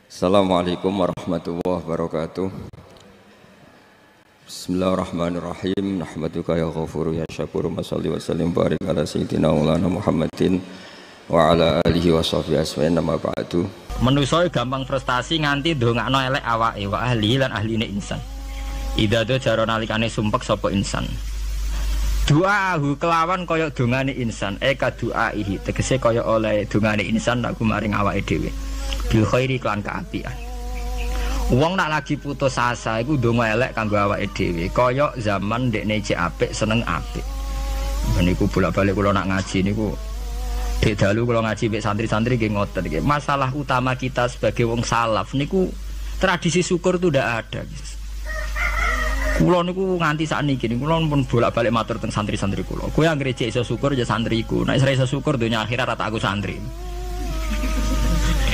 Assalamualaikum warahmatullahi wabarakatuh. Bismillahirrahmanirrahim. Nahmaduka ya ghafuru ya syakuru. Mashalli wa sallim barik ala sayyidina maulana Muhammadin wa ala alihi wa sahbihi asma'in nama ba'du. Manusia gampang frustasi nganti ndongakno elek awake wa ahli lan ahline insan. Idza jaro nalikane sumpek sapa insan. Doahu kelawan kaya dongane insan, eka doaihi tegese kaya oleh dongane insan nak maring awake dhewe. Bil khairi klan kaapian. Wong nak lagi putus asa iku ndonga elek kanggo awake dhewe, kaya zaman ndekne cek apik seneng apik. Niku bolak-balik kula nak ngaji niku dek dalu kula ngaji mek santri-santri nggih ngoten iki. Masalah utama kita sebagai wong salaf niku tradisi syukur itu ndak ada, guys. Kula niku nganti sakniki niku kula pun bolak-balik matur teng santri-santri kula. Kowe anggere cek iso syukur ya santriku. Nek ora iso syukur donya akhirat rata aku santri.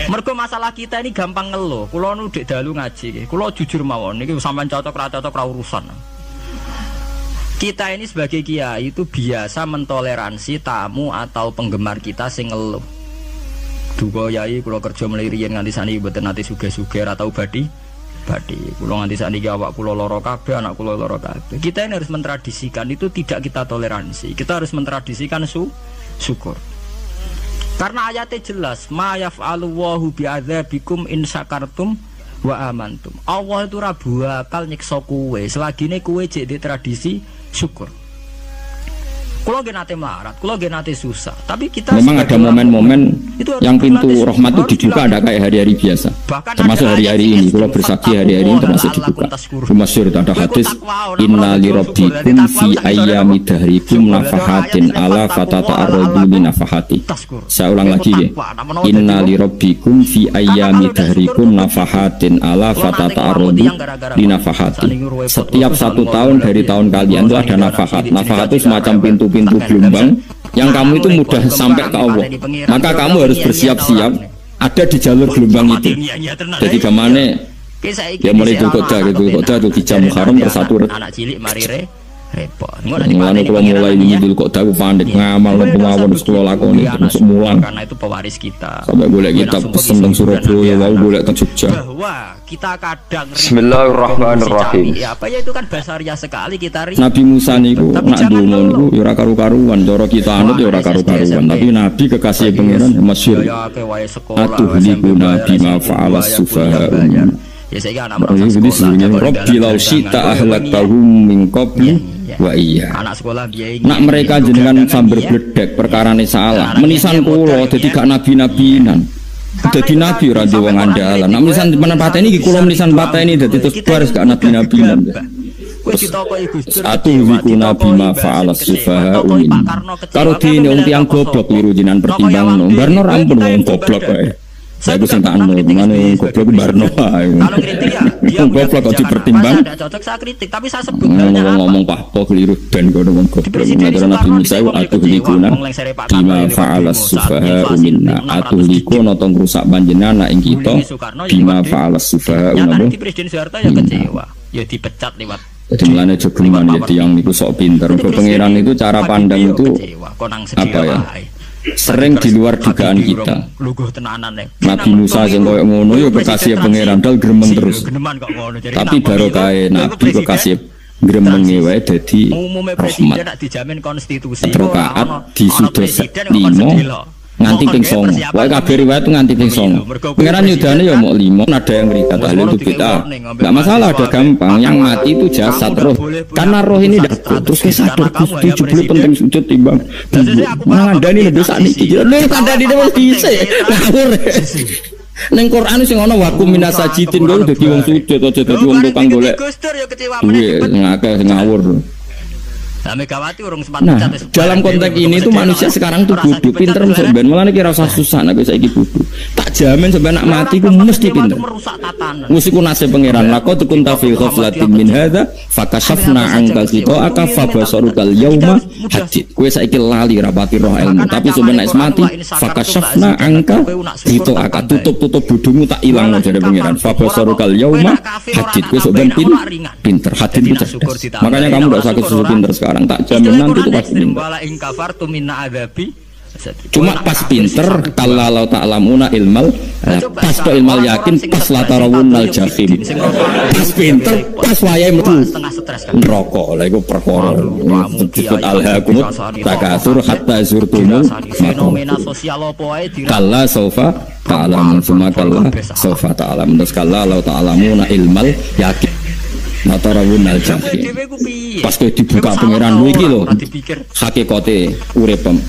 Mergo masalah kita ini gampang ngeluh. Kula nu dek dalu ngaji, kula jujur mawon niki sampean cocok ra urusan. Kita ini sebagai kiai itu biasa mentoleransi tamu atau penggemar kita sing ngeluh. Duga yai kula kerja mliriyen nganti saniki mboten nate sugih-sugih atau badi. Kula nganti saniki awak kula lara kabeh, anak kula lara kabeh. Kita ini harus mentradisikan itu tidak kita toleransi. Kita harus mentradisikan syukur. Karena ayatnya jelas, ma yaf'alullahu bi'adzabikum in syakartum wa amantum. Allah itu rabu akal nyiksa kowe selagi ini kowe jek di tradisi syukur. Kulo nggih nate melarat, kulo nggih nate susah, tapi kita memang ada momen-momen yang pintu rahmat itu dibuka, ada kayak hari-hari biasa. Termasuk hari-hari ini, kulo bersaksi hari-hari ini termasuk dibuka. Masyhur ada hadis inna li rabbikum fi ayyami dahrikum nafahatin ala fatata'arradu li nafahati. Saya ulang lagi ya. Inna li rabbikum fi ayyami dahrikum nafahatin ala fatata'arradu li nafahati. Setiap satu tahun dari tahun kalian itu ada nafahat. Nafahat itu semacam pintu gelombang yang kamu itu mudah sampai ke Allah, maka kamu harus bersiap-siap ada di jalur gelombang itu. Jadi kemana ya mulai itu di jam Muharram tersatur repot. Mulane kula mulai Idul Qadha ku pandek ngamal pemawon kula lakoni termasuk mulang. Karena itu pewaris kita. Sampai golek kitab pesen teng Surabaya, wau golek teng Jogja. Bahwa kita kadang Bismillahirrahmanirrahim. Ya apa ya itu kan basaria sekali kita Nabi Musa niku nak ndonga niku ya ora karu-karuan, cara kita anut ya ora karu-karuan, tapi Nabi kekasih pangeran masyhur. Atuhlikuna bima fa'alas sufaha. Ya saya anak sekolah. Rabbi law syi'ta ahlaktahum min qabli wa iya. Anak sekolah biaya. Nak mereka jenengan sambil bledek perkarane salah. Menisan kula dadi gak nabi-nabinan. Dadi nabi ora di wong andalan. Nak menisan menepateni iki kula menisan pateni dadi terus baris gak nabi-nabinan. Atuhiku nabi ma fa'alas sufaha min. Karo dene wong tiyang goblok liru jinan pertimbangno. Barno rampun wong goblok wae. Saya bisa tak anu, mana goblok barno ae. Kalau kritik ya, dia goblok kok dipertimbang. Tidak cocok saya kritik, tapi saya sebut halnya ngomong pahpo keliru ben kono wong goblok. Ngatur Nabi Musa atuhlikuna bima fa'alas sufaha minna. Atuhliku nonton rusak panjenengan ing kita bima fa'alas sufaha minna. Di Presiden Soeharto ya kecewa, ya dipecat lewat. Jadi mulane jogeman ya tiyang niku sok pinter. Pangeran itu cara pandang itu apa ya? Sering di luar dugaan kita. Nabi Musa sing koyo ngono ya kekasih pangeran dal gremeng terus. Tapi baru kae Nabi kekasih gremenge wae dadi rahmat. Rokaat di sudos 5 nganti ping 9. Wae kabeh riwayat nganti ping 9. Pangeran yudane ya mok 5, ada yang ngrikat ahli itu kita. Enggak masalah, ada gampang. Yang mati itu jasad roh. Karena roh ini dak terus sadar Gusti jebule penting sujud timbang. Ngandani lebih sakniki. Lha kandhani wis dhisik. Ngawur. Ning Quran sing ana wakum minasajidin kok dadi wong sujud aja dadi wong tukang golek. Duwe ngakeh ngawur. Nah, dalam konteks ini tuh manusia sekarang tuh bodoh, pinter sebenarnya malah kira usah susah, nak saya bodoh. Tak jamin sebenarnya nak mati ku mesti pinter. Musiku nasib pangeran, lako tukun tafi ghaflatin min hadza, fakashafna angkal kita aka fabasarukal yauma hadid. Kue saiki lali rapati roh ilmu, tapi sebenarnya mati, fakashafna angkal kita aka tutup bodohmu tak hilang dari pangeran. Fabasarukal yauma hadid. Kue sebenarnya pinter, hadid itu cerdas. Makanya kamu tidak sakit susu pinter sekarang. Tak jamin nanti itu pasti wala ing kafartum minna adzabi Cuma pas pinter kalau ta'lamuna ilmal, pas to ilmal yakin, pas latarawunal jahim. Pas pinter, pas wayahe metu neraka. Lha iku perkara disebut alhaakumut takatsur hatta zurtumul maqabir. Kalla saufa ta'lamun, summa kalla saufa ta'lamun. Terus kalla law ta'lamuna ilmal yakin. Latarawunal jahim. Pas dibuka pangeran kowe iki lho. Hakikate uripem.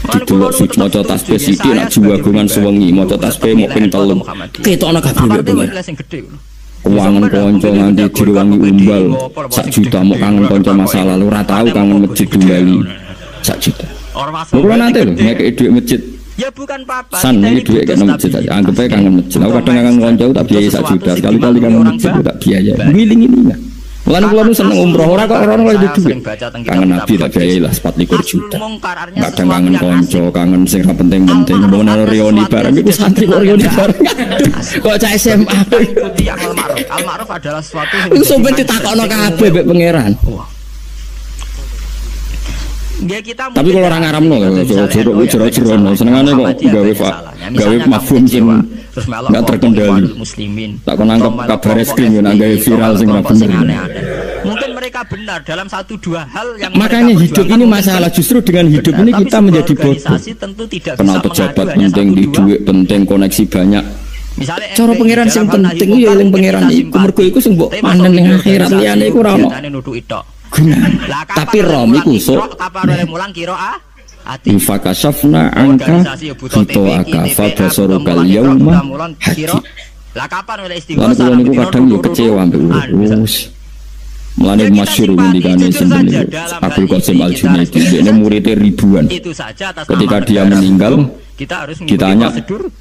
Didelok suci maca tasbih sithik nak juwagungan sewengi maca tasbih mok ping 3 ketokno kabeh uangan kanca nganti diruwangi umbal 1 juta mok kangen kanca masa lalu ora tau kangen masjid Bali 1 juta ora nate lho ngekeki dhuwit masjid ya bukan papa san iki dhuwit kena masjid aja anggap ae kangen masjid aku kadang kangen kanca tak biaya 1 juta sekali-kali kangen masjid tak biaya ngiling ini lah. Mulane kula nu seneng umroh ora kok ora oleh duit. Kangen Nabi tak biayai lah 24 juta. Kadang kangen kanca, kangen sing ra penting-penting. Mun ana reuni bareng iku santri kok reuni bareng. Kok cah SMA. Al-Ma'ruf adalah sesuatu yang iku sampe ditakokno kabeh mbek pangeran. Tapi kalau orang ngaramno jero-jero senengane kok gawe mafhum sing enggak terkendali. Tak kon nangkep kabar reskrim yo nang gawe viral sing ora bener. Mungkin mereka benar dalam 1-2 hal yang makanya hidup ini masalah, justru dengan hidup ini kita menjadi bodoh. Kenal pejabat penting, di duit penting, koneksi banyak. Cara pangeran sing penting ya eling pangeran iku mergo iku sing mbok panen ning akhirat liyane iku ora ono. Tapi rom iku sok infakashafna angka fitoaka fabasarukal yauma hati. Lah kapan oleh istighosah niku kadang yo kecewa mbek urus. Mulane masyhur ngendikane sendiri Abdul Qasim Al-Junaidi dene muridé ribuan. Ketika dia meninggal ditanya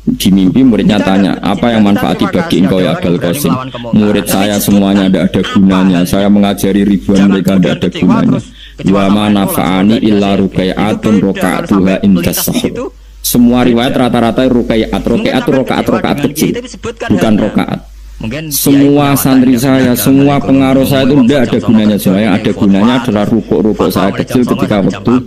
di mimpi, muridnya tanya, apa yang manfaati bagi engkau ya Abdul Qasim? Murid saya semuanya tidak ada gunanya, saya mengajari ribuan mereka tidak ada gunanya. Wa ma nafa'ani illa rukai'atun roka'atuha indas sahur. Semua riwayat rata-rata rokaat kecil, bukan rokaat. Semua santri saya, semua pengaruh saya itu tidak ada gunanya. Semua yang ada gunanya adalah rukuk saya kecil ketika waktu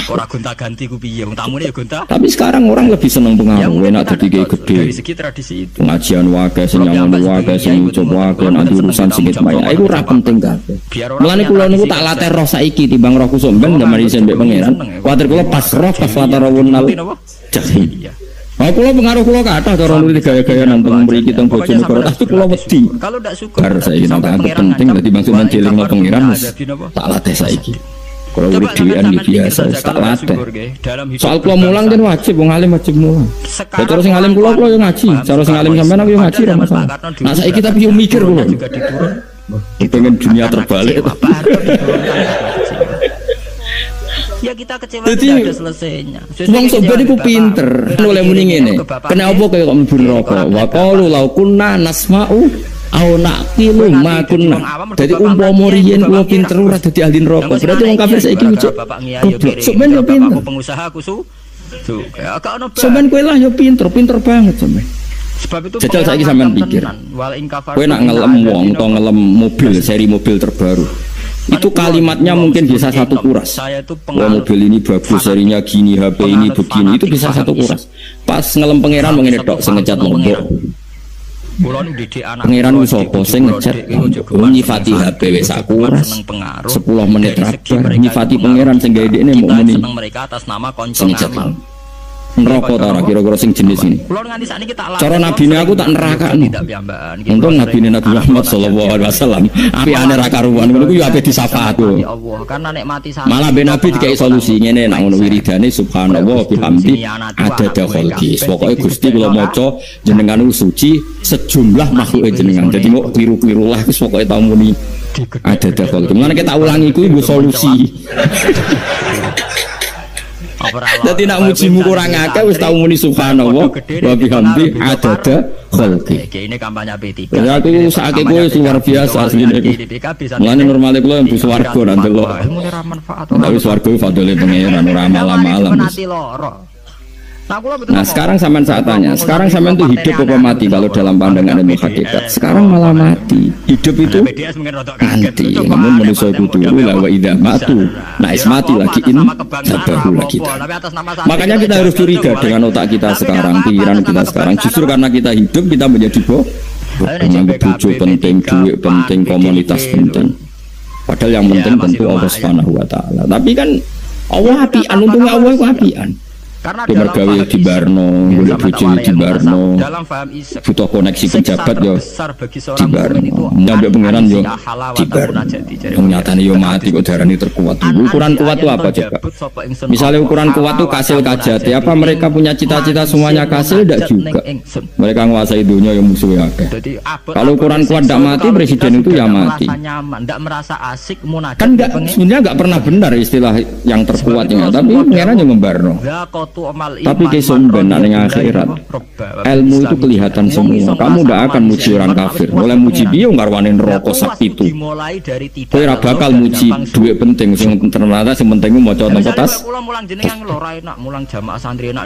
ora gonta-ganti ku piye wong tamune ya gonta. Tapi sekarang orang lebih seneng pengaruh, enak dadi gede. Dari segi tradisi itu. Pengajian wae sing nyamun wae sing coba wae nanti urusan sing semuanya. Iku ora penting kabeh. Mulane kula niku tak latih roh saiki timbang roh kusuk ben zaman isen mbek pangeran. Kuwatir kula pas roh pas latarawunal jahil. Wah kula pengaruh kula kathah cara nulis gaya-gaya nang mriki teng Bojonegoro tapi kula wedi. Kalau ndak syukur. Bar saiki nang penting dadi bangsa menjelingno pangeran tak latih saiki. Kalau urip dhewean iki biasa tak latih. Soal kula mulang kan wajib wong alim wajib mulang. Cara sing alim kula yo ngaji, cara sing alim sampean aku yo ngaji ra masalah. Nah saiki tapi yo mikir kula. Pengen dunia terbalik. Ya kita kecewa tidak ada selesainya. Wong sampeyan iku pinter. Oleh muni ngene. Kenapa kaya kok mlebu neraka? Wa qalu law kunna nasma'u aw naqilu ma kunna. Dadi umpama riyen kula pinter ora dadi ahli neraka. Berarti wong kafir saiki ucap. Sampeyan yo pinter. Pengusaha kusu. Sampeyan kowe lah yo pinter banget sampeyan. Sebab itu jajal saiki sampeyan pikir. Kowe nak ngelem wong to ngelem mobil, seri mobil terbaru. Itu kalimatnya mungkin bisa satu kuras. Wah mobil ini bagus, serinya gini, HP ini begini, itu bisa satu kuras. Pas ngelem pangeran mengenai tok sengecat lombok. Pangeran ku sapa sing ngecat nyifati HP wis sakuras 10 menit rabar nyifati pangeran sing gawe dekne muk muni sengecat neraka ta ora kira-kira sing jenis ini. Cara nabine aku tak nerakakno. Untung nabine Nabi Muhammad sallallahu alaihi wasallam apikane ra karuan ngono ku yo ape disafaat yo. Malah ben Nabi dikai solusi ngene nek ngono wiridane subhanallah bihamdi adada khalqi. Pokoke Gusti kula maca jenengan suci sejumlah makhluk jenengan. Dadi kok kliru-kliru lah wis pokoke tau muni adada khalqi. Mulane kita ulangi kuwi nggo solusi. Dadi nak mujimu kurang akeh wis tau muni subhanallah wa bihamdi adada khalqi. Ini kampanye P3. Ya aku sakake kowe luar biasa asline. Mulane normale kula mlebu swarga nang delok. Tapi swarga fadhole pangeran ora malam-malam. Nah sekarang sampean saat tanya, sekarang sampean itu hidup apa mati kalau dalam pandangan ilmu hakikat? Sekarang malah mati. Hidup itu nanti, namun manusia itu dulu lah wa idza matu. Nah mati lagi tabahu lagi. Makanya kita harus curiga dengan otak kita sekarang, pikiran kita sekarang. Justru karena kita hidup kita menjadi menganggap bojo penting, duit penting, komunitas penting. Padahal yang penting tentu Allah Subhanahu wa taala. Tapi kan Allah apian, untungnya Allah itu apian. Karena mergawe di Barno, boleh bojo di Barno, butuh koneksi pejabat yo di Barno, nyampe pangeran yo di Barno. Nyatane yo mati kok darani terkuat. Ukuran kuat itu apa coba? Misalnya ukuran kuat itu kasil kajati, apa mereka punya cita-cita semuanya kasil? Tidak juga. Mereka menguasai dunia yang musuhnya akeh. Kalau ukuran kuat tidak mati, presiden itu ya mati. Kan enggak, sebenarnya enggak pernah benar istilah yang terkuatnya, tapi pangeran yang membarno. Tapi kesumben nang akhirat ilmu itu kelihatan semua. Kamu tidak akan muji orang kafir. Mulai muji dia ngarwani neraka sak itu. Kowe ora bakal muji duit penting sing ternyata sing penting maca nang tas.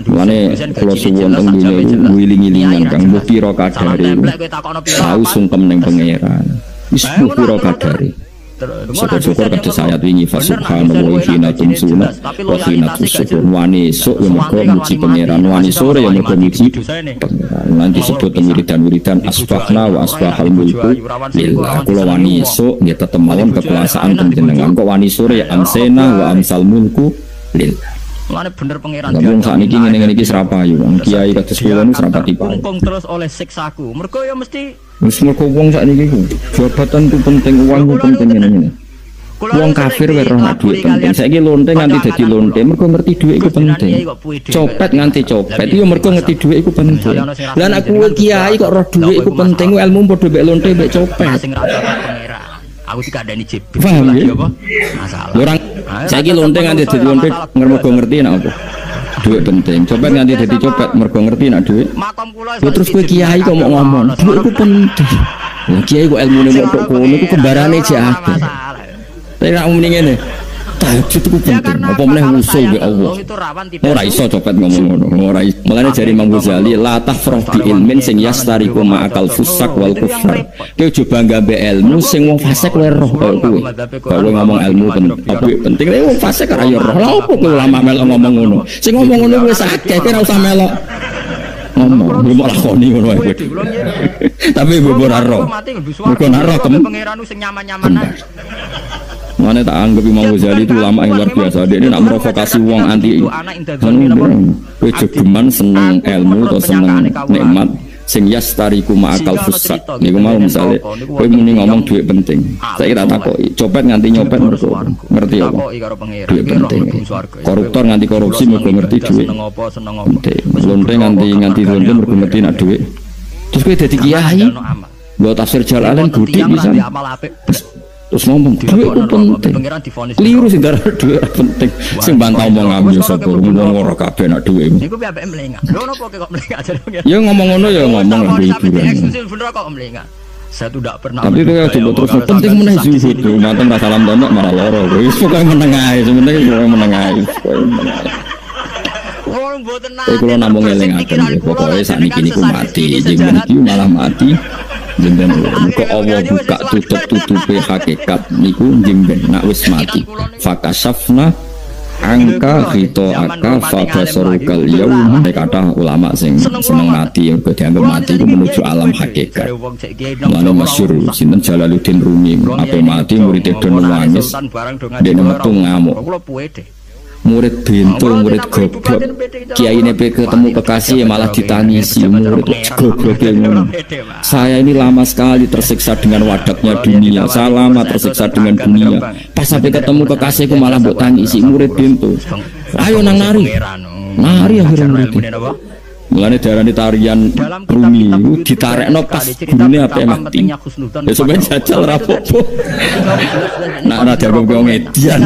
Mulane kula suwun teng dunya iku wiling-wilingan Kang mbok pira kadare. Tahu sungkem ning pangeran. Wis pira kadare. Syukur-syukur kata saya wingi fasubhanallah hina tumsuna wa hina tusykur wani esuk yang mergo muji pangeran wani sore yang mergo muji pangeran nanti disebut wiridan asbahna wa asbahal mulku lillah kula wani esuk nggih tetep mawon kekuasaan panjenengan kok wani sore amsena wa amsal mulku lillah. Mulane bener pangeran. Wong sakniki ngene-ngene iki serapayu wong kiai kados kula niku serapati payu. Terus oleh siksaku. Mergo ya mesti wis mergo wong sakniki ku jabatan ku penting, uang ku penting ngene-ngene. Wong kafir wis roh nek duit penting. Saiki lonte nganti dadi lonte mergo ngerti duit iku penting. Copet nganti copet yo mergo ngerti duit iku penting. Lah nek kowe kiai kok roh duit iku penting, ilmu padha mek lonte mek copet. Aku tidak ada ini jeb. Paham ya? Masalah. Orang saiki lonte nganti dadi lonte mergo ngerti nek apa. Duit penting. Copet nganti dadi copet mergo ngerti nek duit. Terus kowe kiai kok mau ngomong, duit iku penting. Wong kiai kok ilmune kok kono iku kembarane jake. Tapi nek muni ngene, tahajud itu penting. Apa meneh usul be Allah. Ora iso copet ngomong ngono. Ora iso. Mulane jari Imam Ghazali la tafrah bi ilmin sing yastariku ma'akal fusak wal kufar. Kowe coba nggambe ilmu sing wong fasik wae roh koyo kowe. Kowe ngomong ilmu penting. Nek wong fasik ora yo roh. Lha opo kowe ulama melok ngomong ngono? Sing ngomong ngono wis akeh, ora usah melok. Ngomong, mbok lakoni ngono wae. Tapi mbok ora roh. Mergo ora roh pangeran sing nyaman-nyaman. Mana tak anggap Imam Ghazali itu ulama yang luar biasa. Dia ini nak merovokasi uang anti. Kowe jogeman seneng ilmu atau seneng nikmat sing yastariku ma'akal fusak. Niku mau misale kowe muni ngomong duit penting. Saiki tak takoki, copet nganti nyopet mergo ngerti apa? Duit penting. Koruptor nganti korupsi mergo ngerti duit. Lonte nganti lonte mergo ngerti nak duit. Terus kowe dadi kiai. Mbok tafsir Jalalain gudi bisa. Terus ngomong duit itu penting. Keliru sih darah duit penting. Sing bantah omong ngambil sapa ngomong ora kabeh nak duit. Niku piye ambek mlengak. Lho napa kok mlengak jare. Ya ngomong ngono ya ngomong hiburan. Bener kok mlengak. Saya tuh tidak pernah. Tapi itu coba terus penting meneh zuhud. Manten ra salam tonok marah loro. Wis pokoke meneng ae, sebenarnya pokoke meneng ae. Wong mboten nate. Kulo namung elingaken pokoke sakniki niku mati, jeneng iki malah mati. Jemben kok Allah buka tutup-tutupe hakikat niku jemben nak wis mati fakasafna angka aka fabasarukal yaum. Kata ulama sing seneng mati yang dianggap mati itu menuju alam hakikat. Mana masyhur sinten Jalaluddin Rumi apa mati murid do nangis dene metu ngamuk. Murid bintul, murid goblok. Kiai ini ketemu kekasih malah ditangisi. Murid goblok yang saya ini lama sekali tersiksa dengan wadaknya dunia. Saya lama tersiksa dengan dunia. Pas sampai ketemu kekasihku malah buat tangisi. Murid bintul. Ayo nang nari. Nari akhirnya murid. Mulane darani tarian Rumi itu ditarekno pas gurune ape mati. Ya sampeyan jajal ra apa-apa. Nak ora dianggap wong edian.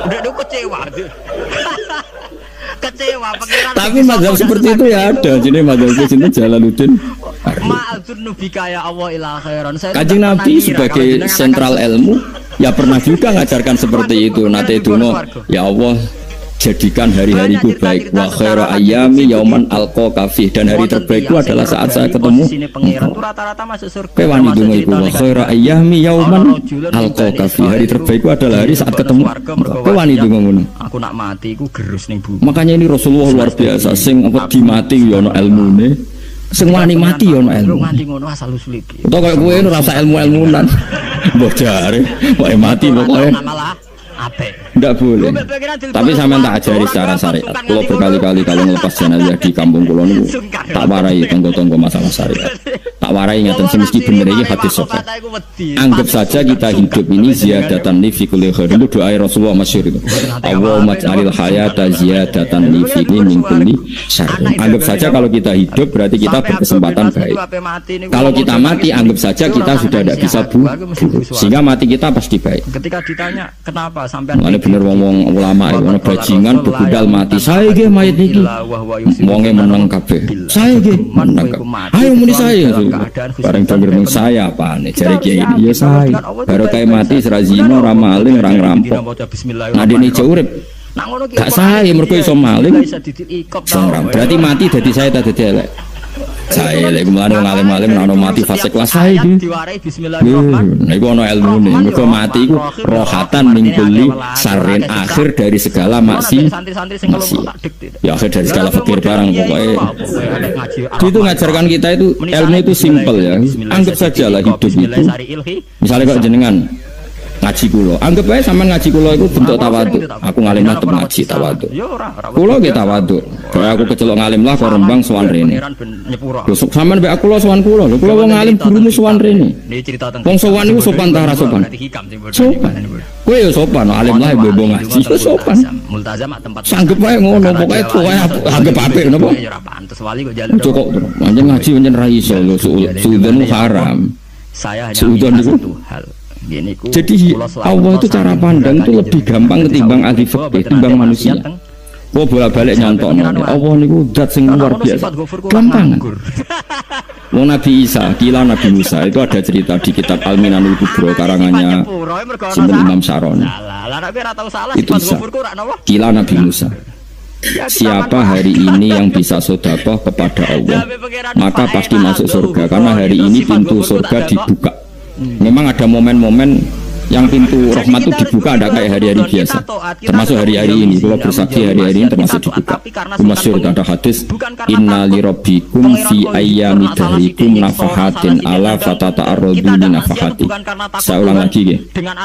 Udah kecewa. Kecewa pangeran. Tapi mazhab seperti itu ya ada. Jadi mazhab itu Jalaluddin. Ma'adzun nubika ya Allah ila khairan. Kanjeng Nabi sebagai sentral ilmu ya pernah juga ngajarkan seperti itu. Nate duno ya Allah jadikan hari-hariku baik. Wa khairu ayyami yauman alqa fi, dan hari terbaikku adalah saat saya ketemu engkau. Kowe wani donga iku wa khairu ayyami yauman alqa fi, hari terbaikku adalah hari saat ketemu engkau. Kowe wani donga ngono. Aku nak mati iku gerus ning bumi. Makanya ini Rasulullah luar biasa, sing apa dimati yo ono ilmune, sing wani mati yo ono ilmu. Nganti ngono asal usul iki. Utawa koyo kowe ora usah ilmu-ilmunan. Mbok jare, pokoke mati pokoke. Tidak boleh. Tapi sampean tak ajari secara syariat. Kalau berkali-kali kalau ngelepas jenazah di kampung kula niku tak warai tonggo-tonggo masalah syariat. Tak warai ngaten sing mesti bener iki hadis sahih. Anggap saja kita hidup ini ziyadatan li fi kulli khair. Itu doa Rasulullah masyhur itu. Allahumma ij'alil hayata ziyadatan li fi min kulli syarr. Anggap saja kalau kita hidup berarti kita berkesempatan baik. Kalau kita mati anggap saja kita sudah tidak bisa buruk. Sehingga mati kita pasti baik. Ketika ditanya kenapa sampean bener wong ulama itu ono bajingan bebudal mati. Saya nggih mayit niki. Wonge meneng kabeh. Saya nggih meneng. Ayo muni saya. Bareng denger ning saya apane jare kiai ini ya saya. Baru kae mati ora zina, ora maling, ora ngerampok. Nah dene ijo urip. Gak saya mergo iso maling. Berarti mati dadi saya tak dadi elek. Saya lek mulane ngalim-alim ana mati fase kelas saya iki. Nah iku ana ilmune. Mergo mati iku rohatan min kulli sarin, akhir dari segala maksiat. Ya akhir dari segala fakir barang pokoknya. Itu ngajarkan kita itu ilmu itu simpel ya. Anggap saja lah hidup itu. Misalnya kok jenengan ngaji kulo, anggap aja sampean ngaji kulo itu bentuk tawadhu. Aku ngalim lah temen ngaji tawadhu. Kulo ge tawadhu. Kaya aku kecelok ngalim lah kok Rembang sowan rene. Lho sampean mbek aku lo sowan kulo. Lho kulo wong ngalim gurumu sowan rene. Wong sowan iku sopan ta ora sopan? Sopan. Kowe yo sopan, alim lah mbok ngaji sopan. Sanggep ae ngono, pokoke anggap apik napa? Ya ora pantes wali kok njaluk. Cukup to. Pancen ngaji pancen ra iso lho, suudzon haram. Saya hanya minta satu hal. Jadi Allah itu cara pandang itu lebih gampang ketimbang ahli fikih, ketimbang manusia. Kok bolak-balik nyontokno Allah niku zat sing luar biasa. Gampang. Wong Nabi Isa, kila Nabi Musa itu ada cerita di kitab Al-Minanul Kubro karangannya Imam Saroni. Itu Isa. Kila Nabi Musa. Siapa hari ini yang bisa sedekah kepada Allah, maka pasti masuk surga karena hari ini pintu surga dibuka. Memang ada momen-momen yang pintu rahmat itu dibuka, ada kayak hari-hari biasa, termasuk hari-hari ini. Kalau bersaksi hari-hari ini termasuk dibuka. Masyhur ada hadis, inna li rabbikum fi ayyami dahrikum nafahatin ala fatata'arradu li nafahati. Saya ulang lagi ya,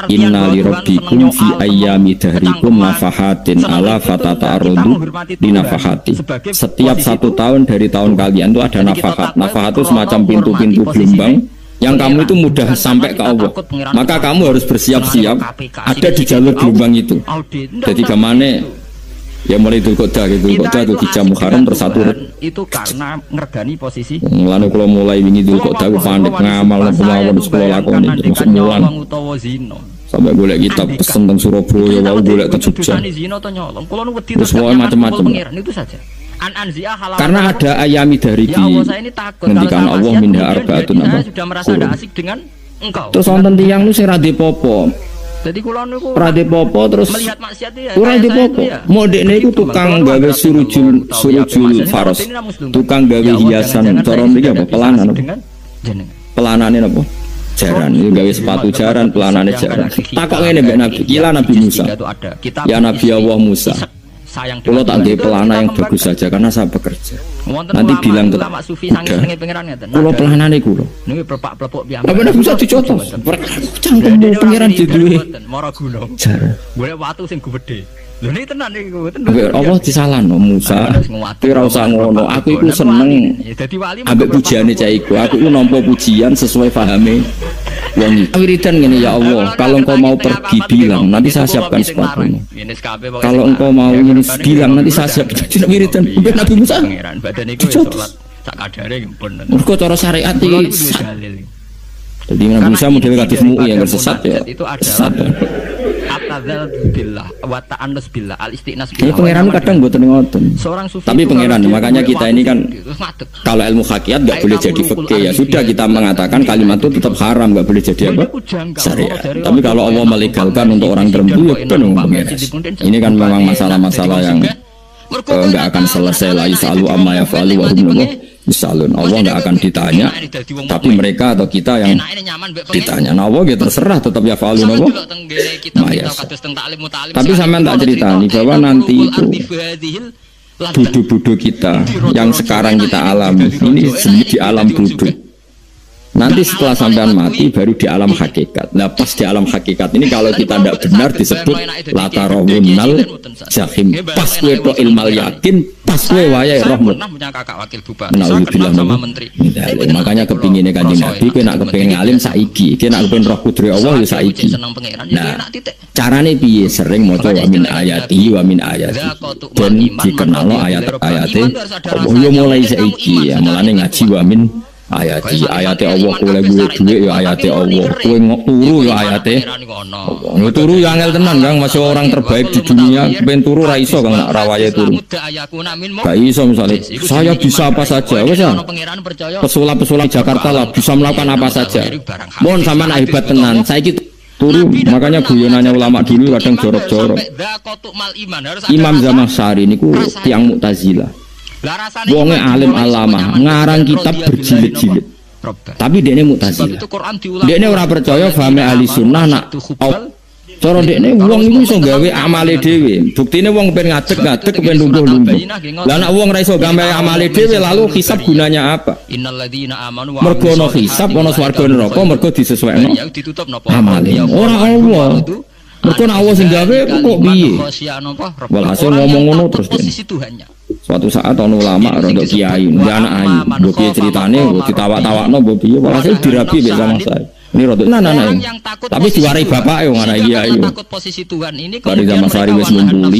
inna li rabbikum fi ayyami dahrikum nafahatin ala fatata'arradu li nafahati. Setiap 1 tahun dari tahun kalian itu ada nafahat. Nafahat itu semacam pintu-pintu gelombang yang kamu itu mudah sampai ke Allah, maka kamu harus bersiap-siap ada di jalur gelombang itu. Jadi kemana ya mulai Dzulqa'dah itu Dzulhijjah Muharram tersatur itu karena ngergani posisi. Mulane kalau mulai wingi Dzulqa'dah panik ngamal kemawon sekolah lakoni termasuk mulan. Sampai golek kitab pesen teng Surabaya, wau golek teng Jogja. Terus macam-macam. Itu saja. Karena ada ayami dari di ngendikan Allah minha arbaatun apa terus wonten tiyang nu sing ra popo. Jadi kula niku ra popo terus melihat maksiat ya. Ora popo. Modekne iku tukang gawe surujul faros. Tukang gawe hiasan cara niki apa pelanan apa? Pelanane napa? Jaran, itu gawe sepatu jaran, pelanane jaran. Takok ngene mbek Nabi, kila Nabi Musa. Ya Nabi Allah Musa. Kalau tak ada pelana yang bagus saja karena saya bekerja. Nanti bilang udah. Kalau pelana nih kulo. Apa dah bisa dicontoh? Cangkem pengiran jadi. Boleh waktu sing gede. Lho niki tenan niku mboten. Allah disalahno Musa. Kowe ora usah ngono. Aku iku seneng. Ambek pujiane cah iku. Aku iku nampa pujian sesuai pahame wong iki. Wiridan ngene ya Allah, kalau engkau mau pergi bilang, nanti saya siapkan sepatumu. Kalau engkau mau ini bilang nanti saya siapkan. Wiridan ambek Nabi Musa. Sak kadare pun. Mergo cara syariat iki. Jadi Nabi Musa model kados MUI yang sesat ya. Itu ada. Atadzal billah wa ta'annus billah al-istinas billah. Pangeran kadang mboten ngoten. Tapi pangeran makanya kita ini kan kalau ilmu hakikat enggak boleh jadi fikih ya sudah kita mengatakan kalimat itu tetap haram enggak boleh jadi apa? Syariat. Tapi kalau Allah melegalkan untuk orang tertentu ya benar pangeran. Ini kan memang masalah-masalah yang enggak akan selesai la yasalu amma yafalu wa hum misalun. Allah enggak akan ditanya, tapi mereka atau kita yang ditanya. Nah, Allah ya terserah tetap yafalu napa. Tapi sampean tak ceritani bahwa nanti itu budu-budu kita yang sekarang kita alami ini di alam budu. Nanti setelah sampean mati baru di alam hakikat. Nah pas di alam hakikat ini kalau kita tidak benar disebut latarawunnal jahim. Pas kue to ilmal yakin, pas kue wayai rahmat. Nauzubillah menteri. Makanya kepinginnya kanjeng Nabi, kue nak kepingin ngalim saiki, kue nak kepingin roh kudri Allah ya saiki. Nah carane piye sering maca wa min ayati wa min ayati dan dikenal ayat-ayate. Oh yo mulai saiki ya mulane ngaji wa min ayati Allah kowe duwe ya ayate Allah kowe turu ya ayate Allah turu ya angel tenan Kang masih orang terbaik di dunia ben turu ra iso Kang nak rawaye turu gak iso misalnya saya bisa apa saja wis ya pesulap-pesulap Jakarta lah bisa melakukan apa saja mohon sampean hebat tenan saiki turu makanya guyonannya ulama dulu kadang jorok-jorok Imam Zamakhsyari niku tiyang Mu'tazilah. Wonge alim alama ngarang kitab berjilid-jilid. Tapi dekne Mu'tazilah. Dekne ora percaya fahame ahli sunnah nak cara dekne wong iku iso gawe amale dhewe. Buktine wong pengen ngadeg-ngadeg pengen lungguh-lungguh. Lah nek wong ora iso gawe amale dhewe lalu hisab gunanya apa? Mergo ono hisab ono swarga neraka mergo disesuaikno amale. Ora Allah. Mergo nek Allah sing gawe kok piye? Walhasil ngomong ngono terus suatu saat ono ulama rodok kiai, dia anak ayu, mbok piye ceritane, mbok ditawak-tawakno mbok piye, walhasil dirabi mek sama saya. Ini rodok anak-anak. Tapi diwarai bapake wong anak kiai. Pada zaman sari wis mumbuli,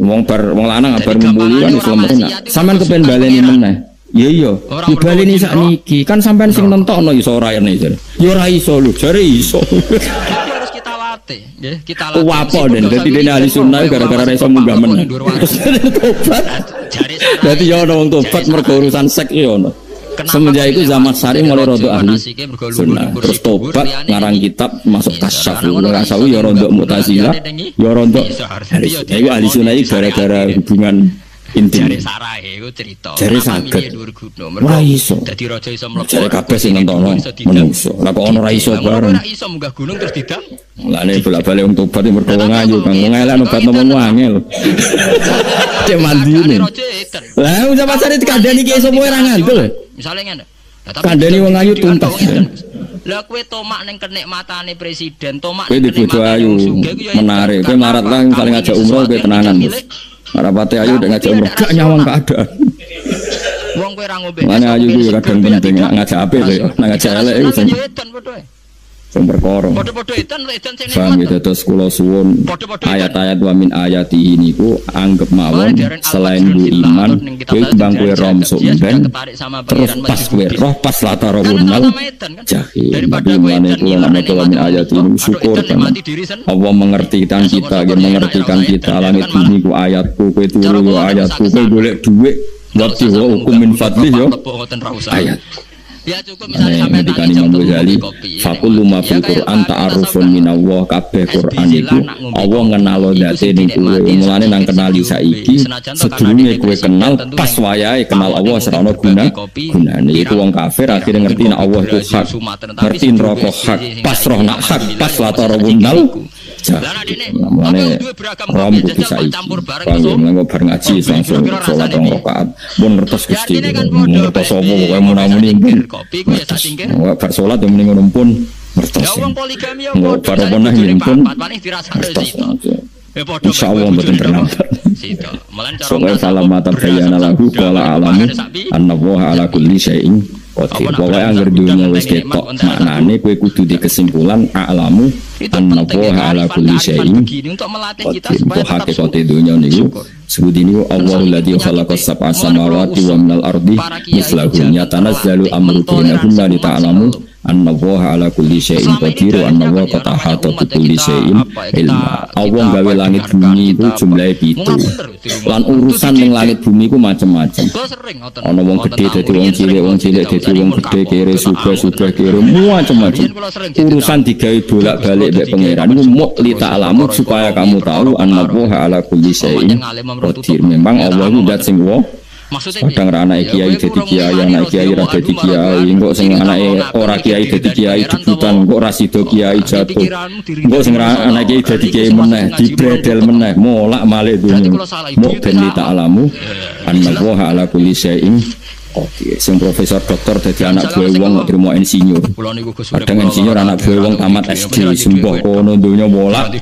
wong lanang bar mumbuli kan wis lemes. Sampeyan kepen baleni meneh. Iya, dibaleni sakniki. Kan sampean sing nentokno iso ora ene. Ya ora iso lho, jare iso. Ya, kita latih. Apa den dadi dene ahli sunnah gara-gara ra iso munggah men. Tobat. Dadi ya ono wong tobat mergo urusan seks ya ono. Semenjak itu Zamakhsyari mulai rodok ahli sunnah. Terus tobat ngarang kitab masuk tasawuf. Tasawuf ya rodok Mu'tazilah, ya rodok ahli sunnah iki gara-gara hubungan intim. Jare saged. Ora iso. Dadi raja iso mlebu. Jare kabeh sing nontono menungso. Lah kok ono ra iso bareng. Ora iso munggah gunung terus didang. Lah nek bolak-balik wong tobat mergo wong ayu Kang. Wong elek nobat ngomong angel. Cek mandine. Lah udah pasare dikandani ki iso ora ngandel. Misale ngene. Kandani wong ayu tuntas. Lah kowe tomak ning kenikmatane presiden, tomak ning kenikmatane ayu menarik. Kowe marat lah saling ngajak umroh kowe tenanan. Rapate ayu udah ngajak umroh gak nyawang keadaan. Wong kowe ra ngombe. Mana ayu ku kadang penting ngajak apik to ya. Nang ngajak elek iku sing sumber korong. Paham gitu terus kula suwun ayat-ayat wa min ayati ini ku anggap mawon selain bu iman kowe bang kowe romsuk ben terus pas kowe roh pas latarawunnal jahim. Tapi mane kula nek wa min ayati ini syukur kan Allah mengertikan kita, mengertikan kita langit bumi ku ayatku kowe turu yo ayatku kowe golek dhuwit wati hukum min fadli yo ayat. Ya cukup misalnya sampai nangis Imam Ghazali fakul luma fil Quran ta'arufun minallah kabeh Quran itu Allah ngenalo date ning kowe mulane nang kenali saiki sedurunge kowe kenal pas wayahe kenal Allah serana gunane iku wong kafir akhirnya ngerti nek Allah itu hak ngerti neraka hak pas roh nak hak pas latarawunnal mulane rom kudu saiki panggil bar ngaji langsung salat rakaat pun ngertos Gusti ngertos apa pokoke munamuni bar salat yang mending ngono pun ngertos bar punah yen pun ngertos insyaallah mboten terlambat soalnya salamatan bayyana lahu qala alamu annallaha ala kulli syai'in qadir. Pokoke anggere dunya wis ketok maknane kowe kudu di kesimpulan a'lamu annallaha ala kulli syai'in qadir. Hakikate dunya niku sebut niku Allahul ladzi khalaqas sab'a samawati wa minal ardi mislahun yatanazzalu amru bainahunna li ta'lamu annallaha ala kulli syai'in qadir wa annallaha qad ahata bi kulli syai'in ilma. Allah gawe langit bumi itu jumlahe 7. Lan urusan ning langit bumi iku macam-macam. Ana wong gedhe dadi wong cilik dadi wong gedhe, kere sugih kere macam-macam. Urusan digawe bolak-balik mek pangeran iku muk li ta'lamu supaya kamu tahu annallaha ala kulli syai'in qadir. Memang Allah itu zat sing kadang anak kiai jadi kiai, anak kiai ra jadi kiai, engko sing anake ora kiai jadi kiai debutan, engko ra sida kiai jatuh, engko sing anak kiai jadi kiai meneh dibredel meneh molak malih dunya. Mu ben ta'lamu annallaha ala kulli syai'in qadir. Sing profesor doktor dadi anak buah wong trimo insinyur. Kadang insinyur anak buah wong tamat SD sembah kono donya molak.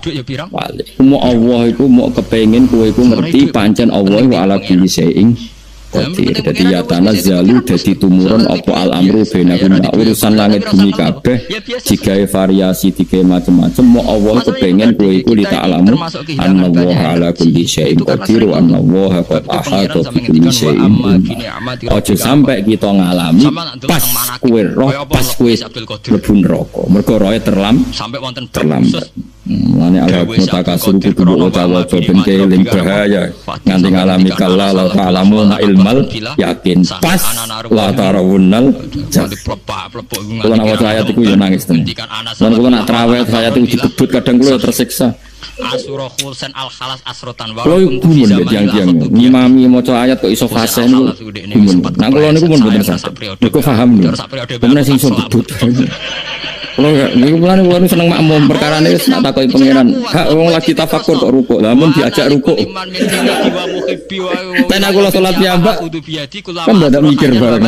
Mu Allah iku mau kepengin kowe iku ngerti pancen Allah wa ala kulli syai'in qadir. Dadi ya tanazzalu dadi tumurun apa al-amru bainahum, urusan langit bumi kabeh digawe variasi digawe macam-macam. Mau Allah kepengin kowe iku li ta'lamu annallaha ala kulli syai'in qadir wa annallaha qad ahata bi kulli syai'in. Aja sampai kita ngalami pas kowe roh pas kowe mlebu neraka mergo rohe terlambat. Mane ala mutakasir kudu utawa ben keling bahaya nganti ngalami kala la ta'lamu ilmal yakin pas la tarawunnal. Kalau nak waca ayat iku ya nangis tenan. Lan kula nak traweh ayat iku dikebut kadang kula tersiksa. Asurah khulsan al-khalas asrotan wa kumun tiang-tiang ngimami maca ayat kok iso fase niku kumun. Nah kula niku pun mboten saged. Niku paham niku. Kemudian sing iso debut. Kalau niku mulane kula seneng makmum perkarane wis tak takoki pangeran. Hak wong lagi tafakur kok rukuk. Lah mun diajak rukuk. Tenan kula salat piyambak. Kan ndak mikir bareng.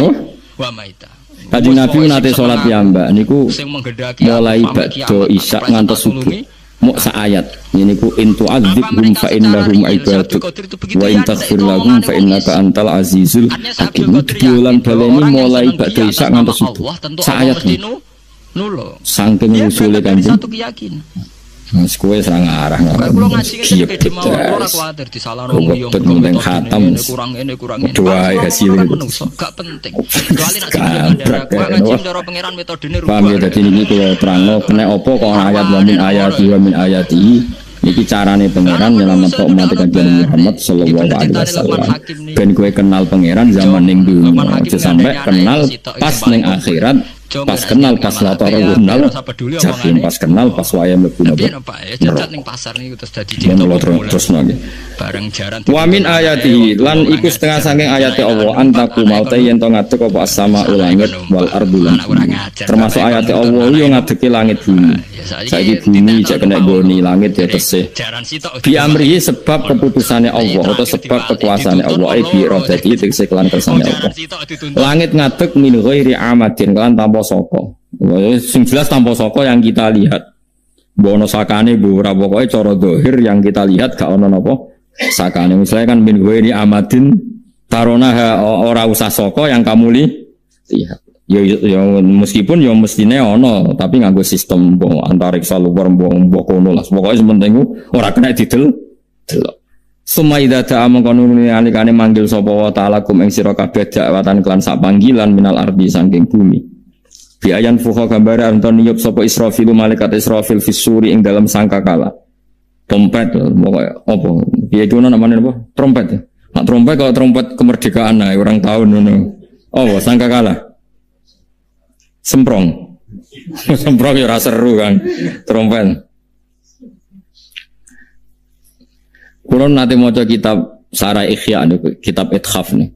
Kanjeng Nabi nate salat piyambak niku mulai badhe isya ngantos subuh. Mu sa ayat ini ku in tu'adzibhum fa innahum ibaduk wa in taghfir lahum fa innaka antal azizul hakim. Bulan baleni mulai badhe isya ngantos subuh. Sa ayat saking usule Kanjeng. Mas kowe serang arah kula ngaji ngene ora kuwatir disalahno wong yo khatam kurang ini doa hasil gak penting kecuali nek bandara kowe ngaji ndoro pangeran metodene rupa. Paham ya dadi niki kula terangno kena apa kok ayat wa min ayati niki carane pangeran nyelametno umat Kanjeng Muhammad sallallahu alaihi wasallam. Ben kowe kenal pangeran zaman ning dunya aja sampai kenal pas ning akhirat. Pas kenal pas latarunal jakin pas kenal pas wayang mlebu jajan ning pasar niku terus dadi cipta terus nggih bareng jaran wa min ayati lan iku setengah saking ayate Allah antaku maute yen to ngadeg apa sama langit wal ardul termasuk ayate Allah yo ngadegi langit bumi saiki bumi cek kena goni langit ya tesih bi amrihi sebab keputusane Allah atau sebab kekuasaane Allah bi iradati tegese kelan kersane Allah langit ngadeg min ghairi amadin kelan soko. Sing jelas tanpa soko yang kita lihat. Bono sakane bu ora pokoke cara zahir yang kita lihat gak ono napa sakane. Misalnya kan min ghairi amadin tarona ora usah soko yang kamu lihat. Ya meskipun ya mestine ono tapi nganggo sistem antariksa luar mbok kono lah. Pokoke sementing ora kena didel. Sumaida ta amangkono alikane manggil sapa wa ta'ala kum ing sira kabeh dakwatan kelan sak panggilan minal ardi saking bumi. Biayan fuha gambare anton niyup sapa Israfil malaikat Israfil fisuri ing dalam sangkakala. Trompet pokoke apa? Piye itu namanya apa? Trompet. Nak trompet kalau trompet kemerdekaan nah orang tahun ngono. Oh, sangkakala. Semprong. Semprong ya ora seru kan. Trompet. Kulo nate maca kitab Sarah Ikhya niku, kitab Ithaf nih.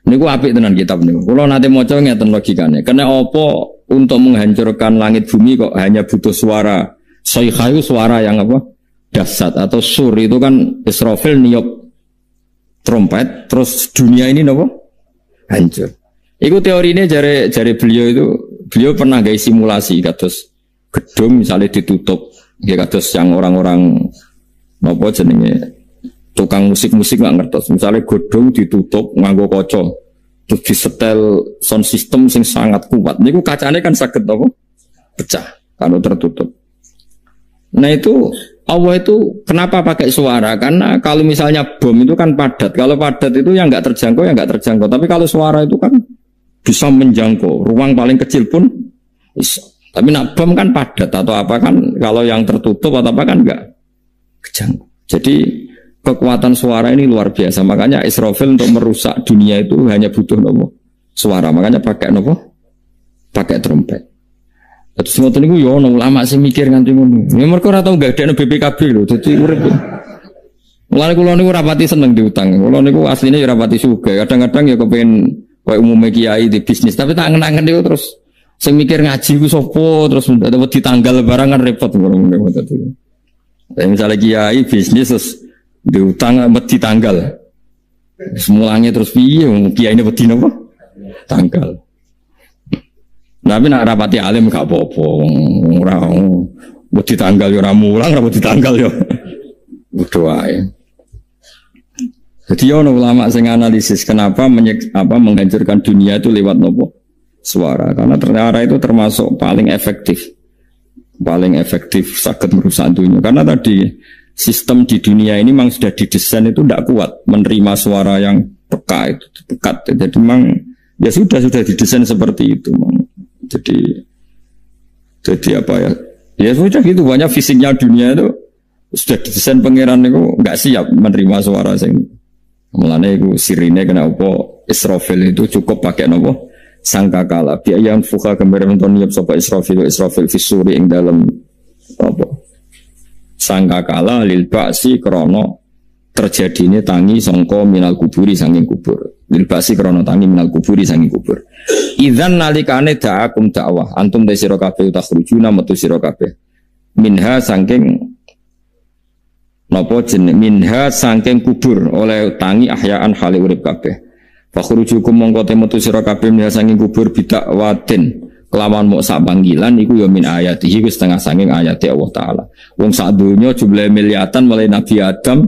Niku apik tenan kitab niku. Kulo nate maca ngeten logikane. Kena apa untuk menghancurkan langit bumi kok hanya butuh suara. Sayha itu suara yang apa? Dahsyat atau sur itu kan Israfil niup trompet terus dunia ini apa? Hancur. Iku teorinya jare beliau pernah gawe simulasi kados gedung misalnya ditutup ya kados yang orang-orang apa jenenge tukang musik-musik nggak ngertos. Misalnya gedung ditutup nganggo kaca, terus disetel sound system sing sangat kuat. Niku kacane kan saged apa? Pecah kalau tertutup. Nah itu Allah itu kenapa pakai suara? Karena kalau misalnya bom itu kan padat. Kalau padat itu yang nggak terjangkau ya nggak terjangkau. Tapi kalau suara itu kan bisa menjangkau. Ruang paling kecil pun Tapi nak bom kan padat atau apa kan, kalau yang tertutup atau apa kan enggak kejangkau. Jadi kekuatan suara ini luar biasa. Makanya Israfil untuk merusak dunia itu hanya butuh nopo suara. Makanya pakai nopo, pakai trompet. Terus waktu itu yo ulama sih mikir nganti ngono. Ya mereka ora tau gak ada BPKB lho. Dadi urip. Mulane kula niku rapati seneng diutang. Kula niku asline ya rapati sugih. Kadang-kadang ya kepengin koyo umume kiai di bisnis, tapi tak angen-angen niku terus sing mikir ngaji ku sapa, terus dapat ditanggal barang kan repot ngono tadi. Misalnya kiai bisnis terus diutang wedi tanggal. Semulanya terus piye kiai ini wedi napa? Tanggal. Tapi nak rapati alim gak apa-apa. Ora wedi tanggal ya ora mulang, ora wedi tanggal ya. Udah wae. Jadi ono ulama sing analisis kenapa menghancurkan dunia itu lewat nopo? Suara. Karena ternyata itu termasuk paling efektif. Paling efektif sakit merusak dunia. Karena tadi sistem di dunia ini memang sudah didesain itu tidak kuat menerima suara yang peka itu pekat. Jadi memang ya sudah didesain seperti itu. Jadi apa ya? Ya sudah gitu, banyak fisiknya dunia itu sudah didesain pangeran itu nggak siap menerima suara sing. Mulane iku sirine kena apa Israfil itu cukup pakai nopo sangkakala biaya yang fuka gambar menton niap sapa Israfil fisuri ing dalam apa sangkakala lil ba'si krana terjadine tangi sangka minal kuburi saking kubur lil ba'si krana tangi minal kuburi saking kubur idzan nalikane da'akum dakwah antum de sira kabeh takhrujuna metu sira kabeh minha saking napa jeneng minha saking kubur oleh tangi ahyaan hale urip kabeh fakhrujukum mongko metu sira kabeh minha saking kubur bidak watin kelawan mok sak panggilan iku ya min ayatihi wis setengah saking ayate Allah taala wong sak donya jumlah miliatan mulai Nabi Adam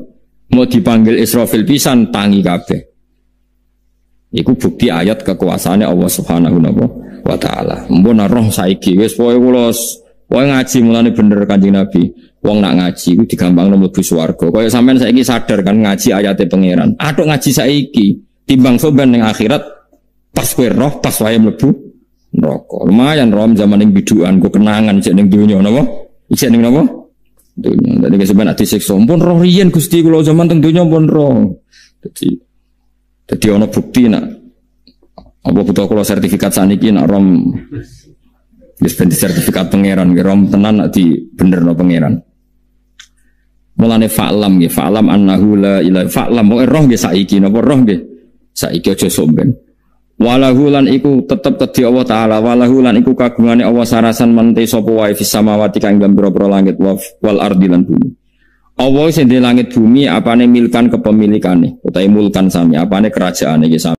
mau dipanggil Israfil pisan tangi kabeh iku bukti ayat kekuasaane Allah Subhanahu wa taala mbon roh saiki wis pokoke kula ngaji mulane bener Kanjeng Nabi. Wong nak ngaji ku digampangno mlebu swarga. Kaya sampean saiki sadar kan ngaji ayate pangeran. Atuk ngaji saiki timbang soban ning akhirat pas kowe roh pas wae mlebu neraka. Lumayan rom zaman ning bidukan ku kenangan cek ning donya napa? Isih ning napa? Donya. Dadi sampean ati siksa pun roh riyen Gusti kula zaman teng donya pun roh. Dadi ana bukti nak apa butuh kula sertifikat saniki nak rom wis ben sertifikat pangeran rom tenan nak di benerno pangeran. Mulane fa'lam nggih, fa'lam annahu la ilaha fa'lam roh nggih saiki napa roh nggih. Saiki aja somben. Walahu lan iku tetep kedhi Allah taala, walahu lan iku kagungane Allah sarasan mante sapa wae fis samawati kang ing pira-pira langit wal ardi lan bumi. Allah sing di langit bumi apane milkan kepemilikane, utahe mulkan sami, apane kerajaane iki sami.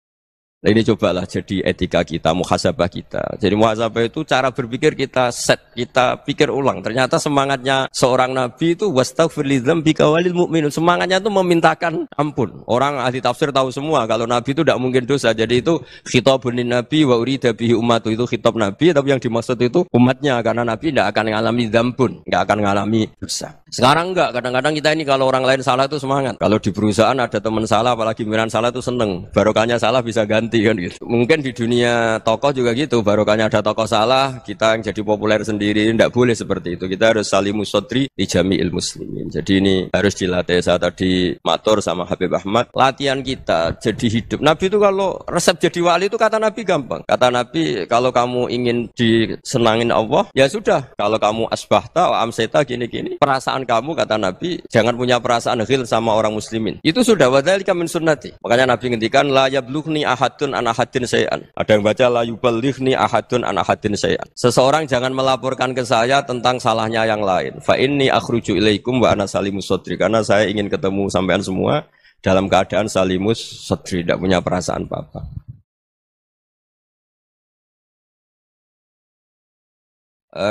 Nah ini cobalah jadi etika kita, muhasabah kita. Jadi muhasabah itu cara berpikir kita set, kita pikir ulang. Ternyata semangatnya seorang nabi itu wastaghfir lidzambika walil mu'minun. Semangatnya itu memintakan ampun. Orang ahli tafsir tahu semua kalau nabi itu tidak mungkin dosa. Jadi itu khitabun nabi wa urida bihi ummatu, itu khitab nabi, tapi yang dimaksud itu umatnya, karena nabi tidak akan mengalami dzambun, tidak akan mengalami dosa. Sekarang enggak, kadang-kadang kita ini kalau orang lain salah itu semangat. Kalau di perusahaan ada teman salah, apalagi miran salah itu seneng. Barokahnya salah bisa ganti. Kan gitu. Mungkin di dunia tokoh juga gitu, barokahnya ada tokoh salah, kita yang jadi populer sendiri, tidak boleh seperti itu. Kita harus salimus sodri di jami'il muslimin. Jadi ini harus dilatih. Saya tadi matur sama Habib Ahmad, latihan kita jadi hidup. Nabi itu kalau resep jadi wali itu kata Nabi gampang. Kata Nabi, kalau kamu ingin disenangin Allah, ya sudah. Kalau kamu asbahta wa amseta gini-gini, perasaan kamu kata Nabi, jangan punya perasaan ghil sama orang muslimin. Itu sudah wadzalika min sunnati. Makanya Nabi ngendikan la yablughni ahadun an ahadin sayan. Ada yang baca la yuballighni ahadun an ahadin sayan. Seseorang jangan melaporkan ke saya tentang salahnya yang lain. Fa inni akhruju ilaikum wa ana salimus sodri. Karena saya ingin ketemu sampean semua dalam keadaan salimus sodri, tidak punya perasaan apa-apa.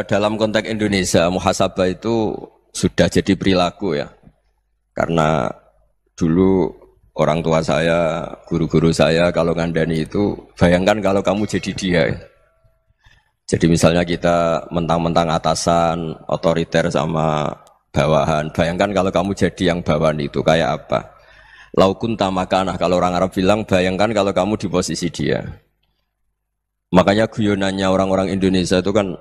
Dalam konteks Indonesia, muhasabah itu sudah jadi perilaku ya. Karena dulu orang tua saya, guru-guru saya kalau ngandani itu, bayangkan kalau kamu jadi dia. Jadi misalnya kita mentang-mentang atasan, otoriter sama bawahan. Bayangkan kalau kamu jadi yang bawahan itu, kayak apa? Laukun tamakanah, kalau orang Arab bilang, bayangkan kalau kamu di posisi dia. Makanya guyonannya orang-orang Indonesia itu kan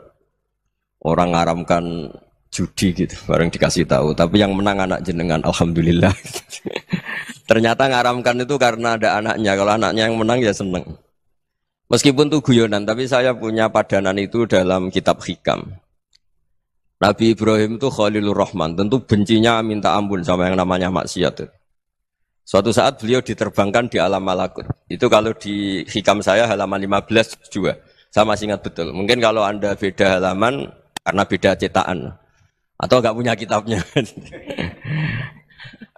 Orang ngaramkan judi gitu, bareng dikasih tahu. Tapi yang menang anak jenengan, alhamdulillah. Ternyata ngaramkan itu karena ada anaknya. Kalau anaknya yang menang ya seneng. Meskipun itu guyonan, tapi saya punya padanan itu dalam kitab Hikam. Nabi Ibrahim itu Khalilur Rahman, tentu bencinya minta ampun sama yang namanya maksiat. Suatu saat beliau diterbangkan di alam malakut. Itu kalau di Hikam saya halaman 15 juga. Saya masih ingat betul. Mungkin kalau Anda beda halaman, karena beda cetakan atau enggak punya kitabnya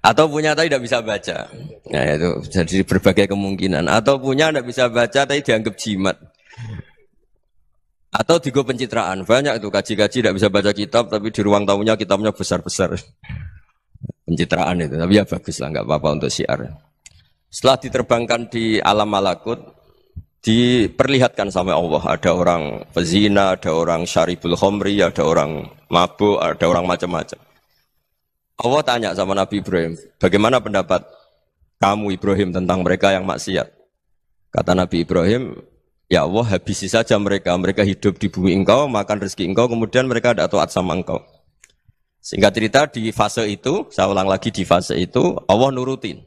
atau punya tapi tidak bisa baca, nah itu jadi berbagai kemungkinan, atau punya tidak bisa baca tapi dianggap jimat atau digo pencitraan, banyak itu kaji-kaji tidak bisa baca kitab tapi di ruang tamunya kitabnya besar-besar, pencitraan itu, tapi ya bagus lah, nggak apa-apa untuk syiar. Setelah diterbangkan di alam malakut, diperlihatkan sama Allah, ada orang pezina, ada orang syaribul khomri, ada orang mabuk, ada orang macam-macam. Allah tanya sama Nabi Ibrahim, bagaimana pendapat kamu Ibrahim tentang mereka yang maksiat? Kata Nabi Ibrahim, ya Allah habisi saja mereka, mereka hidup di bumi engkau, makan rezeki engkau, kemudian mereka tidak taat sama engkau. Singkat cerita di fase itu, saya ulang lagi di fase itu, Allah nurutin.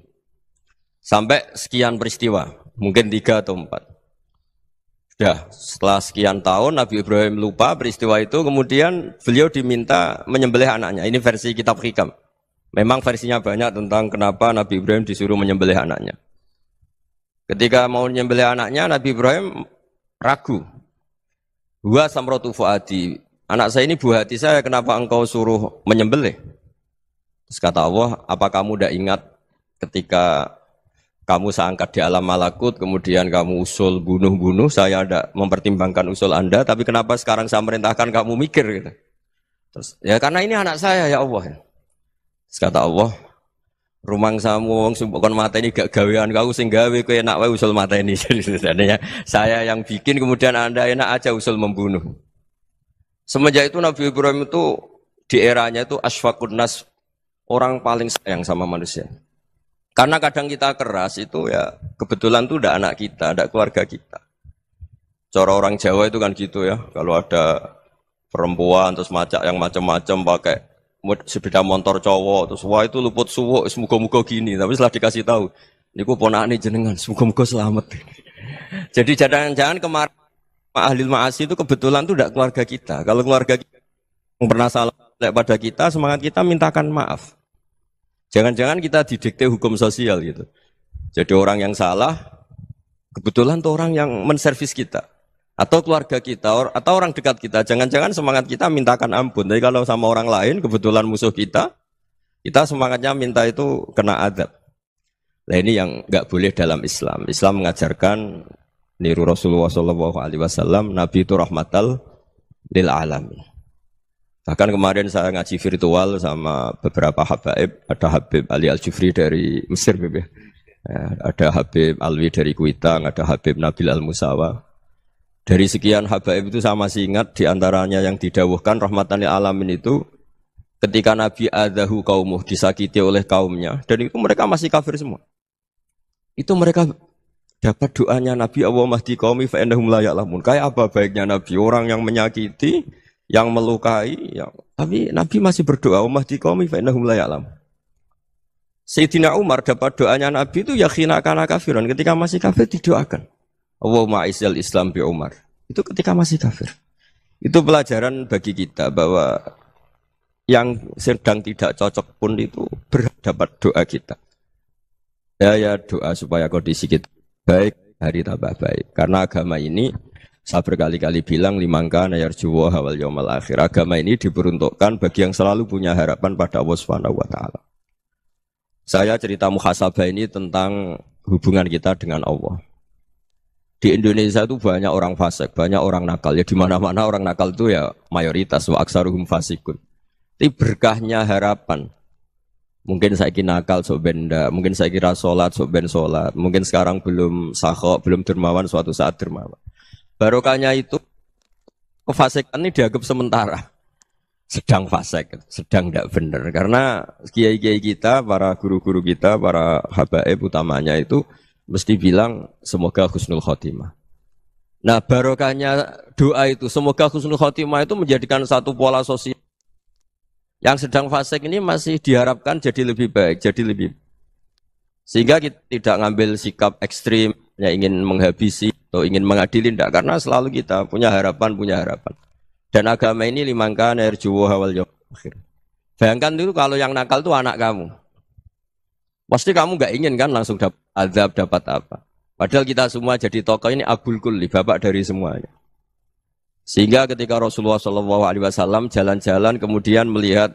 Sampai sekian peristiwa, mungkin 3 atau 4. Ya, setelah sekian tahun Nabi Ibrahim lupa peristiwa itu, kemudian beliau diminta menyembelih anaknya. Ini versi kitab Hikam. Memang versinya banyak tentang kenapa Nabi Ibrahim disuruh menyembelih anaknya. Ketika mau menyembelih anaknya, Nabi Ibrahim ragu. Huwa samratu fuadi. Anak saya ini buah hati saya, kenapa engkau suruh menyembelih? Terus kata Allah, apa kamu tidak ingat ketika kamu saya angkat di alam malakut, kemudian kamu usul bunuh-bunuh, saya ada mempertimbangkan usul Anda, tapi kenapa sekarang saya merintahkan kamu mikir gitu. Terus, ya karena ini anak saya ya Allah. Terus kata Allah, rumang samu wong sumpukon mata ini gak gawean kau sing gawe kowe enak wae usul mata ini. Jadi saya yang bikin, kemudian Anda enak aja usul membunuh. Semenjak itu Nabi Ibrahim itu di eranya itu asfaqun nas, orang paling sayang sama manusia. Karena kadang kita keras itu ya kebetulan tuh udah anak kita, ada keluarga kita. Cara orang Jawa itu kan gitu ya, kalau ada perempuan terus macak yang macam-macam pakai sepeda motor cowok terus wah itu luput suwuk, semoga-moga gini. Tapi setelah dikasih tahu, niku ponakane jenengan, semoga-moga selamat. Jadi jangan-jangan kemarin ahli ma'asi itu kebetulan tuh udah keluarga kita. Kalau keluarga kita yang pernah salah pada kita, semangat kita mintakan maaf. Jangan-jangan kita didikte hukum sosial gitu. Jadi orang yang salah, kebetulan tuh orang yang menservis kita. Atau keluarga kita, atau orang dekat kita. Jangan-jangan semangat kita mintakan ampun. Tapi kalau sama orang lain, kebetulan musuh kita semangatnya minta itu kena adab. Nah ini yang nggak boleh dalam Islam. Islam mengajarkan, niru Rasulullah SAW, Nabi itu rahmatal lil alamin. Bahkan kemarin saya ngaji virtual sama beberapa habaib, ada Habib Ali Al-Jufri dari Mesir, ya, ada Habib Alwi dari Kuitang, ada Habib Nabil Al-Musawa. Dari sekian habaib itu saya masih ingat diantaranya yang didawuhkan rahmatan lil alamin itu ketika Nabi adahu kaumuh, disakiti oleh kaumnya, dan itu mereka masih kafir semua. Itu mereka dapat doanya Nabi, Allahumma hdi qaumi fa innahum la ya'lamun. Kayak apa baiknya Nabi, orang yang menyakiti, yang melukai, tapi Nabi masih berdoa, Allahumma hdi qaumi fa innahum la ya'lamun. Sayyidina Umar dapat doanya Nabi itu yakhina kana kafiran, ketika masih kafir didoakan. Allahumma aizzal Islam bi Umar. Itu ketika masih kafir. Itu pelajaran bagi kita bahwa yang sedang tidak cocok pun itu berdapat doa kita. Ya doa supaya kondisi kita baik, hari tambah baik. Karena agama ini saya berkali-kali bilang limangka nayarjuwa hawal yaumal akhir. Agama ini diperuntukkan bagi yang selalu punya harapan pada Allah Subhanahu wa taala. Saya cerita muhasabah ini tentang hubungan kita dengan Allah. Di Indonesia itu banyak orang fasik, banyak orang nakal. Ya di mana-mana orang nakal itu ya mayoritas, wa aksaruhum fasikun. Tapi berkahnya harapan. Mungkin saya kira nakal sok benda, mungkin saya kira sholat sok ben sholat, mungkin sekarang belum sakhok, belum dermawan, suatu saat dermawan. Barokahnya itu kefasikan ini dianggap sementara, sedang fasik, sedang tidak benar. Karena kiai-kiai kita, para guru-guru kita, para habaib utamanya itu mesti bilang semoga husnul khotimah. Nah, barokahnya doa itu, semoga husnul khotimah itu menjadikan satu pola sosial. Yang sedang fasik ini masih diharapkan jadi lebih baik, jadi lebih. Sehingga kita tidak ngambil sikap ekstrim, ya ingin menghabisi atau ingin mengadili, tidak. Karena selalu kita punya harapan. Dan agama ini limangkan erjuwo hawal yawm akhir. Bayangkan dulu kalau yang nakal itu anak kamu. Pasti kamu nggak ingin kan langsung dapat azab, dapat apa. Padahal kita semua jadi tokoh ini abul kulli, bapak dari semuanya. Sehingga ketika Rasulullah SAW jalan-jalan kemudian melihat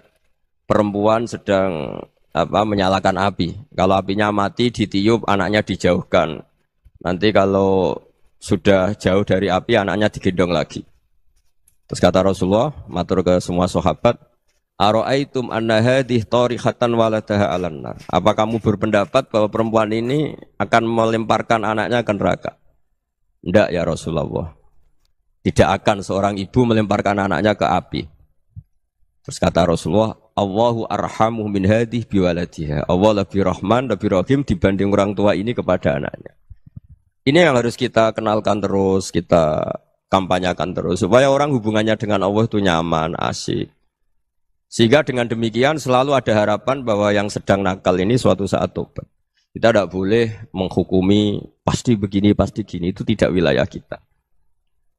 perempuan sedang menyalakan api. Kalau apinya mati ditiup, anaknya dijauhkan. Nanti kalau sudah jauh dari api, anaknya digendong lagi. Terus kata Rasulullah, matur ke semua sahabat, Aro'aitum anna hadih tarihatan waladaha alan nar. Apa kamu berpendapat bahwa perempuan ini akan melemparkan anaknya ke neraka? Tidak ya Rasulullah. Tidak akan seorang ibu melemparkan anaknya ke api. Terus kata Rasulullah, Allahu arhamu min hadih biwaladiha. Allah lebih rahman, lebih rahim dibanding orang tua ini kepada anaknya. Ini yang harus kita kenalkan terus, kita kampanyakan terus. Supaya orang hubungannya dengan Allah itu nyaman, asik. Sehingga dengan demikian selalu ada harapan bahwa yang sedang nakal ini suatu saat tobat. Kita tidak boleh menghukumi pasti begini, pasti gini. Itu tidak wilayah kita.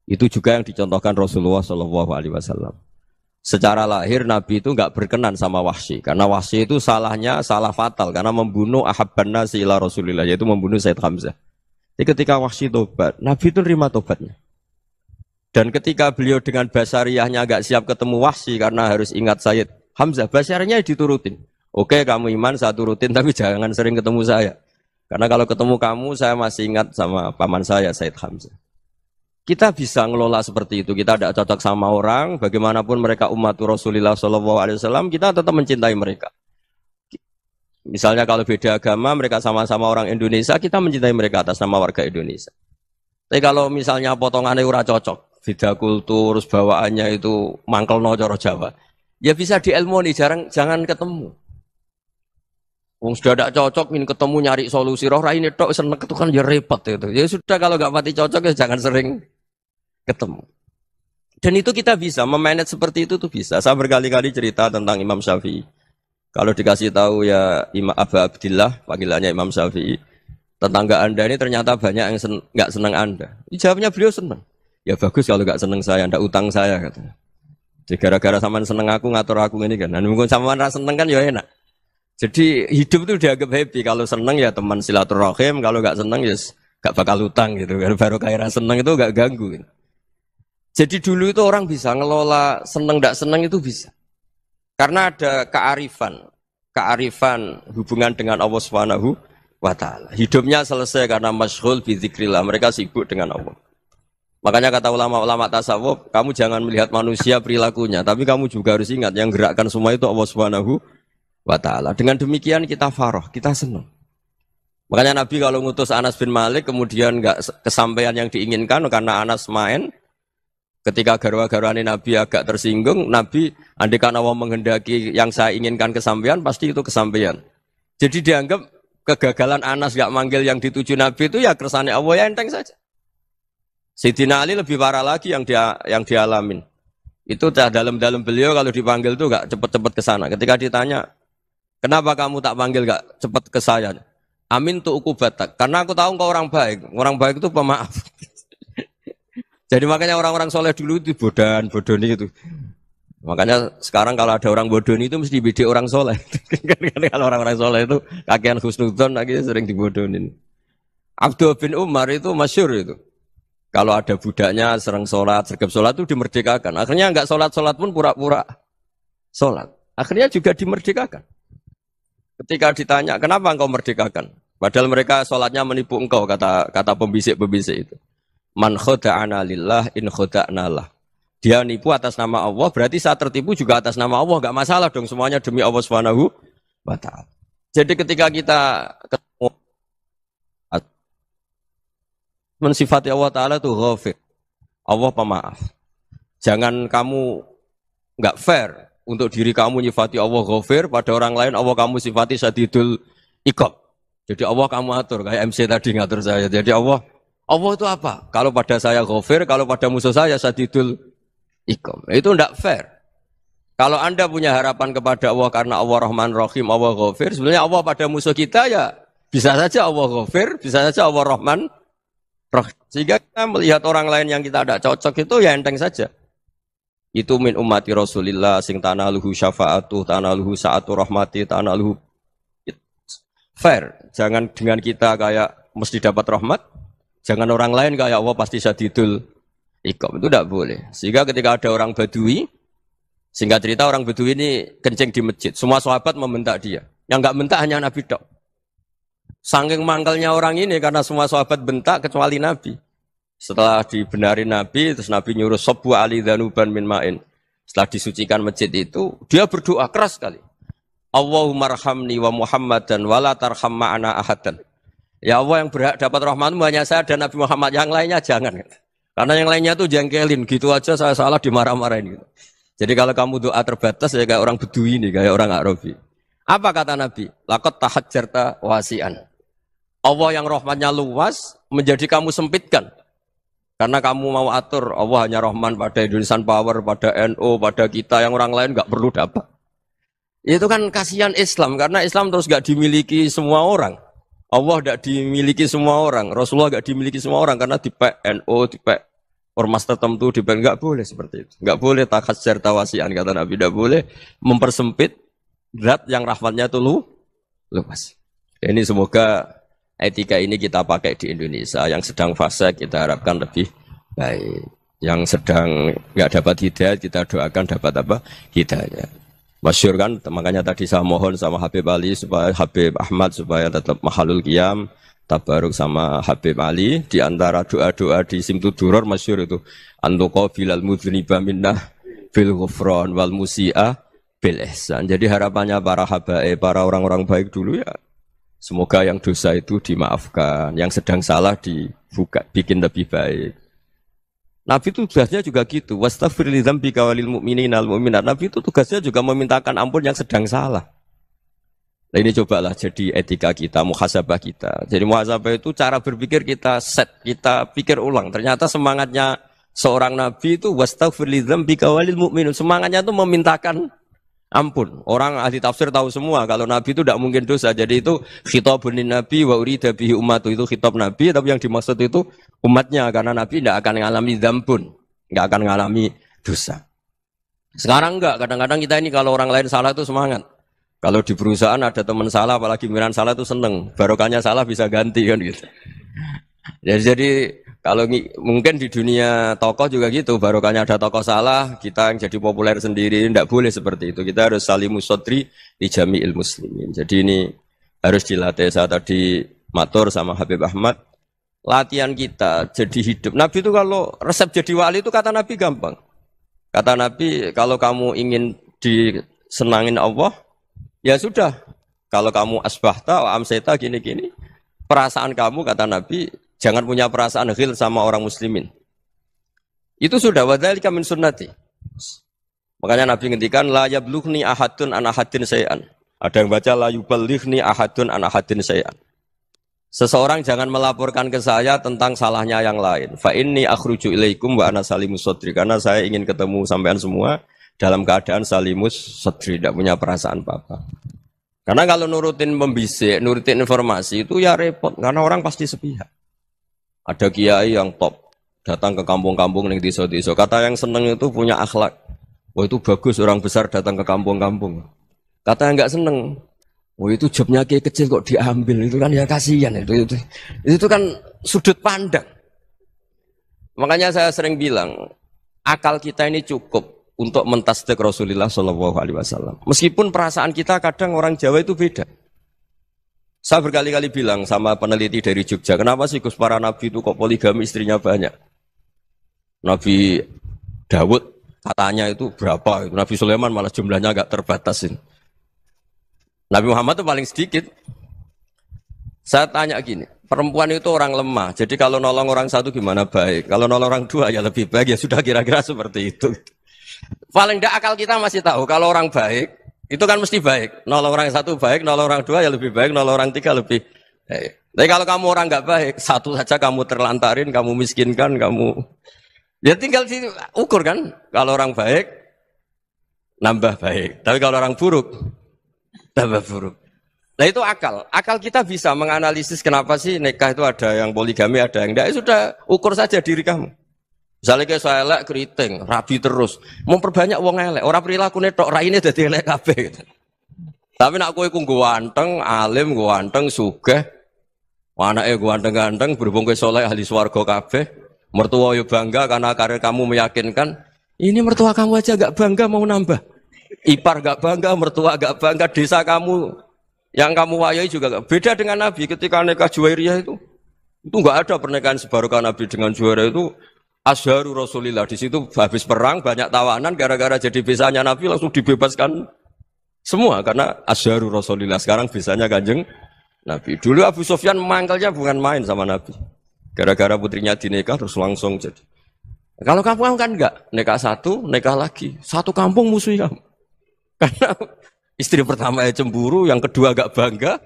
Itu juga yang dicontohkan Rasulullah SAW. Secara lahir Nabi itu nggak berkenan sama Wahsy. Karena Wahsy itu salahnya salah fatal. Karena membunuh ahabban nasi ila Rasulillah. Yaitu membunuh Sayyid Hamzah. Jadi ketika Wahsy tobat, Nabi itu nerima tobatnya. Dan ketika beliau dengan basariyahnya agak siap ketemu Wahsy karena harus ingat Sayyid Hamzah, basariyahnya diturutin. Oke, kamu iman, saya turutin, tapi jangan sering ketemu saya. Karena kalau ketemu kamu, saya masih ingat sama paman saya, Sayyid Hamzah. Kita bisa ngelola seperti itu. Kita tidak cocok sama orang, bagaimanapun mereka umat Rasulullah SAW, kita tetap mencintai mereka. Misalnya kalau beda agama, mereka sama-sama orang Indonesia, kita mencintai mereka atas nama warga Indonesia. Tapi kalau misalnya potongannya ora cocok, beda kultur, bawaannya itu mangkel no coro Jawa, ya bisa diilmoni, jangan ketemu. Wong sudah tidak cocok, ingin ketemu nyari solusi, roh ini tok seneng itu kan ya repot itu. Ya sudah kalau nggak pati cocok ya jangan sering ketemu. Dan itu kita bisa memanage seperti itu tuh bisa. Saya berkali-kali cerita tentang Imam Syafi'i. Kalau dikasih tahu ya Imam Abu Abdillah, panggilannya Imam Syafi'i, tetangga Anda ini ternyata banyak yang nggak senang Anda. Jawabnya beliau senang. Ya bagus kalau nggak seneng saya, ndak utang saya katanya. Jadi gara-gara sampean seneng aku ngatur aku ini kan. Dan mungkin sampean rasa seneng kan ya enak. Jadi hidup itu dianggap happy. Kalau seneng ya teman silaturahim, kalau nggak seneng ya nggak bakal utang gitu. Baru kayak seneng itu nggak ganggu. Gitu. Jadi dulu itu orang bisa ngelola seneng ndak seneng itu bisa. Karena ada kearifan hubungan dengan Allah Subhanahu wa taala. Hidupnya selesai karena masyghul bi dzikrillah. Mereka sibuk dengan Allah. Makanya kata ulama-ulama tasawuf, kamu jangan melihat manusia perilakunya, tapi kamu juga harus ingat yang gerakkan semua itu Allah Subhanahu wa taala. Dengan demikian kita farah, kita senang. Makanya Nabi kalau ngutus Anas bin Malik kemudian enggak kesampaian yang diinginkan karena Anas main, ketika garwa-garwane Nabi agak tersinggung, Nabi andaikan Allah menghendaki yang saya inginkan kesampaian, pasti itu kesampaian. Jadi dianggap kegagalan Anas enggak manggil yang dituju Nabi itu ya kersane Allah, ya enteng saja. Sayyidina Ali lebih parah lagi yang dialamin. Itu dalam-dalam beliau kalau dipanggil tuh gak cepet-cepet ke sana. Ketika ditanya, kenapa kamu tak panggil gak cepet ke saya? Amin tuh ukubatak. Karena aku tahu kau orang baik. Orang baik itu pemaaf. Jadi makanya orang-orang soleh dulu itu bodoni itu. Makanya sekarang kalau ada orang bodoni itu mesti beda orang soleh. Kalau orang-orang soleh itu kakean husnudzon akhirnya sering dibodonin. Abdul bin Umar itu masyhur itu. Kalau ada budaknya sering sholat, sergap sholat itu dimerdekakan. Akhirnya enggak sholat pun pura-pura sholat. Akhirnya juga dimerdekakan. Ketika ditanya, kenapa engkau merdekakan? Padahal mereka sholatnya menipu engkau, kata pembisik-pembisik itu. Man khoda'ana lillah in khoda'na lah. Dia nipu atas nama Allah, berarti saat tertipu juga atas nama Allah. Enggak masalah dong, semuanya demi Allah Subhanahu wa ta'ala. Jadi ketika kita ketemu mensifati Allah Ta'ala itu ghafir. Allah pemaaf. Jangan kamu enggak fair untuk diri kamu nyifati Allah ghafir, pada orang lain Allah kamu sifati syadidul iqab. Jadi Allah kamu atur, kayak MC tadi ngatur saya. Jadi Allah Allah itu apa? Kalau pada saya ghafir, kalau pada musuh saya sadidul iqam. Itu tidak fair. Kalau Anda punya harapan kepada Allah karena Allah Rahman Rahim, Allah ghafir, sebenarnya Allah pada musuh kita ya bisa saja Allah ghafir, bisa saja Allah Rahman Rahim. Sehingga kita melihat orang lain yang kita tidak cocok itu ya enteng saja. Itu min ummati Rasulillah sing tanaluhu syafa'atu, tanaluhu sa'atu rahmati, tanaluhu fair. Jangan dengan kita kayak mesti dapat rahmat, jangan orang lain kayak Allah pasti sadidul iqam. Itu tidak boleh. Sehingga ketika ada orang Badui, singkat cerita orang Badui ini kencing di masjid, semua sahabat membentak dia. Yang enggak bentak hanya Nabi tok. Saking mangkalnya orang ini karena semua sahabat bentak kecuali Nabi. Setelah dibenarin Nabi, terus Nabi nyuruh sabbu ali dhanuban min ma'in. Setelah disucikan masjid itu, dia berdoa keras sekali. Allahumma arhamni wa Muhammadan wa la tarham ma'ana ahadan. Ya Allah, yang berhak dapat rahmatmu hanya saya dan Nabi Muhammad, yang lainnya jangan. Karena yang lainnya tuh jengkelin, gitu aja saya salah dimarah-marahin gitu. Jadi kalau kamu doa terbatas ya kayak orang Bedui ini, kayak orang Arabi. Apa kata Nabi? Laqad tahajjarta wasi'an. Allah yang rahmatnya luas menjadi kamu sempitkan. Karena kamu mau atur Allah hanya Rahman pada Indonesian Power, pada NU, pada kita yang orang lain nggak perlu dapat. Itu kan kasihan Islam karena Islam terus nggak dimiliki semua orang. Allah nggak dimiliki semua orang, Rasulullah nggak dimiliki semua orang karena dipek NU, dipek ormas tertentu, dipek nggak boleh seperti itu. Nggak boleh takhasyar tawasian kata Nabi, nggak boleh mempersempit zat yang rahmatnya itu luas. Ini semoga etika ini kita pakai di Indonesia. Yang sedang fase kita harapkan lebih baik. Yang sedang nggak dapat hidayah kita doakan dapat apa? Hidayah. Masyhur kan, makanya tadi saya mohon sama Habib Ali supaya Habib Ahmad supaya tetap mahalul qiyam, tabaruk sama Habib Ali. Di antara doa-doa di Simtud Duror masyhur itu antuqa bilal mudhniba minnah bil ghufran wal musi'ah bil ihsan. Jadi harapannya para habaib, para orang-orang baik dulu ya, semoga yang dosa itu dimaafkan, yang sedang salah dibuka, bikin lebih baik. Nabi itu tugasnya juga gitu. Wastaghfir li dzambika walil mu'minina wal mu'minat. Nabi itu tugasnya juga memintakan ampun yang sedang salah. Nah ini cobalah jadi etika kita, muhasabah kita. Jadi muhasabah itu cara berpikir kita set, kita pikir ulang. Ternyata semangatnya seorang Nabi itu wastaghfir li dzambika walil mu'minun. Semangatnya itu memintakan ampun. Orang ahli tafsir tahu semua kalau Nabi itu tidak mungkin dosa. Jadi itu khitabun Nabi wa urida bihi ummatu, itu khitab Nabi, tapi yang dimaksud itu umatnya karena Nabi tidak akan mengalami dzambun, tidak akan mengalami dosa. Sekarang enggak, kadang-kadang kita ini kalau orang lain salah itu semangat. Kalau di perusahaan ada teman salah, apalagi pimpinan salah itu seneng. Barokahnya salah bisa ganti kan gitu. Jadi kalau mungkin di dunia tokoh juga gitu, barokahnya ada tokoh salah, kita yang jadi populer sendiri, tidak boleh seperti itu. Kita harus salimus sodri di jami'il muslimin. Jadi ini harus dilatih. Saya tadi matur sama Habib Ahmad, latihan kita jadi hidup. Nabi itu kalau resep jadi wali itu kata Nabi gampang. Kata Nabi, kalau kamu ingin disenangin Allah, ya sudah. Kalau kamu asbahta, amseta, gini-gini, perasaan kamu kata Nabi, jangan punya perasaan ghil sama orang muslimin. Itu sudah wadzalika min sunnati. Makanya Nabi ngendikan la yablughni ahadun an ahadin syai'an. Ada yang baca la yuballighni ahadun an ahadin syai'an. Seseorang jangan melaporkan ke saya tentang salahnya yang lain. Fa inni akhruju ilaikum wa ana salimus sadri. Karena saya ingin ketemu sampean semua dalam keadaan salimus sadri, tidak punya perasaan apa-apa. Karena kalau nurutin membisik, nurutin informasi itu ya repot karena orang pasti sepihak. Ada kiai yang top, datang ke kampung-kampung ning desa-desa. Kata yang seneng itu punya akhlak. Wah itu bagus orang besar datang ke kampung-kampung. Kata yang enggak seneng, wah itu jobnya kiai kecil kok diambil, itu kan ya kasihan itu kan sudut pandang. Makanya saya sering bilang, akal kita ini cukup untuk mentasdik Rasulullah SAW. Meskipun perasaan kita kadang orang Jawa itu beda. Saya berkali-kali bilang sama peneliti dari Jogja, kenapa sih Gus para nabi itu kok poligami istrinya banyak? Nabi Dawud katanya itu berapa? Nabi Sulaiman malah jumlahnya agak terbatasin. Nabi Muhammad itu paling sedikit. Saya tanya gini, perempuan itu orang lemah, jadi kalau nolong orang satu gimana baik? Kalau nolong orang dua ya lebih baik, ya sudah kira-kira seperti itu. Paling tidak akal kita masih tahu kalau orang baik, itu kan mesti baik. Nolong orang satu baik, nolong orang dua ya lebih baik, nolong orang tiga lebih baik. Tapi kalau kamu orang nggak baik, satu saja kamu terlantarin, kamu miskinkan, kamu ya tinggal ukur kan. Kalau orang baik, nambah baik. Tapi kalau orang buruk, tambah buruk. Nah itu akal. Akal kita bisa menganalisis kenapa sih nikah itu ada yang poligami, ada yang enggak. Ya sudah, ukur saja diri kamu. Misalnya kayak saya elek keriting, rabi terus, memperbanyak wong elek. Orang perilaku netok, raine dadi elek kabeh. Gitu. Tapi nak kowe ku ganteng, alim, ganteng, sugih, anake ganteng-ganteng, berhubung kowe saleh ahli swarga kabeh, mertua yo bangga karena karir kamu meyakinkan. Ini mertua kamu aja gak bangga mau nambah. Ipar gak bangga, mertua gak bangga, desa kamu yang kamu wayai juga gak. Beda dengan Nabi ketika nikah Juwairiyah itu gak ada pernikahan sebarokah Nabi dengan Juwairiyah itu. Asharu Rasulillah, di situ habis perang banyak tawanan gara-gara jadi bisanya Nabi langsung dibebaskan semua karena Asharu Rasulillah. Sekarang bisanya Kanjeng Nabi. Dulu Abu Sufyan mangkalnya bukan main sama Nabi. Gara-gara putrinya dinikah terus langsung jadi. Kalau kamu kan enggak, nikah satu, nikah lagi. Satu kampung musuh kamu. Karena istri pertama cemburu, yang kedua agak bangga.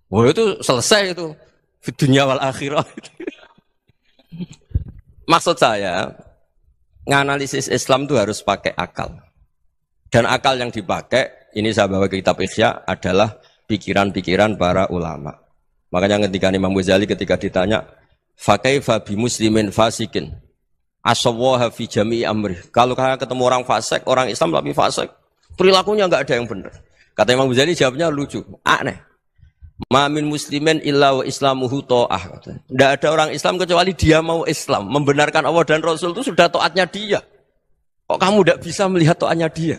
Wah itu selesai itu. Di dunia wal akhirah. Maksud saya, nganalisis Islam itu harus pakai akal. Dan akal yang dipakai, ini saya bawa ke kitab Ihya, adalah pikiran-pikiran para ulama. Makanya ketika Imam Ghazali ketika ditanya, fakaifa bi muslimin fasikin, asawwaha fi jami'i amri. Kalau ketemu orang fasik, orang Islam tapi fasik, perilakunya enggak ada yang benar. Kata Imam Ghazali jawabnya lucu, aneh. Ma min muslimin illa wa islamuhu ta'ah. Tidak ada orang Islam kecuali dia mau Islam. Membenarkan Allah dan Rasul itu sudah taatnya dia. Kok kamu tidak bisa melihat taatnya dia?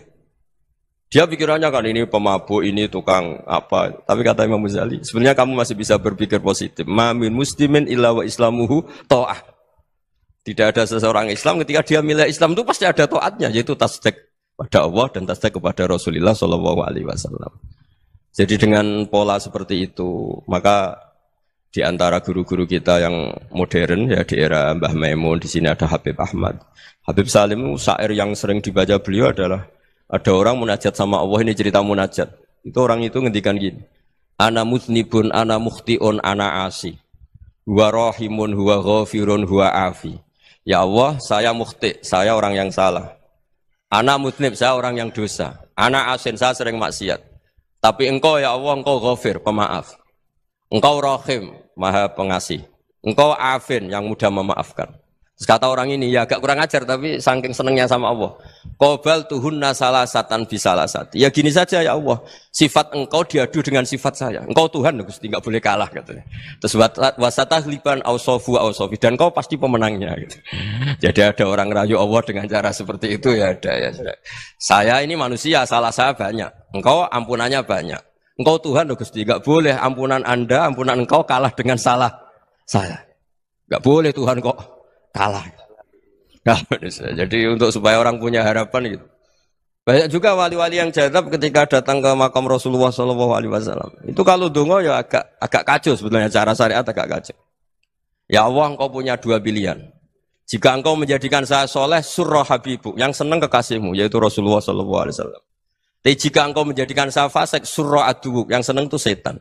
Dia pikirannya kan ini pemabuk, ini tukang apa. Tapi kata Imam Ghazali, sebenarnya kamu masih bisa berpikir positif. Ma min muslimin illa wa islamuhu ta'ah. Tidak ada seseorang Islam ketika dia milih Islam itu pasti ada taatnya, yaitu tasdik pada Allah dan tasdik kepada Rasulullah SAW. Jadi dengan pola seperti itu, maka di antara guru-guru kita yang modern ya di era Mbah Maimun, di sini ada Habib Ahmad. Habib Salim, syair yang sering dibaca beliau adalah ada orang munajat sama Allah, ini cerita munajat. Itu orang itu ngendikan gini. Ana muznibun, ana mukhtiun, ana asi. Huwa rahimun, huwa ghafirun, huwa afi. Ya Allah, saya mukhti, saya orang yang salah. Ana muznib, saya orang yang dosa. Ana asin, saya sering maksiat. Tapi engkau ya Allah, engkau ghafir, pemaaf. Engkau rahim, maha pengasih. Engkau afin, yang mudah memaafkan. Terus kata orang ini, ya agak kurang ajar, tapi saking senengnya sama Allah. Qobal tuhunna salasatan bisalasati. Ya gini saja ya Allah, sifat engkau diadu dengan sifat saya. Engkau Tuhan, Gusti, enggak boleh kalah katanya. Terus wasatahliban ausofu ausofi, dan engkau pasti pemenangnya. Gitu. Jadi ada orang rayu Allah dengan cara seperti itu ya ada ya. Saya ini manusia, salah saya banyak. Engkau ampunannya banyak. Engkau Tuhan, Gusti, enggak boleh ampunan Anda, ampunan engkau kalah dengan salah saya. Enggak boleh Tuhan kok kalah. Nah, jadi untuk supaya orang punya harapan gitu. Banyak juga wali-wali yang jadab ketika datang ke makam Rasulullah SAW. Itu kalau dongo ya agak kacau sebetulnya, cara syariat agak kacau. Ya Allah, engkau punya dua pilihan. Jika engkau menjadikan saya soleh, surah habibu, yang senang kekasihmu, yaitu Rasulullah SAW. Tapi jika engkau menjadikan saya fasik, surah aduwuk, yang senang itu setan.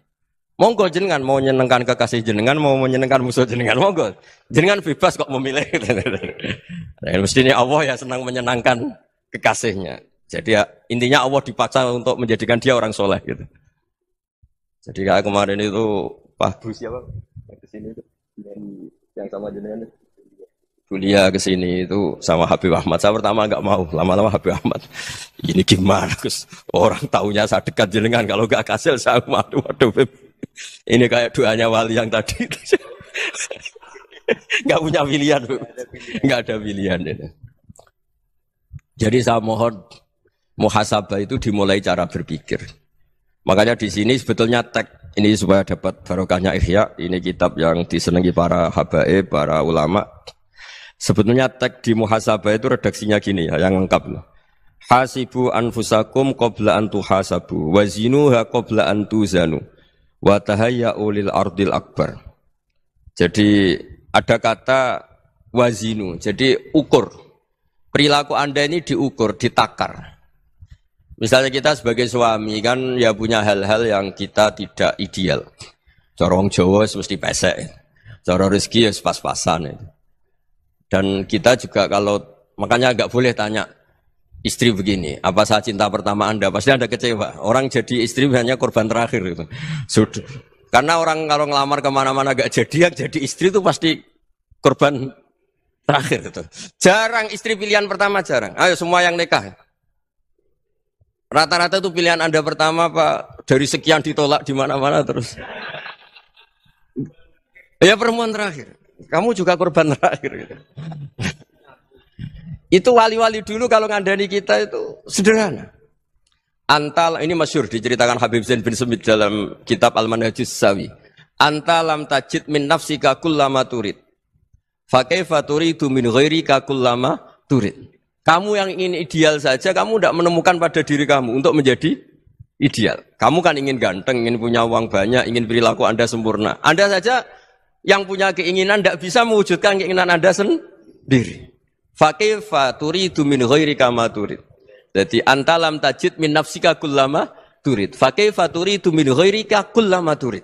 Monggo jenengan mau menyenangkan kekasih jenengan, mau menyenangkan musuh jenengan, monggo. Jenengan bebas kok memilih. Nah, mestinya Allah ya senang menyenangkan kekasihnya. Jadi ya, intinya Allah dipaksa untuk menjadikan dia orang soleh gitu. Jadi kayak kemarin itu Pak Bu siapa? Yang kesini itu yang sama jenengan itu. Kuliah ke sini itu sama Habib Ahmad. Saya pertama enggak mau, lama-lama Habib Ahmad. Ini gimana, Gus? Orang taunya saya dekat jenengan, kalau enggak kasil saya waduh Habib. Ini kayak doanya wali yang tadi. Enggak punya pilihan, Bu. Enggak ada pilihan. Jadi saya mohon muhasabah itu dimulai cara berpikir. Makanya di sini sebetulnya teks ini supaya dapat barokahnya Ihya. Ini kitab yang disenangi para habaib, para ulama. Sebetulnya teks di muhasabah itu redaksinya gini ya, yang lengkap. Hasibu anfusakum qabla an tuhasabu wa zinuha qabla an tuzanu wa tahayya'u lil ardil akbar. Jadi ada kata wazinu, jadi ukur. Perilaku Anda ini diukur, ditakar. Misalnya kita sebagai suami kan ya punya hal-hal yang kita tidak ideal. Cara wong Jawa mesti pesek. Cara rezeki ya pas-pasan itu. Dan kita juga kalau makanya nggak boleh tanya istri begini, apa saat cinta pertama Anda? Pasti Anda kecewa. Orang jadi istri hanya korban terakhir itu. Sudah. Karena orang kalau ngelamar kemana-mana gak jadi, yang jadi istri itu pasti korban terakhir itu. Jarang istri pilihan pertama, jarang. Ayo semua yang nikah. Rata-rata itu pilihan Anda pertama Pak, dari sekian ditolak di mana-mana terus. Ya perempuan terakhir. Kamu juga korban terakhir gitu. Itu wali-wali dulu kalau ngandani kita itu sederhana. Antal ini masyhur diceritakan Habib Zain bin Sumit dalam kitab Al-Manhajus Sawi. Antalam tajid min nafsika kullama turid. Fa kaifa turidu min ghairika kullama turid. Kamu yang ingin ideal saja kamu tidak menemukan pada diri kamu untuk menjadi ideal. Kamu kan ingin ganteng, ingin punya uang banyak, ingin perilaku Anda sempurna. Anda saja yang punya keinginan tidak bisa mewujudkan keinginan Anda sendiri. Fa kaifa turidu min ghairika ma turid. Jadi antalam tajid min nafsika kullama turid. Fa kaifa turidu min ghairika kullama turid.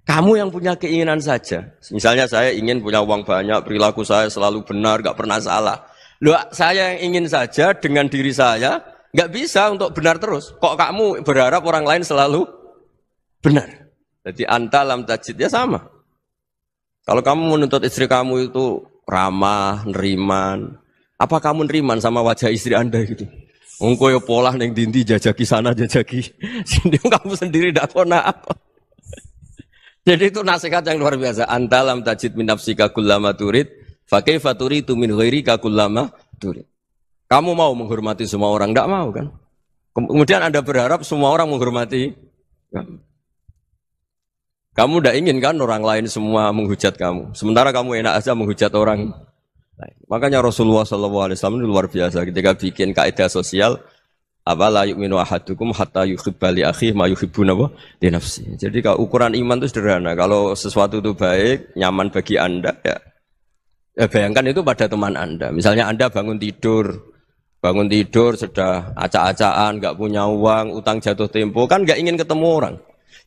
Kamu yang punya keinginan saja. Misalnya saya ingin punya uang banyak, perilaku saya selalu benar, enggak pernah salah. Loh, saya yang ingin saja dengan diri saya enggak bisa untuk benar terus. Kok kamu berharap orang lain selalu benar? Jadi antalam tajid ya sama. Kalau kamu menuntut istri kamu itu ramah, neriman, apa kamu neriman sama wajah istri Anda gitu? Engko yo polah ning dindi jajaki sana jajaki sini kamu sendiri ndak kona apa. Jadi itu nasihat yang luar biasa. Antalam tajid min nafsika kullama turid, fa kaifa turidu min ghairika kullama turid. Kamu mau menghormati semua orang, ndak mau kan? Kemudian Anda berharap semua orang menghormati kamu. Kamu ndak ingin kan orang lain semua menghujat kamu. Sementara kamu enak aja menghujat orang. Makanya Rasulullah SAW luar biasa ketika bikin kaidah sosial apa la yu'minu ahadukum hatta yuhibba li akhihi ma yuhibbu li nafsi. Jadi kalau ukuran iman itu sederhana. Kalau sesuatu itu baik, nyaman bagi Anda ya bayangkan itu pada teman Anda. Misalnya Anda bangun tidur sudah acak-acakan, enggak punya uang, utang jatuh tempo, kan enggak ingin ketemu orang.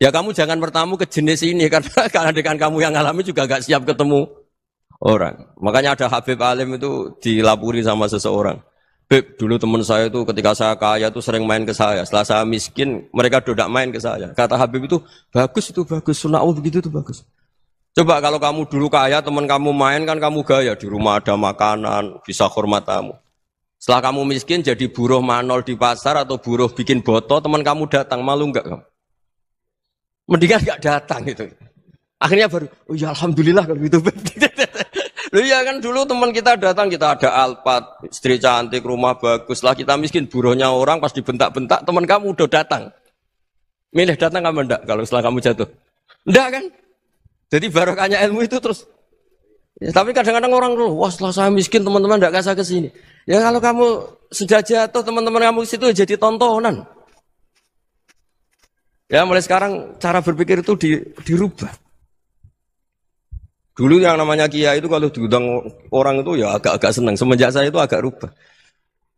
Ya kamu jangan bertamu ke jenis ini karena dengan kamu yang alami juga enggak siap ketemu orang. Makanya ada Habib Alim itu dilapuri sama seseorang. Beb, dulu teman saya itu ketika saya kaya itu sering main ke saya. Setelah saya miskin, mereka tidak main ke saya. Kata Habib itu bagus, sunau begitu itu bagus. Coba kalau kamu dulu kaya, teman kamu main kan kamu gaya. Di rumah ada makanan, bisa hormat tamu. Setelah kamu miskin jadi buruh manol di pasar atau buruh bikin boto, teman kamu datang, malu enggak kamu? Mendingan enggak datang gitu. Akhirnya baru, oh ya alhamdulillah kalau gitu. Loh ya kan dulu teman kita datang, kita ada Alphard, istri cantik, rumah bagus. Lah kita miskin, buruhnya orang pas dibentak-bentak, teman kamu udah datang. Milih datang apa enggak kalau setelah kamu jatuh? Enggak kan? Jadi barokahnya ilmu itu terus. Ya, tapi kadang-kadang orang tuh, wah setelah saya miskin teman-teman enggak kasih ke sini. Ya kalau kamu sudah jatuh, teman-teman kamu situ jadi tontonan. Ya mulai sekarang cara berpikir itu dirubah. Dulu yang namanya kiai itu kalau diundang orang itu ya agak-agak senang. Semenjak saya itu agak rubah.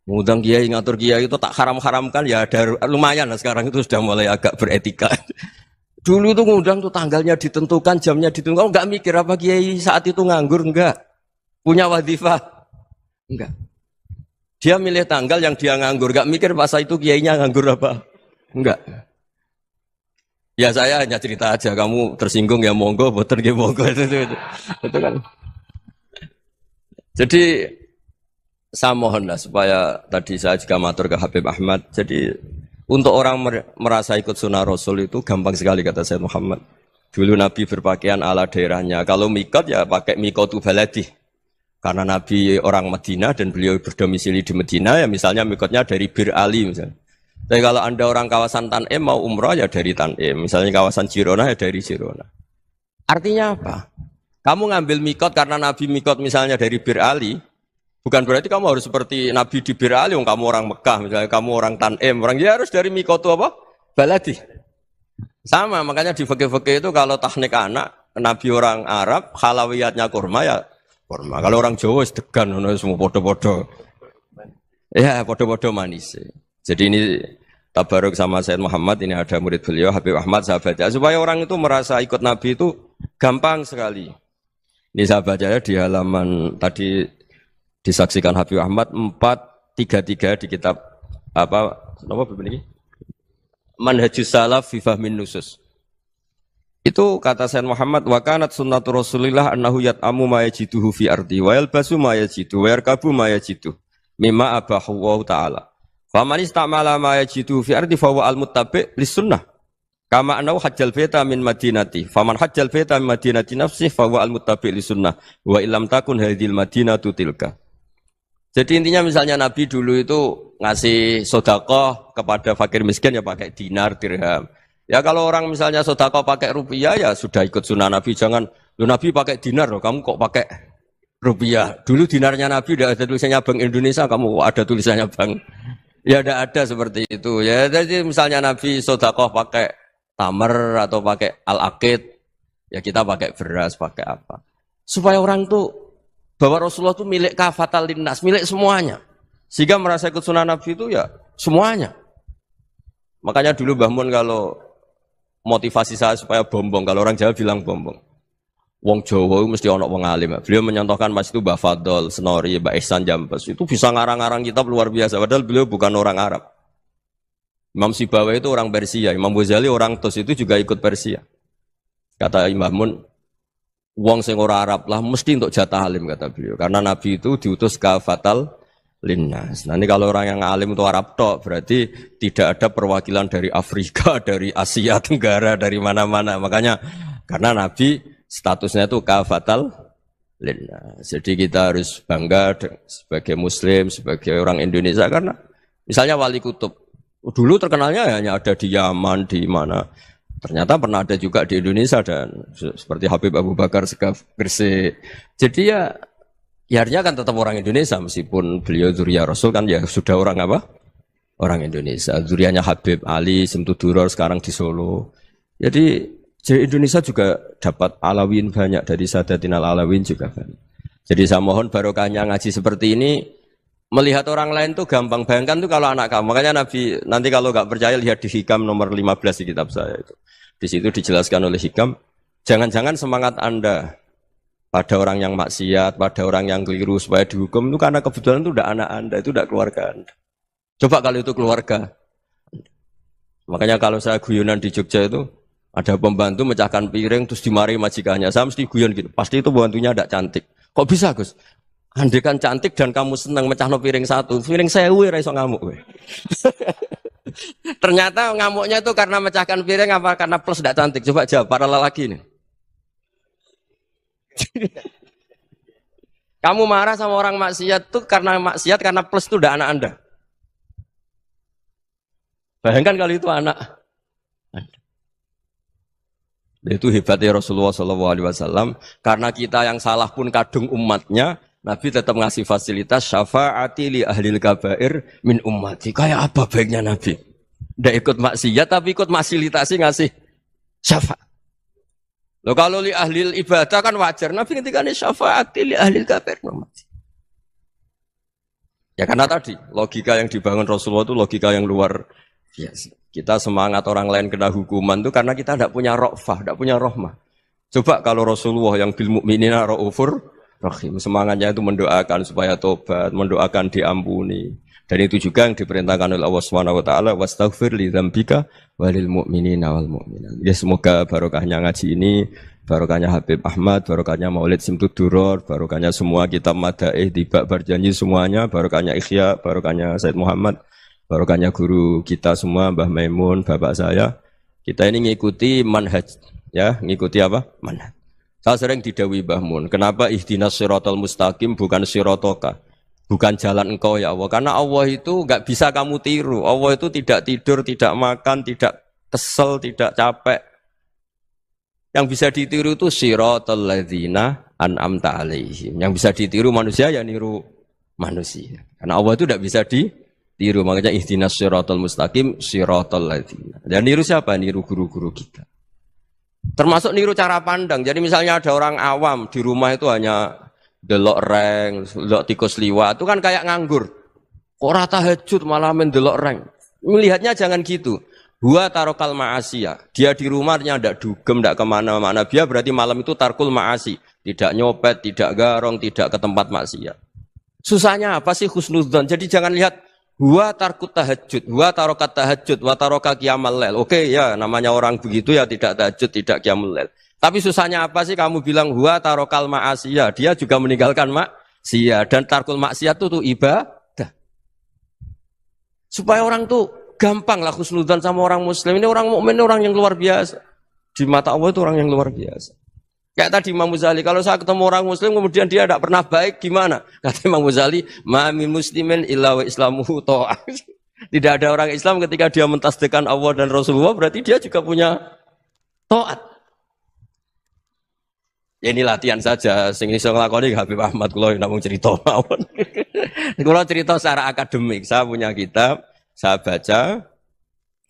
Mengundang kiai, ngatur kiai itu tak haram-haramkan ya ada lumayan lah sekarang itu sudah mulai agak beretika. Dulu itu ngundang tuh tanggalnya ditentukan, jamnya ditentukan. Enggak mikir apa kiai saat itu nganggur, enggak. Punya wadifah, enggak. Dia milih tanggal yang dia nganggur, enggak mikir pas itu kiainya nganggur apa. Enggak. Ya saya hanya cerita aja, kamu tersinggung ya monggo, boten ya monggo itu kan. Jadi saya mohonlah supaya tadi saya juga matur ke Habib Ahmad. Jadi untuk orang merasa ikut sunnah Rasul itu gampang sekali kata Sayyid Muhammad. Dulu Nabi berpakaian ala daerahnya. Kalau mikot ya pakai mikotu baladi. Karena Nabi orang Madinah dan beliau berdomisili di Madinah ya misalnya mikotnya dari Bir Ali misalnya. Tapi kalau Anda orang kawasan Tanim mau umrah ya dari Tanim. Misalnya kawasan Jirona ya dari Jirona. Artinya apa? Kamu ngambil mikot karena Nabi mikot misalnya dari Bir Ali. Bukan berarti kamu harus seperti Nabi di Bir Ali. Kamu orang Mekah misalnya. Kamu orang Tanim. Orang dia harus dari mikot itu apa? Baladi. Sama makanya di fikih-fikih itu kalau tahnik anak. Nabi orang Arab. Halawiyatnya kurma ya kurma. Kalau orang Jawa sedegan. Semua podo-podo. Ya podo-podo manis. Jadi ini tabaruk sama Sayyid Muhammad, ini ada murid beliau Habib Ahmad, saya baca supaya orang itu merasa ikut Nabi itu gampang sekali. Ini saya baca ya di halaman tadi disaksikan Habib Ahmad 433 di kitab apa begini? Manhajus Salaf fi Fahmin Nusus. Itu kata Sayyid Muhammad, wa kanat sunnatu Rasulillah annahu yat'amu ma yajiduhu fi ardi wa yalbasu ma yajidu wa yarkabu ma yajidu mimma abahu wa ta'ala. Faman istamala ma yajiduhu fi ardi fa huwa al-muttabi' lis-sunnah. Kama annahu hajjal baita min madinati. Faman hajjal baita min madinati nafsi fa huwa al-muttabi' lis-sunnah. Wa illam takun hadhil madinatu tilka. Jadi intinya misalnya Nabi dulu itu ngasih sedekah kepada fakir miskin ya pakai dinar, dirham. Ya kalau orang misalnya sedekah pakai rupiah ya sudah ikut sunnah Nabi. Jangan, lu Nabi pakai dinar loh, kamu kok pakai rupiah. Dulu dinarnya Nabi udah ada tulisannya Bank Indonesia, kamu kok ada tulisannya Bank. Ya tidak ada seperti itu. Ya jadi misalnya Nabi sedekah pakai tamar atau pakai al-aqid, ya kita pakai beras, pakai apa. Supaya orang tuh bahwa Rasulullah itu milik kafatal linnas, milik semuanya. Sehingga merasa ikut sunnah Nabi itu ya semuanya. Makanya dulu Mbah Mun kalau motivasi saya supaya bombong, kalau orang Jawa bilang bombong. Wong Jawa mesti ono wong alim. Beliau menyontohkan pas itu Mbah Fadol, Senori, Mbah Ihsan Jambes. Itu bisa ngarang-ngarang kitab luar biasa. Padahal beliau bukan orang Arab. Imam Sibawai itu orang Persia. Imam Ghazali orang Tos itu juga ikut Persia. Kata Imam Mun, wong sing ora Arab lah mesti untuk jatah alim kata beliau. Karena Nabi itu diutus kafatal linnas. Nah ini kalau orang yang alim itu Arab tok, berarti tidak ada perwakilan dari Afrika, dari Asia Tenggara, dari mana-mana. Makanya karena Nabi statusnya itu kafatal linnas. Jadi kita harus bangga sebagai Muslim, sebagai orang Indonesia karena misalnya Wali Kutub dulu terkenalnya hanya ada di Yaman, di mana. Ternyata pernah ada juga di Indonesia dan seperti Habib Abu Bakar Segaf Gresik. Jadi ya artinya kan tetap orang Indonesia meskipun beliau zuriyah Rasul kan ya sudah orang apa? Orang Indonesia. Zuriyahnya Habib Ali Simtuduror sekarang di Solo. Jadi Indonesia juga dapat alawin banyak dari Sadatinal Alawin juga banyak. Jadi saya mohon barokahnya ngaji seperti ini. Melihat orang lain tuh gampang, bayangkan tuh kalau anak kamu. Makanya Nabi, nanti kalau nggak percaya lihat di Hikam nomor 15 di kitab saya itu. Di situ dijelaskan oleh Hikam, jangan-jangan semangat Anda pada orang yang maksiat, pada orang yang keliru supaya dihukum itu karena kebetulan itu udah anak Anda, itu udah keluarga Anda. Coba kalau itu keluarga. Makanya kalau saya guyonan di Jogja itu, ada pembantu mecahkan piring terus dimarahi majikannya. Saya mesti guyon gitu, pasti itu pembantunya tidak cantik. Kok bisa Gus? Andai kan cantik dan kamu senang mecahno piring satu, piring 1000 ra iso ngamuk kowe. Ternyata ngamuknya itu karena mecahkan piring apa karena plus tidak cantik? Coba jawab para lelaki ini. Kamu marah sama orang maksiat itu karena maksiat karena plus itu udah anak Anda. Bayangkan kalau itu anak Anda. Itu hebatnya Rasulullah SAW karena kita yang salah pun kadung umatnya. Nabi tetap ngasih fasilitas syafaati li ahlil kabair min ummati. Kayak apa baiknya Nabi? Nggak ikut maksiat tapi ikut fasilitasi ngasih syafaat. Loh kalau li ahlil ibadah kan wajar. Nabi ketika ini syafaati li ahlil kabair min ummati. Ya karena tadi logika yang dibangun Rasulullah itu logika yang luar biasa. Kita semangat orang lain kena hukuman itu karena kita tidak punya ra'fah, tidak punya rahmah. Coba kalau Rasulullah yang bil mu'minina ra'ufur rahim, semangatnya itu mendoakan supaya tobat, mendoakan diampuni. Dan itu juga yang diperintahkan oleh Allah Subhanahu wa taala, wastaghfir li dzambika walil mu'minina wal mu'minat. Ya semoga barokahnya ngaji ini, barokahnya Habib Ahmad, barokahnya Maulid Simtuduror, barokahnya semua kitab madaih tiba berjanji semuanya, barokahnya Ikhya, barokahnya Said Muhammad, barokahnya guru kita semua Mbah Maimun, bapak saya. Kita ini ngikuti manhaj, ya, ngikuti apa? Manhaj. Saya sering didhawuhi Mbah Mun, kenapa ihdinas siratal mustaqim bukan siratoka, bukan jalan engkau ya Allah, karena Allah itu enggak bisa kamu tiru. Allah itu tidak tidur, tidak makan, tidak kesel, tidak capek. Yang bisa ditiru itu siratal ladzina an'amta alaihim. Yang bisa ditiru manusia ya niru manusia. Karena Allah itu tidak bisa ditiru, makanya ihdinas siratal mustaqim siratal ladzina. Dan niru siapa? Niru guru-guru kita. Termasuk niru cara pandang. Jadi misalnya ada orang awam di rumah itu hanya delok reng, delok tikus liwat, itu kan kayak nganggur. Kok ora tahajud malah mendelok reng. Melihatnya jangan gitu. Huwa tarokal ma'asiyah. Dia di rumahnya tidak dugem, tidak kemana-mana. Dia berarti malam itu tarkul ma'asi. Tidak nyopet, tidak garong, tidak ke tempat maksiat. Susahnya apa sih husnudzon? Jadi jangan lihat huwa tarkut tahajud, huwa tarokat tahajud, wa taroka qiyamal lail. Oke ya, namanya orang begitu ya tidak tahajud, tidak qiyamul lail. Tapi susahnya apa sih kamu bilang huwa tarokal ma'asiyah? Dia juga meninggalkan maksiat dan tarkul maksiat itu ibadah. Supaya orang tuh gampang lah husnudzon sama orang muslim. Ini orang mukmin, orang yang luar biasa. Di mata Allah itu orang yang luar biasa. Kayak tadi Imam Ghazali, kalau saya ketemu orang muslim kemudian dia tidak pernah baik, gimana? Kata Imam Ghazali, ma min muslimin illa wa islamuhu ta'ah. Tidak ada orang Islam ketika dia mentasdihkan Allah dan Rasulullah, berarti dia juga punya taat. Ya ini latihan saja, sing iso nglakoni Habib Ahmad kula namung cerita mawon. Kula cerita secara akademik, saya punya kitab, saya baca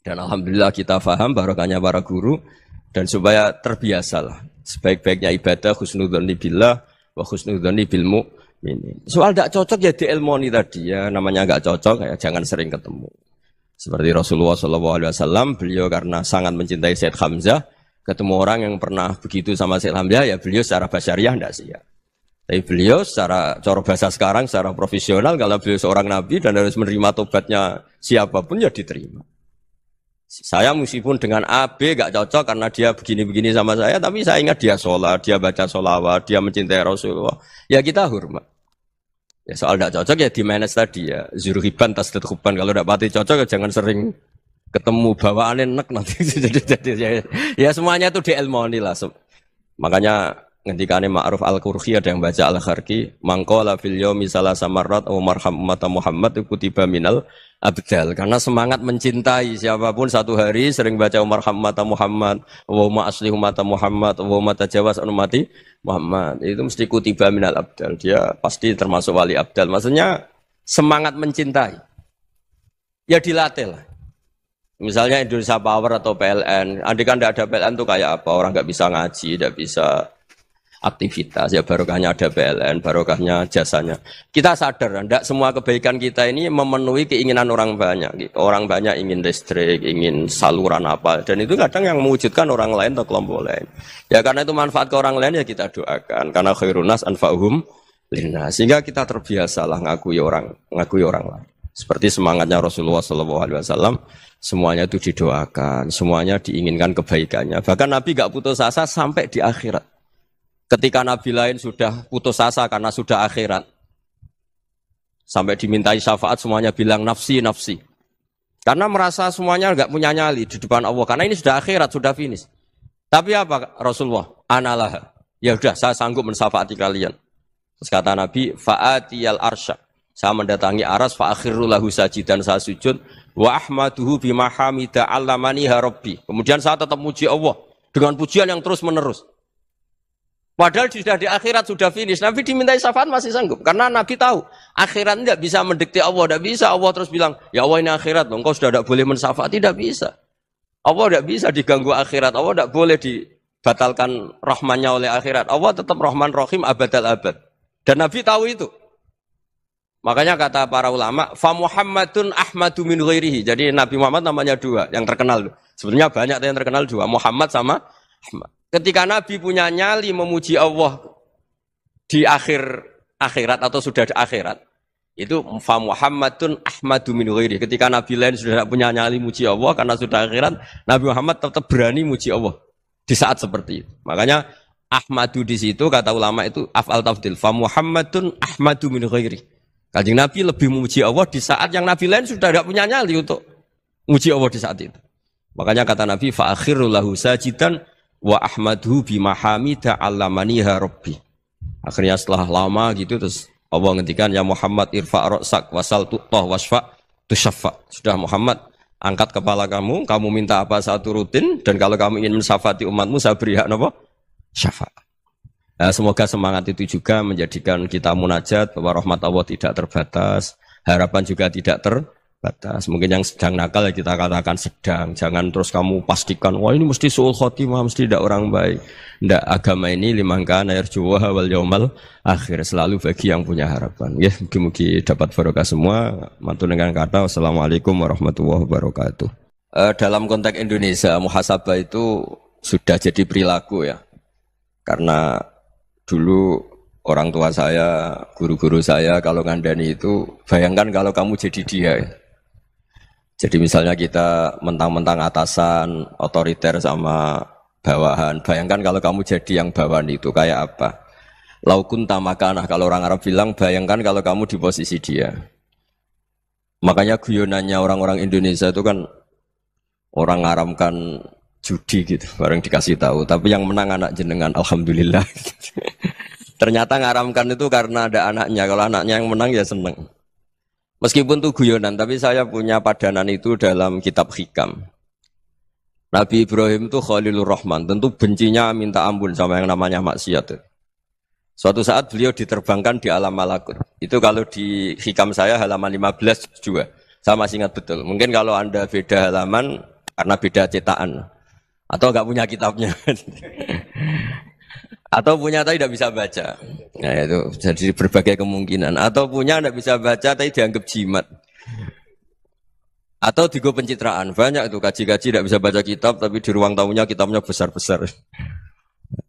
dan alhamdulillah kita paham barokahnya para guru dan supaya terbiasalah. Sebaik-baiknya ibadah husnudzonni billah wa husnudzonni bil mu'minin. Soal tidak cocok ya diilmoni tadi ya, namanya enggak cocok ya jangan sering ketemu. Seperti Rasulullah SAW, beliau karena sangat mencintai Sayyid Hamzah, ketemu orang yang pernah begitu sama Sayyid Hamzah, ya beliau secara basyariah tidak siap. Tapi beliau secara cara bahasa sekarang, secara profesional, kalau beliau seorang nabi dan harus menerima tobatnya siapapun ya diterima. Saya meskipun dengan A, B gak cocok karena dia begini-begini sama saya, tapi saya ingat dia sholat, dia baca sholawat, dia mencintai Rasulullah. Ya kita hormat. Ya soal gak cocok ya di manage tadi ya. Zuruhiban tasdid huban. Kalau gak pati cocok ya jangan sering ketemu bawaannya enak nanti. Ya semuanya itu diilmoni lah. Makanya ngendikane Ma'ruf Al-Qurhi ada yang baca Al-Kharki, mangqala fil yaumi salasa marrat wa marham ummata Muhammad kutiba minal abdal. Karena semangat mencintai siapapun satu hari sering baca marham ummata Muhammad, wa ma aslih ummata Muhammad, wa ma tajawaz an ummati Muhammad. Itu mesti kutiba minal abdal. Dia pasti termasuk wali abdal. Maksudnya semangat mencintai. Ya dilatih lah. Misalnya Indonesia Power atau PLN, andai kan tidak ada PLN itu kayak apa? Orang nggak bisa ngaji, tidak bisa aktivitas, ya barokahnya ada PLN, barokahnya jasanya. Kita sadar, tidak semua kebaikan kita ini memenuhi keinginan orang banyak. Gitu. Orang banyak ingin listrik, ingin saluran apa, dan itu kadang yang mewujudkan orang lain atau kelompok lain. Ya karena itu manfaat ke orang lain ya kita doakan. Karena khairunas anfa'uhum linnas. Sehingga kita terbiasalah ngakui orang lain. Seperti semangatnya Rasulullah SAW, semuanya itu didoakan, semuanya diinginkan kebaikannya. Bahkan Nabi gak putus asa sampai di akhirat. Ketika Nabi lain sudah putus asa karena sudah akhirat, sampai dimintai syafaat semuanya bilang nafsi, nafsi. Karena merasa semuanya enggak punya nyali di depan Allah. Karena ini sudah akhirat, sudah finish. Tapi apa Rasulullah? Analah. Ya sudah, saya sanggup mensyafaati kalian. Terus kata Nabi, fa'atiyal arsya. Saya mendatangi aras, fa'akhiru lahu sajidan, saya sujud. Wa ahmaduhu bimahamida allamaniha rabbi. Kemudian saya tetap muji Allah dengan pujian yang terus menerus. Padahal sudah di akhirat, sudah finish. Nabi dimintai syafaat masih sanggup. Karena Nabi tahu, akhirat tidak bisa mendikte Allah. Tidak bisa Allah terus bilang, ya Allah ini akhirat. Engkau sudah tidak boleh mensyafaat. Tidak bisa. Allah tidak bisa diganggu akhirat. Allah tidak boleh dibatalkan rahmannya oleh akhirat. Allah tetap rahman rahim abadal abad. Dan Nabi tahu itu. Makanya kata para ulama, fa Muhammadun ahmadu min ghairihi. Jadi Nabi Muhammad namanya dua, yang terkenal. Sebenarnya banyak yang terkenal dua, Muhammad sama Ahmad. Ketika Nabi punya nyali memuji Allah di akhirat atau sudah di akhirat, itu fa Muhammadun ahmadu min ghairihi. Ketika Nabi lain sudah tidak punya nyali muji Allah karena sudah akhirat, Nabi Muhammad tetap berani muji Allah di saat seperti itu. Makanya ahmadu di situ kata ulama itu af'al tafdil, fa Muhammadun ahmadu min ghairihi. Kanjeng Nabi lebih memuji Allah di saat yang Nabi lain sudah tidak punya nyali untuk memuji Allah di saat itu. Makanya kata Nabi fa akhiru lahu sajidan wa ahmadhu bimahamida allamaniha rabbi. Akhirnya setelah lama gitu terus Allah ngendikan ya Muhammad irfa' ra'sak wasal tu'tah wasfa' tusyaffa. Sudah Muhammad, angkat kepala kamu minta apa saya turutin, dan kalau kamu ingin mensyafaati umatmu saya beri hak apa? Syafaat. Nah, semoga semangat itu juga menjadikan kita munajat bahwa rahmat Allah tidak terbatas, harapan juga tidak batas. Mungkin yang sedang nakal ya kita katakan sedang. Jangan terus kamu pastikan, wah ini mesti suul khotimah, mesti tidak orang baik. Tidak, agama ini liman kana yarjuwa wal yaumal akhir, selalu bagi yang punya harapan. Ya, mugi-mugi dapat barokah semua. Mantu dengan kata wassalamualaikum warahmatullahi wabarakatuh. Dalam konteks Indonesia, muhasabah itu sudah jadi perilaku ya. Karena dulu orang tua saya, guru-guru saya kalau ngandani itu, bayangkan kalau kamu jadi dia ya. Jadi misalnya kita mentang-mentang atasan, otoriter sama bawahan. Bayangkan kalau kamu jadi yang bawahan itu kayak apa? Laukun tamakanah, kalau orang Arab bilang, bayangkan kalau kamu di posisi dia. Makanya guyonannya orang-orang Indonesia itu kan orang ngaramkan judi gitu, bareng dikasih tahu. Tapi yang menang anak jenengan, alhamdulillah. Ternyata ngaramkan itu karena ada anaknya. Kalau anaknya yang menang ya seneng. Meskipun itu guyonan, tapi saya punya padanan itu dalam kitab Hikam. Nabi Ibrahim itu Khalilur Rahman, tentu bencinya minta ampun sama yang namanya maksiat. Suatu saat beliau diterbangkan di alam malakut. Itu kalau di Hikam saya halaman 15 juga. Saya masih ingat betul. Mungkin kalau Anda beda halaman karena beda cetakan. Atau enggak punya kitabnya. Atau punya tapi tidak bisa baca. Nah itu jadi berbagai kemungkinan. Atau punya tidak bisa baca tapi dianggap jimat. Atau digo pencitraan. Banyak itu kaji-kaji tidak bisa baca kitab tapi di ruang tamunya kitabnya besar-besar.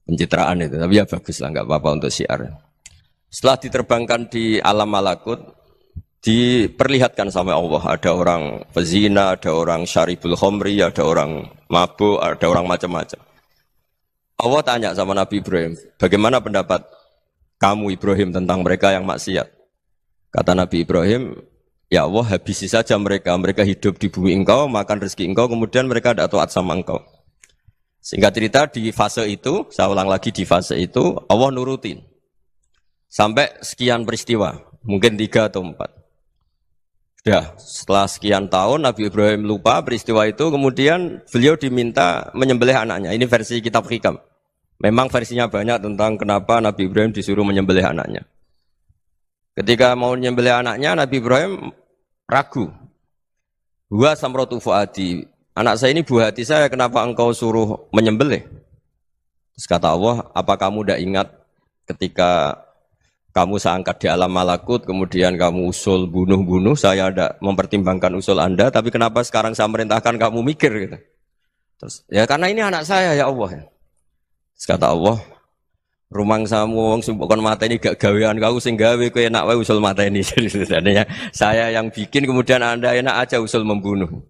Pencitraan itu. Tapi ya bagus lah, nggak apa-apa untuk syiar. Setelah diterbangkan di alam malakut, diperlihatkan sama Allah. Ada orang pezina, ada orang syaribul khomri, ada orang mabuk, ada orang macam-macam. Allah tanya sama Nabi Ibrahim, bagaimana pendapat kamu Ibrahim tentang mereka yang maksiat? Kata Nabi Ibrahim, ya Allah habisi saja mereka. Mereka hidup di bumi engkau, makan rezeki engkau, kemudian mereka tidak taat sama engkau. Singkat cerita di fase itu, saya ulang lagi di fase itu, Allah nurutin. Sampai sekian peristiwa, mungkin 3 atau 4. Sudah, setelah sekian tahun Nabi Ibrahim lupa peristiwa itu, kemudian beliau diminta menyembelih anaknya. Ini versi kitab Hikam. Memang versinya banyak tentang kenapa Nabi Ibrahim disuruh menyembelih anaknya. Ketika mau menyembelih anaknya, Nabi Ibrahim ragu. Wa samratu fuadi, anak saya ini buah hati saya, kenapa engkau suruh menyembelih? Terus kata Allah, apa kamu tidak ingat ketika kamu saya angkat di alam malakut, kemudian kamu usul bunuh-bunuh, saya tidak mempertimbangkan usul Anda, tapi kenapa sekarang saya merintahkan kamu mikir gitu. Terus, ya karena ini anak saya ya Allah. Terus kata Allah, rumang samu wong sumpukon mata ini gak gawean kau sing gawe kowe enak wae usul mata ini. Jadi saya yang bikin, kemudian Anda enak aja usul membunuh.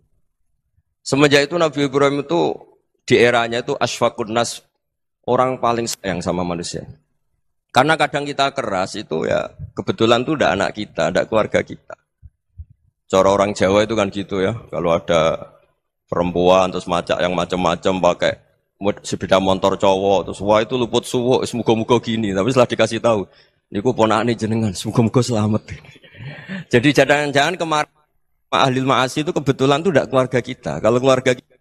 Semenjak itu Nabi Ibrahim itu di eranya itu asfaqun nas, orang paling sayang sama manusia. Karena kadang kita keras itu ya kebetulan itu udah anak kita, udah keluarga kita. Cara orang Jawa itu kan gitu ya. Kalau ada perempuan terus macak yang macam-macam pakai sepeda motor cowok terus wah itu luput suwuk, semoga-moga gini. Tapi setelah dikasih tahu, niku ponakane jenengan, semoga-moga selamat. Jadi jangan-jangan kemarin ahli ma'asi itu kebetulan itu udah keluarga kita. Kalau keluarga kita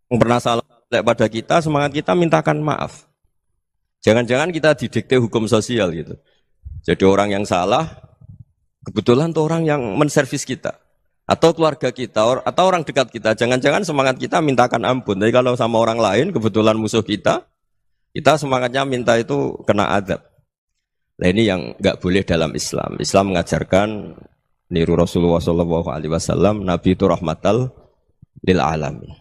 yang pernah salah pada kita, semangat kita mintakan maaf. Jangan-jangan kita didikte hukum sosial gitu. Jadi orang yang salah, kebetulan tuh orang yang menservis kita. Atau keluarga kita, atau orang dekat kita. Jangan-jangan semangat kita mintakan ampun. Tapi kalau sama orang lain, kebetulan musuh kita semangatnya minta itu kena adab. Nah ini yang nggak boleh dalam Islam. Islam mengajarkan, niru Rasulullah SAW, Nabi itu rahmatal lil alamin.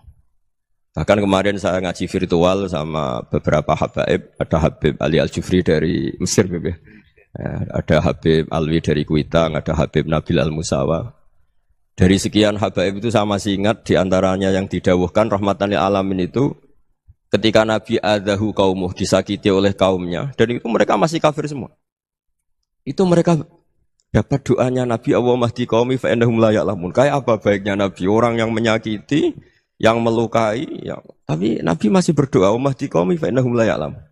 Bahkan kemarin saya ngaji virtual sama beberapa habaib, ada Habib Ali Al-Jufri dari Mesir, ada Habib Alwi dari Kuitang, ada Habib Nabil Al-Musawa. Dari sekian habaib itu saya masih ingat diantaranya yang didawuhkan rahmatan lil alamin itu ketika Nabi adahu kaumuh, disakiti oleh kaumnya, dan itu mereka masih kafir semua. Itu mereka dapat doanya Nabi Allah mahdi qaumi fa innahum la ya'lamun. Kayak apa baiknya Nabi, orang yang menyakiti, yang melukai, tapi Nabi masih berdoa, mahdi qaumi fa innahum la ya'lamun.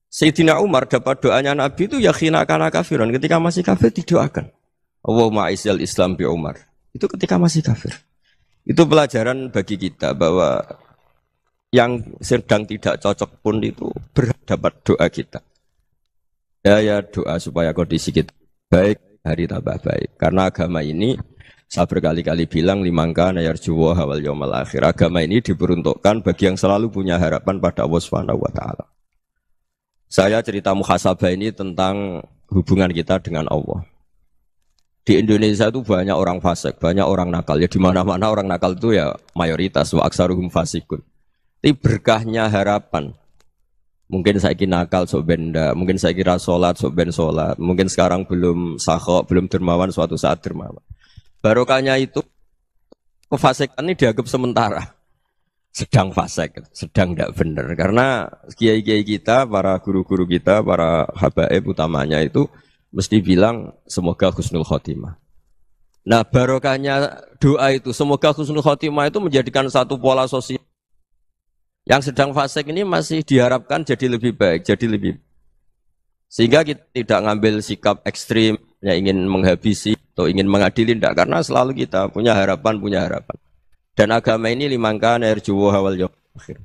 Sayyidina Umar dapat doanya Nabi itu ya khina kana kafiran, ketika masih kafir didoakan. Allahumma aisyal Islam bi Umar. Itu ketika masih kafir. Itu pelajaran bagi kita bahwa yang sedang tidak cocok pun itu berdapat doa kita. Ya doa supaya kondisi kita baik, hari tambah baik. Karena agama ini Saya berkali-kali bilang limangka nayarjuwa hawal yawmal akhir. Agama ini diperuntukkan bagi yang selalu punya harapan pada Allah Subhanahu wa taala. Saya cerita muhasabah ini tentang hubungan kita dengan Allah. Di Indonesia itu banyak orang fasik, banyak orang nakal. Ya di mana-mana orang nakal itu ya mayoritas wa aksaruhum fasikun. Tapi berkahnya harapan. Mungkin saya kira nakal sok benda, mungkin saya kira sholat sok ben sholat, mungkin sekarang belum sakhok, belum dermawan, suatu saat dermawan. Barokahnya itu kefasikan ini dianggap sementara, sedang fasik, sedang tidak benar. Karena kiai-kiai kita, para guru-guru kita, para habaib utamanya itu mesti bilang semoga husnul khotimah. Nah barokahnya doa itu semoga husnul khotimah itu menjadikan satu pola sosial. Yang sedang fasik ini masih diharapkan jadi lebih baik, jadi lebih. Sehingga kita tidak ngambil sikap ekstrim, yang ingin menghabisi atau ingin mengadili, tidak. Karena selalu kita punya harapan. Dan agama ini limangka nerjuwa hawal yawm akhir.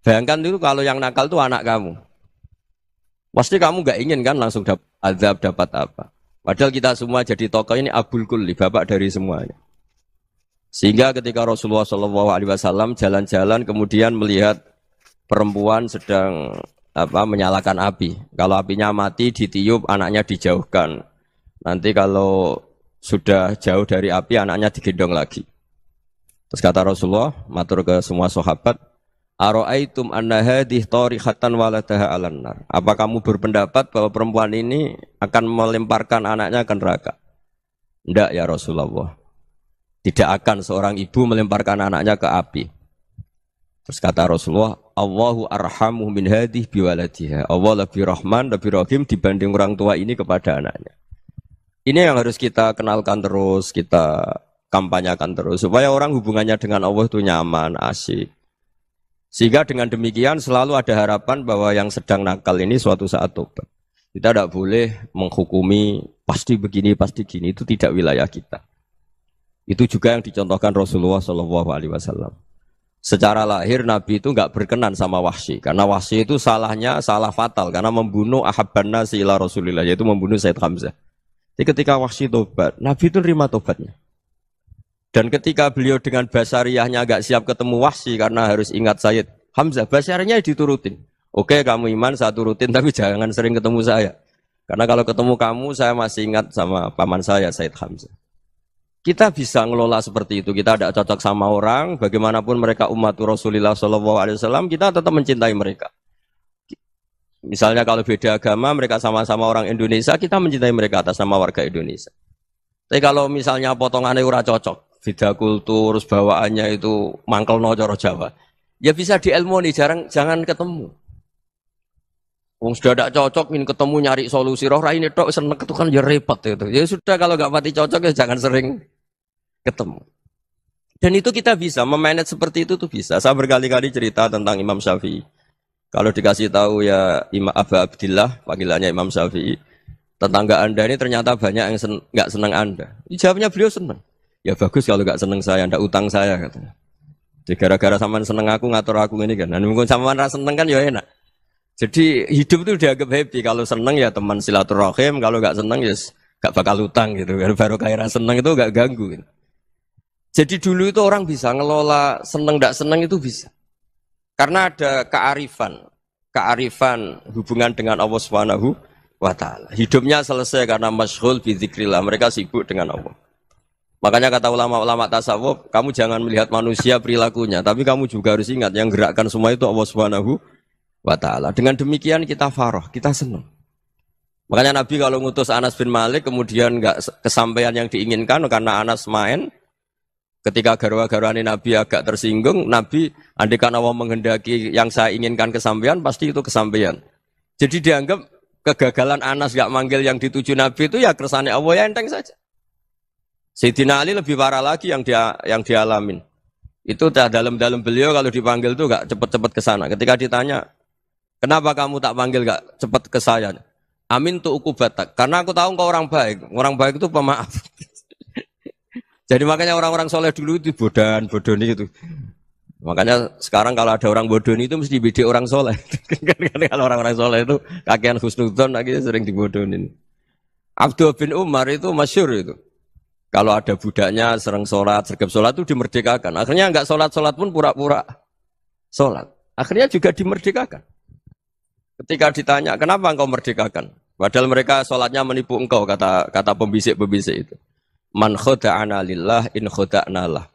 Bayangkan itu kalau yang nakal itu anak kamu. Pasti kamu gak ingin kan langsung dapat azab, dapat apa. Padahal kita semua jadi tokoh ini abul kulli, bapak dari semuanya. Sehingga ketika Rasulullah SAW jalan-jalan kemudian melihat perempuan sedang menyalakan api. Kalau apinya mati ditiup, anaknya dijauhkan. Nanti kalau sudah jauh dari api, anaknya digendong lagi. Terus kata Rasulullah, matur ke semua sahabat, Aro'aitum anna hadih tarihatan waladaha alan nar. Apa kamu berpendapat bahwa perempuan ini akan melemparkan anaknya ke neraka? Tidak ya Rasulullah. Tidak akan seorang ibu melemparkan anaknya ke api. Terus kata Rasulullah, Allahu arhamu min hadih biwaladiha. Allah lebih rahman, lebih rahim dibanding orang tua ini kepada anaknya. Ini yang harus kita kenalkan terus, kita kampanyakan terus. Supaya orang hubungannya dengan Allah itu nyaman, asik. Sehingga dengan demikian selalu ada harapan bahwa yang sedang nakal ini suatu saat tobat. Kita tidak boleh menghukumi pasti begini, pasti gini. Itu tidak wilayah kita. Itu juga yang dicontohkan Rasulullah SAW. Secara lahir Nabi itu nggak berkenan sama Wahsy, karena Wahsy itu salahnya salah fatal karena membunuh ahabban nasi ila Rasulillah, yaitu membunuh Sayyid Hamzah. Jadi ketika Wahsy tobat, Nabi itu terima tobatnya. Dan ketika beliau dengan basariyahnya nggak siap ketemu Wahsy karena harus ingat Sayyid Hamzah, basariyahnya diturutin. Oke, kamu iman saya turutin, tapi jangan sering ketemu saya. Karena kalau ketemu kamu, saya masih ingat sama paman saya Sayyid Hamzah. Kita bisa ngelola seperti itu. Kita tidak cocok sama orang, bagaimanapun mereka umat Rasulullah SAW, kita tetap mencintai mereka. Misalnya kalau beda agama, mereka sama-sama orang Indonesia, kita mencintai mereka atas nama warga Indonesia. Tapi kalau misalnya potongannya ora cocok, beda kultur, bawaannya itu mangkel no coro Jawa, ya bisa diilmoni, jangan ketemu. Wong sudah tidak cocok, ingin ketemu nyari solusi. Roh ini tok seneng itu kan ya repot itu. Ya sudah kalau nggak pati cocok ya jangan sering ketemu. Dan itu kita bisa memanage seperti itu tuh bisa. Saya berkali-kali cerita tentang Imam Syafi'i. Kalau dikasih tahu ya Imam Aba Abdillah, panggilannya Imam Syafi'i, tetangga anda ini ternyata banyak yang nggak senang anda. Jawabnya beliau senang. Ya bagus kalau nggak senang saya, ndak utang saya katanya. Jadi gara-gara sampean seneng aku ngatur aku ini kan. Dan mungkin sampean rasa seneng kan ya enak. Jadi hidup itu dianggap happy. Kalau seneng ya teman silaturahim, kalau nggak seneng ya nggak bakal utang gitu. Baru kayak seneng itu nggak ganggu. Gitu. Jadi dulu itu orang bisa ngelola seneng nggak seneng itu bisa. Karena ada kearifan hubungan dengan Allah Subhanahu wa taala. Hidupnya selesai karena masyghul bi dzikrillah. Mereka sibuk dengan Allah. Makanya kata ulama-ulama tasawuf, kamu jangan melihat manusia perilakunya, tapi kamu juga harus ingat yang gerakkan semua itu Allah Subhanahu wa ta'ala. Dengan demikian kita farah, kita senang. Makanya Nabi kalau ngutus Anas bin Malik kemudian enggak kesampaian yang diinginkan karena Anas main, ketika garwa-garwani Nabi agak tersinggung, Nabi andaikan Allah menghendaki yang saya inginkan kesampaian, pasti itu kesampaian. Jadi dianggap kegagalan Anas enggak manggil yang dituju Nabi itu ya kersane Allah, ya enteng saja. Sayyidina Ali lebih parah lagi yang dialamin. Itu dalam-dalam beliau kalau dipanggil itu enggak cepat-cepat ke sana. Ketika ditanya, kenapa kamu tak panggil gak cepat ke saya? Amin tu ukubatak. Karena aku tahu engkau orang baik. Orang baik itu pemaaf. Jadi makanya orang-orang soleh dulu itu bodoni itu. Makanya sekarang kalau ada orang bodoni itu mesti beda orang soleh. Kalau orang-orang soleh itu kakean husnudzon akhirnya sering dibodonin. Abdul bin Umar itu masyhur itu. Kalau ada budaknya sering sholat, sergap sholat itu dimerdekakan. Akhirnya enggak sholat pun pura-pura sholat. Akhirnya juga dimerdekakan. Ketika ditanya, kenapa engkau merdekakan? Padahal mereka sholatnya menipu engkau, kata pembisik-pembisik itu. Man khoda'ana lillah in khoda'na lah.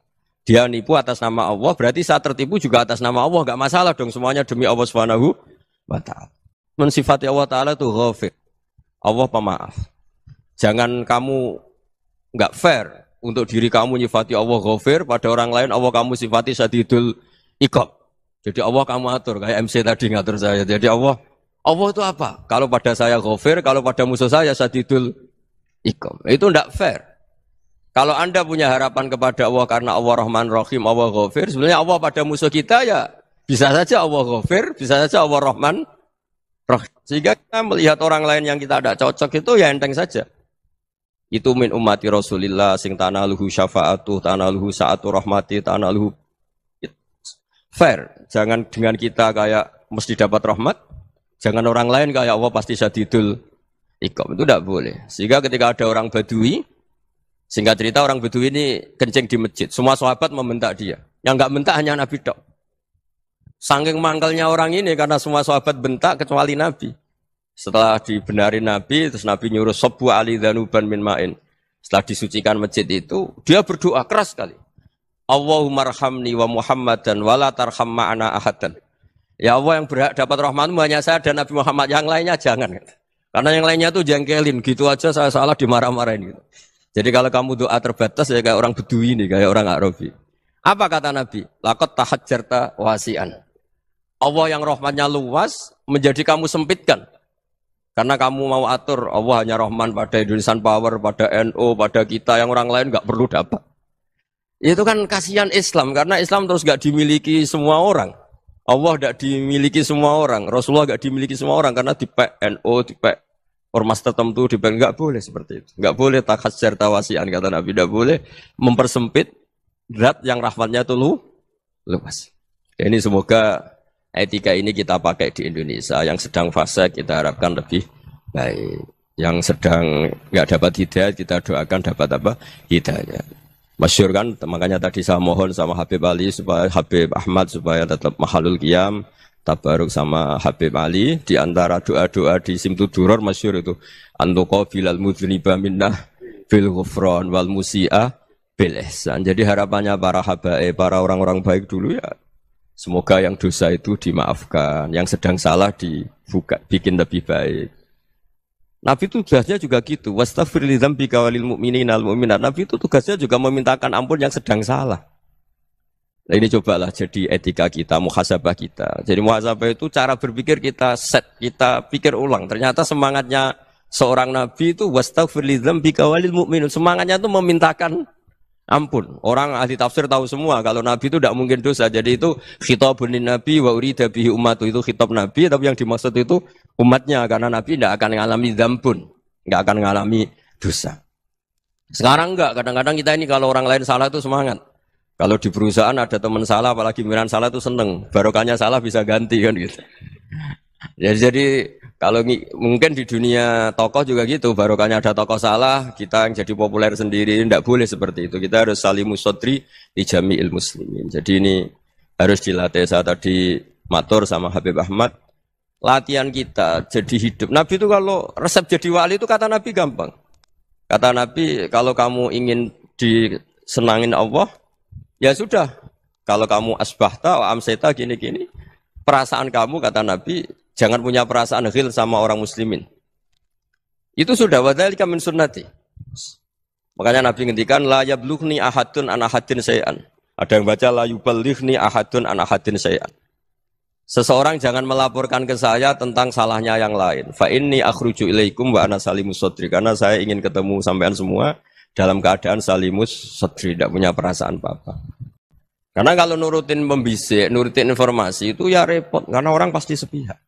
Dia nipu atas nama Allah, berarti saat tertipu juga atas nama Allah. Enggak masalah dong, semuanya demi Allah Subhanahu wa ta'ala. Mensifati Allah Ta'ala itu ghafir. Allah pemaaf. Jangan kamu enggak fair untuk diri kamu nyifati Allah ghafir, pada orang lain Allah kamu sifati syadidul iqab. Jadi Allah kamu atur, kayak MC tadi ngatur saya. Jadi Allah itu apa? Kalau pada saya ghafir, kalau pada musuh saya syadidul iqab. Itu enggak fair. Kalau Anda punya harapan kepada Allah karena Allah Rahman Rahim, Allah ghafir, sebenarnya Allah pada musuh kita ya bisa saja Allah ghafir, bisa saja Allah Rahman Rahim. Sehingga kita melihat orang lain yang kita tidak cocok itu ya enteng saja. Itu min ummati Rasulillah sing tanaluhu syafa'atu, tanaluhu sa'atu rahmati, tanaluhu fair. Jangan dengan kita kayak mesti dapat rahmat, jangan orang lain kayak Allah pasti syadidul iqab. Itu tidak boleh. Sehingga ketika ada orang Badui, singkat cerita orang Badui ini kencing di masjid, semua sahabat membentak dia. Yang enggak bentak hanya Nabi tok. Saking mangkelnya orang ini karena semua sahabat bentak kecuali Nabi. Setelah dibenarin Nabi, terus Nabi nyuruh Sobbu Ali Dhanuban min ma'in. Setelah disucikan masjid itu, dia berdoa keras sekali. Allahumma arhamni wa Muhammadan wa la tarham ma'ana ahadan. Ya Allah, yang berhak dapat rahmatmu hanya saya dan Nabi Muhammad, yang lainnya jangan. Karena yang lainnya tuh jengkelin, gitu aja saya salah dimarah-marahin gitu. Jadi kalau kamu doa terbatas ya kayak orang Bedui ini, kayak orang Arabi. Apa kata Nabi? Laqad tahajjarta wasi'an. Allah yang rahmatnya luas menjadi kamu sempitkan. Karena kamu mau atur Allah hanya Rahman pada Indonesian Power, pada NU, pada kita yang orang lain nggak perlu dapat. Itu kan kasihan Islam karena Islam terus nggak dimiliki semua orang. Allah nggak dimiliki semua orang, Rasulullah nggak dimiliki semua orang karena dipek NU, dipek ormas tertentu, dipek nggak boleh seperti itu. Nggak boleh takhasyar tawasian kata Nabi, nggak boleh mempersempit zat yang rahmatnya itu luas. Ini semoga etika ini kita pakai di Indonesia. Yang sedang fase kita harapkan lebih baik. Yang sedang nggak dapat hidayah kita doakan dapat apa? Hidayah. Masyhur kan, makanya tadi saya mohon sama Habib Ali supaya Habib Ahmad supaya tetap mahalul qiyam, tabaruk sama Habib Ali. Di antara doa-doa di Simtud Duror masyhur itu antuqa bilal mudhniba minnah bil ghufran wal musi'ah bil ihsan. Jadi harapannya para habaib, para orang-orang baik dulu ya semoga yang dosa itu dimaafkan, yang sedang salah dibuka, bikin lebih baik. Nabi itu tugasnya juga gitu. Wastaghfir li dzambika walil mu'minina wal mu'minat. Nabi itu tugasnya juga memintakan ampun yang sedang salah. Nah ini cobalah jadi etika kita, muhasabah kita. Jadi muhasabah itu cara berpikir kita set, kita pikir ulang. Ternyata semangatnya seorang nabi itu wastaghfir li dzambika walil mu'minun. Semangatnya itu memintakan ampun. Orang ahli tafsir tahu semua kalau Nabi itu tidak mungkin dosa. Jadi itu khitabun Nabi wa urida bihi ummatu, itu khitab Nabi, tapi yang dimaksud itu umatnya karena Nabi tidak akan mengalami dzambun, tidak akan mengalami dosa. Sekarang enggak, kadang-kadang kita ini kalau orang lain salah itu semangat. Kalau di perusahaan ada teman salah, apalagi pimpinan salah itu seneng. Barokahnya salah bisa ganti kan gitu. Jadi kalau mungkin di dunia tokoh juga gitu, barokahnya ada tokoh salah, kita yang jadi populer sendiri, tidak boleh seperti itu. Kita harus salimus sodri di jami'il muslimin. Jadi ini harus dilatih. Saya tadi matur sama Habib Ahmad, latihan kita jadi hidup. Nabi itu kalau resep jadi wali itu kata Nabi gampang. Kata Nabi, kalau kamu ingin disenangin Allah, ya sudah. Kalau kamu asbahta, amseta, gini-gini, perasaan kamu kata Nabi, jangan punya perasaan ghil sama orang muslimin. Itu sudah wadzalika min sunnati. Makanya Nabi ngendikan la yablughni ahadun an ahadin syai'an. Ada yang baca la yuballighni ahadun an ahadin syai'an. Seseorang jangan melaporkan ke saya tentang salahnya yang lain. Fa inni akhruju ilaikum wa ana salimus sadri. Karena saya ingin ketemu sampean semua dalam keadaan salimus sadri, tidak punya perasaan apa-apa. Karena kalau nurutin pembisik, nurutin informasi itu ya repot karena orang pasti sepihak.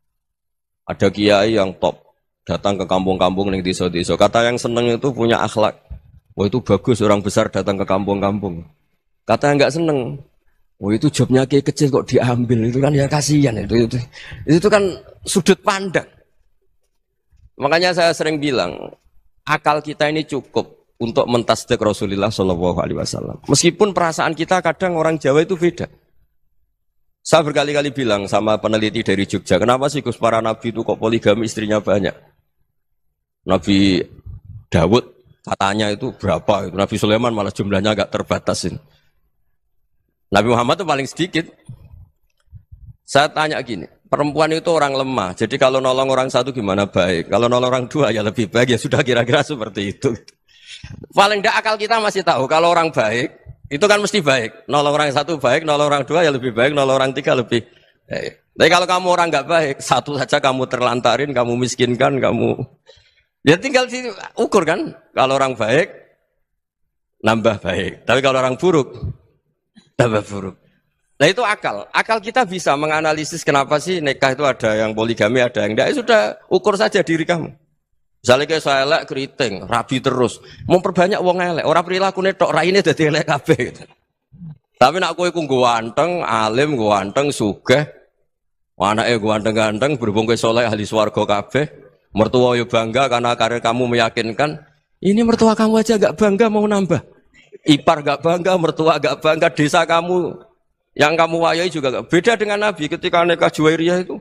Ada kiai yang top, datang ke kampung-kampung ning desa-desa. Kata yang seneng itu punya akhlak. Wah itu bagus orang besar datang ke kampung-kampung. Kata yang enggak seneng, wah itu jobnya kiai kecil kok diambil. Itu kan ya kasihan itu kan sudut pandang. Makanya saya sering bilang, akal kita ini cukup untuk mentasdik Rasulullah Shallallahu Alaihi Wasallam. Meskipun perasaan kita kadang orang Jawa itu beda. Saya berkali-kali bilang sama peneliti dari Jogja, kenapa sih Gus para nabi itu kok poligami istrinya banyak? Nabi Dawud katanya itu berapa? Nabi Sulaiman malah jumlahnya agak terbatas ini. Nabi Muhammad itu paling sedikit. Saya tanya gini, perempuan itu orang lemah, jadi kalau nolong orang satu gimana baik? Kalau nolong orang dua ya lebih baik, ya sudah kira-kira seperti itu. Paling tidak akal kita masih tahu kalau orang baik itu kan mesti baik. Nolong orang satu baik, nolong orang dua ya lebih baik, nolong orang tiga lebih baik. Tapi kalau kamu orang nggak baik, satu saja kamu terlantarin, kamu miskinkan, kamu ya tinggal diukur kan. Kalau orang baik nambah baik, tapi kalau orang buruk tambah buruk. Nah itu akal. Akal kita bisa menganalisis kenapa sih nikah itu ada yang poligami, ada yang enggak. Ya sudah, ukur saja diri kamu. Misalnya kayak saya elek keriting, rabi terus, memperbanyak wong elek, orang perilaku netok raine dadi elek kabeh gitu. Tapi nak kowe ku ganteng, alim, ganteng, sugih, anake ganteng-ganteng, berhubung kowe saleh ahli swarga kabeh, mertua yo bangga karena karir kamu meyakinkan, ini mertua kamu aja gak bangga mau nambah. Ipar gak bangga, mertua gak bangga, desa kamu yang kamu wayai juga gak. Beda dengan Nabi ketika nikah Juwairiyah itu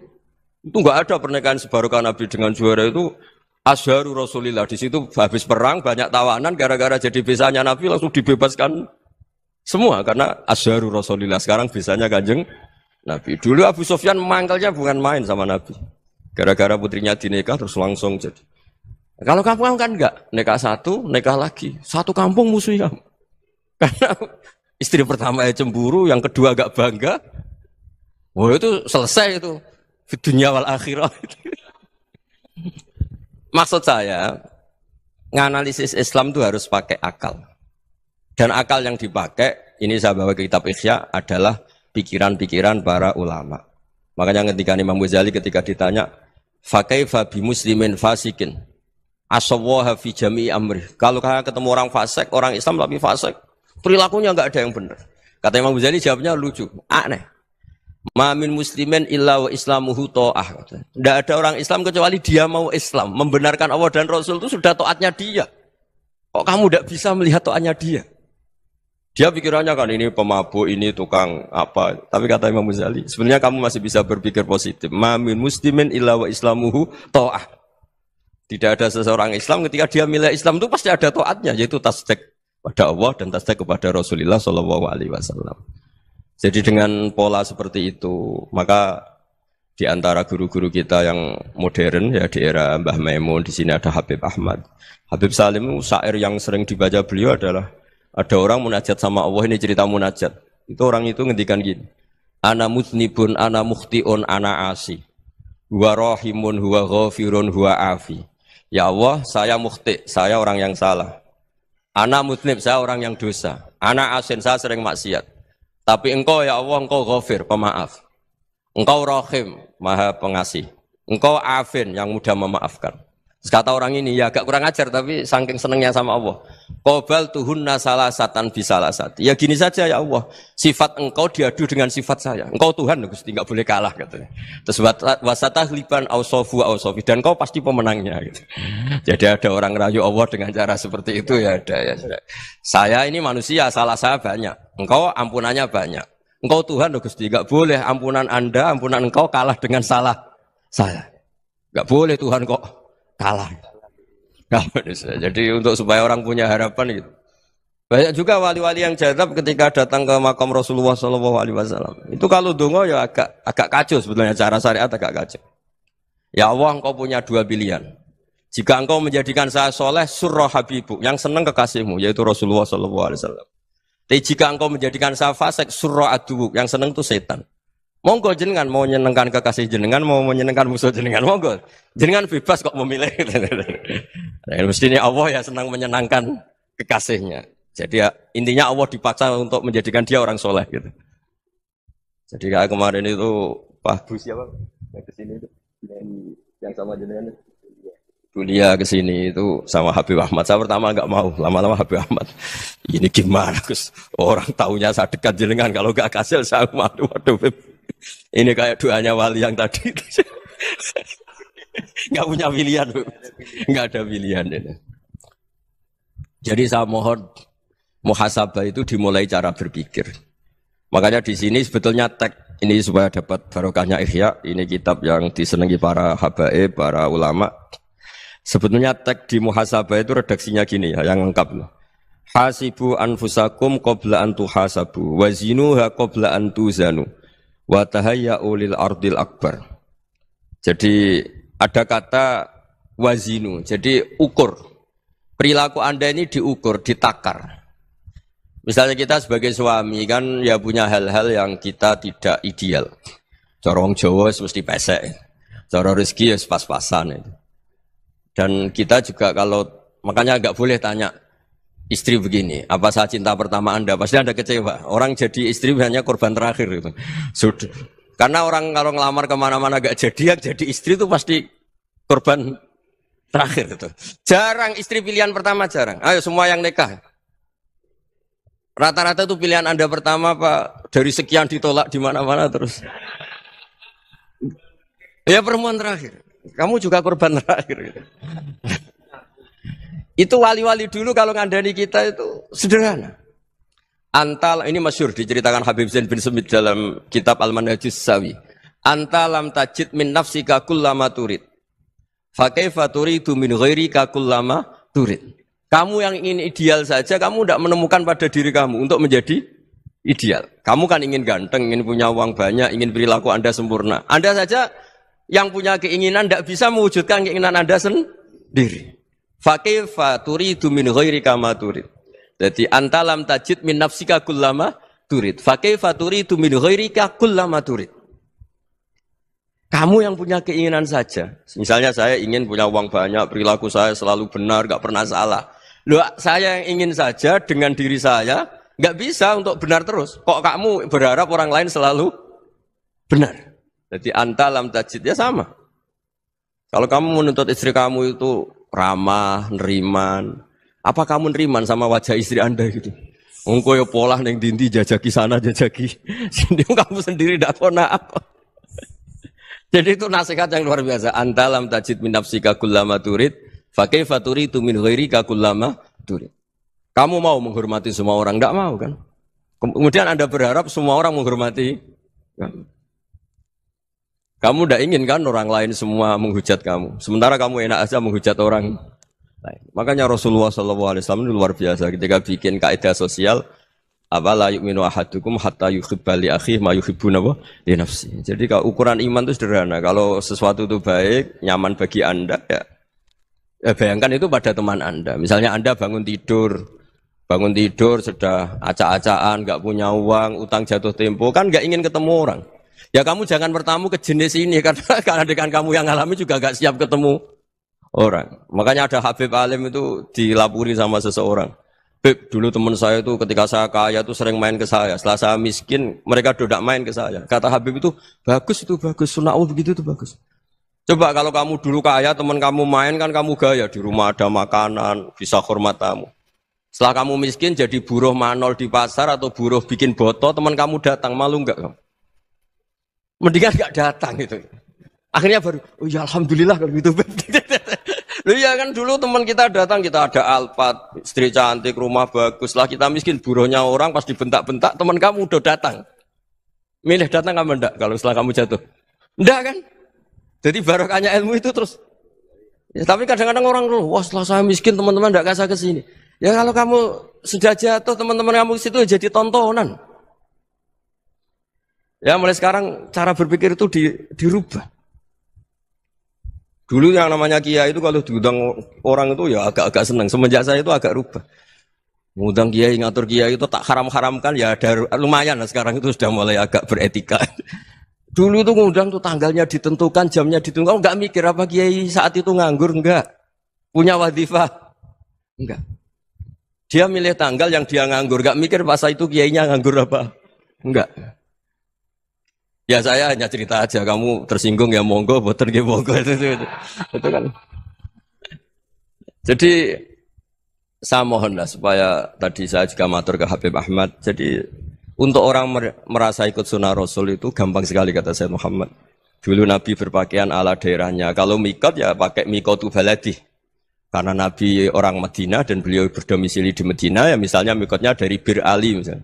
gak ada pernikahan sebarokah Nabi dengan Juwairiyah itu. Azharu Rasulillah, di situ habis perang banyak tawanan gara-gara jadi besanya Nabi langsung dibebaskan semua karena Azharu Rasulillah. Sekarang besanya Kanjeng Nabi. Dulu Abu Sufyan mangkelnya bukan main sama Nabi. Gara-gara putrinya dinikah terus langsung jadi. Kalau kamu kan enggak, nikah satu, nikah lagi. Satu kampung musuh kamu. Karena istri pertama ya cemburu, yang kedua agak bangga. Wah itu selesai itu. Di dunia wal akhirah. Maksud saya, nganalisis Islam itu harus pakai akal. Dan akal yang dipakai, ini saya bawa ke kitab Ihya, adalah pikiran-pikiran para ulama. Makanya ketika Imam Ghazali ketika ditanya, fakaifa bi muslimin fasikin, asawwaha fi jami'i amri. Kalau kalian ketemu orang fasik, orang Islam tapi fasik, perilakunya enggak ada yang benar. Kata Imam Ghazali jawabnya lucu, aneh. Ma min muslimin illa wa islamuhu ta'ah. Tidak ada orang Islam kecuali dia mau Islam, membenarkan Allah dan Rasul itu sudah taatnya dia. Kok kamu tidak bisa melihat taatnya dia? Dia pikirannya kan ini pemabuk, ini tukang apa. Tapi kata Imam Ghazali, sebenarnya kamu masih bisa berpikir positif. Ma min muslimin illa wa islamuhu ta'ah. Tidak ada seseorang Islam ketika dia milih Islam itu pasti ada taatnya, yaitu tasdik pada Allah dan tasdik kepada Rasulullah sallallahu alaihi wasallam. Jadi dengan pola seperti itu, maka di antara guru-guru kita yang modern ya di era Mbah Maimun, di sini ada Habib Ahmad. Habib Salim, syair yang sering dibaca beliau adalah ada orang munajat sama Allah, ini cerita munajat. Itu orang itu ngendikan gini. Ana mutnibun, ana mukhtiun, ana asi. Huwa rahimun, huwa ghafirun, huwa afi. Ya Allah, saya mukhti, saya orang yang salah. Ana mutnib, saya orang yang dosa. Ana asin, saya sering maksiat. Tapi engkau ya Allah, engkau ghafir, pemaaf. Engkau rahim, maha pengasih. Engkau afin, yang mudah memaafkan. Terus kata orang ini, ya agak kurang ajar, tapi saking senengnya sama Allah. Qobal tuhunna salasatan bisalasati. Ya gini saja ya Allah, sifat engkau diadu dengan sifat saya. Engkau Tuhan, Gusti, enggak boleh kalah katanya. Terus wasatahliban ausofu ausofi, dan engkau pasti pemenangnya gitu. Jadi ada orang rayu Allah dengan cara seperti itu ya ada ya. Saya ini manusia, salah saya banyak. Engkau ampunannya banyak. Engkau Tuhan, Gusti, enggak boleh ampunan Anda, ampunan engkau kalah dengan salah saya. Enggak boleh Tuhan kok kalah. Jadi untuk supaya orang punya harapan gitu. Banyak juga wali-wali yang jadab ketika datang ke makam Rasulullah SAW. Itu kalau dongo ya agak kacau sebetulnya, cara syariat agak kacau. Ya Allah, engkau punya dua pilihan. Jika engkau menjadikan saya soleh, surah habibu, yang senang kekasihmu, yaitu Rasulullah SAW. Tapi jika engkau menjadikan saya fasik, surah adubu, yang senang itu setan. Monggo jenengan mau menyenangkan kekasih jenengan, mau menyenangkan musuh jenengan, monggo. Jenengan bebas kok memilih. Nah, mestinya Allah ya senang menyenangkan kekasihnya. Jadi ya, intinya Allah dipaksa untuk menjadikan dia orang soleh gitu. Jadi kayak kemarin itu Pak Bu siapa yang kesini itu, yang sama jenengan kuliah kesini itu sama Habib Ahmad. Saya pertama enggak mau, lama-lama Habib Ahmad. Ini gimana Gus? Orang taunya saya dekat jenengan, kalau enggak kasih saya waduh. Ini kayak doanya wali yang tadi. Enggak punya pilihan, Bu. Enggak ada pilihan ini. Jadi saya mohon muhasabah itu dimulai cara berpikir. Makanya di sini sebetulnya teks ini supaya dapat barokahnya Ihya, ini kitab yang disenangi para habaib, para ulama. Sebetulnya teks di muhasabah itu redaksinya gini ya, yang lengkap. Hasibu anfusakum qabla an tuhasabu, wazinuha qabla an tuzanu, wa tahayya'u lil ardil akbar. Jadi ada kata wazinu, jadi ukur. Perilaku Anda ini diukur, ditakar. Misalnya kita sebagai suami kan ya punya hal-hal yang kita tidak ideal. Cara wong Jawa mesti pesek. Cara rezeki ya pas-pasan itu. Dan kita juga kalau makanya enggak boleh tanya istri begini, apa saya cinta pertama Anda? Pasti Anda kecewa. Orang jadi istri hanya korban terakhir itu. Sudah. Karena orang kalau ngelamar kemana-mana enggak jadi, yang jadi istri itu pasti korban terakhir itu. Jarang istri pilihan pertama, jarang. Ayo semua yang nikah. Rata-rata itu pilihan Anda pertama Pak, dari sekian ditolak di mana-mana terus. Ya perempuan terakhir. Kamu juga korban terakhir. Gitu. Itu wali-wali dulu kalau ngandani kita itu sederhana. Antal ini masyhur diceritakan Habib Zain bin Sumit dalam kitab Al-Manhajus Sawi. Antalam tajid min nafsika kullama turid. Fa kaifa turidu min ghairika kullama turid. Kamu yang ingin ideal saja, kamu tidak menemukan pada diri kamu untuk menjadi ideal. Kamu kan ingin ganteng, ingin punya uang banyak, ingin perilaku Anda sempurna. Anda saja yang punya keinginan tidak bisa mewujudkan keinginan Anda sendiri. Fakaifa turidu min ghairika ma turid. Jadi antalam tajid min nafsika kullama turid. Fakaifa turidu min ghairika kullama turid. Kamu yang punya keinginan saja. Misalnya saya ingin punya uang banyak, perilaku saya selalu benar, enggak pernah salah. Loh, saya yang ingin saja dengan diri saya, enggak bisa untuk benar terus. Kok kamu berharap orang lain selalu benar? Jadi antalam tajid ya sama. Kalau kamu menuntut istri kamu itu ramah, neriman, apa kamu neriman sama wajah istri Anda gitu? Engko ya pola ning dindi jajaki sana jajaki sini, kamu sendiri ndak kona apa. Jadi itu nasihat yang luar biasa. Antalam tajid min nafsika kullama turid, fa kaifa turidu min ghairika kullama turid. Kamu mau menghormati semua orang, enggak mau kan? Kemudian Anda berharap semua orang menghormati kamu. Kamu tidak ingin kan orang lain semua menghujat kamu. Sementara kamu enak aja menghujat orang lain. Makanya Rasulullah SAW luar biasa ketika bikin kaidah sosial. Apa la yu'minu ahadukum hatta yuhibba li akhihi ma yuhibbu li nafsi. Jadi kalau ukuran iman itu sederhana. Kalau sesuatu itu baik, nyaman bagi Anda ya bayangkan itu pada teman Anda. Misalnya Anda bangun tidur sudah acak-acakan, enggak punya uang, utang jatuh tempo, kan enggak ingin ketemu orang. Ya kamu jangan bertamu ke jenis ini karena dengan kamu yang alami juga gak siap ketemu orang. Makanya ada Habib Alim itu dilapuri sama seseorang. Beb, dulu teman saya itu ketika saya kaya itu sering main ke saya. Setelah saya miskin, mereka tidak main ke saya. Kata Habib itu bagus, sunahul begitu itu bagus. Coba kalau kamu dulu kaya, teman kamu main kan kamu gaya. Di rumah ada makanan, bisa hormat tamu. Setelah kamu miskin jadi buruh manol di pasar atau buruh bikin boto, teman kamu datang, malu enggak kamu? Mendingan enggak datang gitu. Akhirnya baru, oh ya alhamdulillah kalau gitu. Loh ya kan dulu teman kita datang, kita ada Alphard, istri cantik, rumah bagus. Setelah kita miskin, buruhnya orang pas dibentak-bentak, teman kamu udah datang. Milih datang kamu enggak kalau setelah kamu jatuh? Enggak kan? Jadi barokahnya ilmu itu terus. Ya, tapi kadang-kadang orang wah setelah saya miskin teman-teman enggak kasih ke sini. Ya kalau kamu sudah jatuh, teman-teman kamu ke situ jadi tontonan. Ya mulai sekarang cara berpikir itu dirubah. Dulu yang namanya kiai itu kalau diundang orang itu ya agak-agak senang. Semenjak saya itu agak rubah. Mengundang kiai, ngatur kiai itu tak haram-haramkan ya ada lumayan lah sekarang itu sudah mulai agak beretika. Dulu itu ngundang tuh tanggalnya ditentukan, jamnya ditentukan. Enggak mikir apa kiai saat itu nganggur, enggak. Punya wadifah, enggak. Dia milih tanggal yang dia nganggur, enggak mikir masa itu kiainya nganggur apa. Enggak. Ya saya hanya cerita aja, kamu tersinggung ya monggo, boten nggih monggo itu kan. Jadi saya mohonlah supaya tadi saya juga matur ke Habib Ahmad. Jadi untuk orang merasa ikut sunnah Rasul itu gampang sekali kata Sayyid Muhammad. Dulu Nabi berpakaian ala daerahnya. Kalau mikot ya pakai mikotu baladi. Karena Nabi orang Madinah dan beliau berdomisili di Madinah, ya misalnya mikotnya dari Bir Ali misalnya.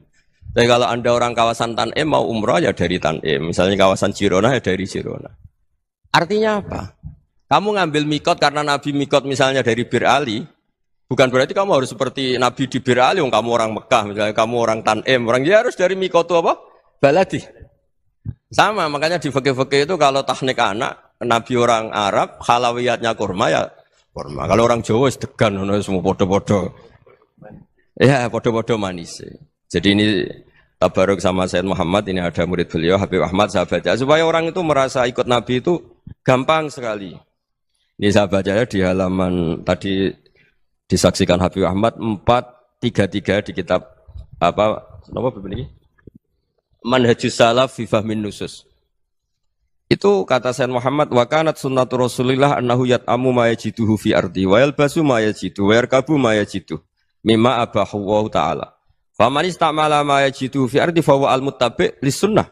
Tapi kalau Anda orang kawasan Tanim mau umrah ya dari Tanim, misalnya kawasan Jirona ya dari Jirona. Artinya apa? Kamu ngambil mikot karena Nabi mikot misalnya dari Bir Ali, bukan berarti kamu harus seperti Nabi di Bir Ali, kamu orang Mekah, misalnya kamu orang Tanim, orang dia harus dari mikot itu apa? Baladi. Sama, makanya di fikih-fikih itu kalau teknik anak, Nabi orang Arab, halawiyatnya kurma ya kurma. Kalau orang Jawa sedegan, semua podo-podo. Ya, podo-podo manis. Jadi ini tabaruk sama Sayyid Muhammad, ini ada murid beliau, Habib Ahmad, sahabatnya. Supaya orang itu merasa ikut Nabi itu gampang sekali. Ini sahabatnya di halaman tadi disaksikan Habib Ahmad 433 di kitab apa begini? Manhajus Salaf fi Fahmin Nusus. Itu kata Sayyid Muhammad, wa kanat sunnatu Rasulillah annahu yat'amu ma yajiduhu fi ardi wa yalbasu ma yajidu wa yarkabu ma yajidu mimma abahu Allah ta'ala. Faman istamala ma yajiduhu fi ardi fa huwa al-muttabi' lis-sunnah.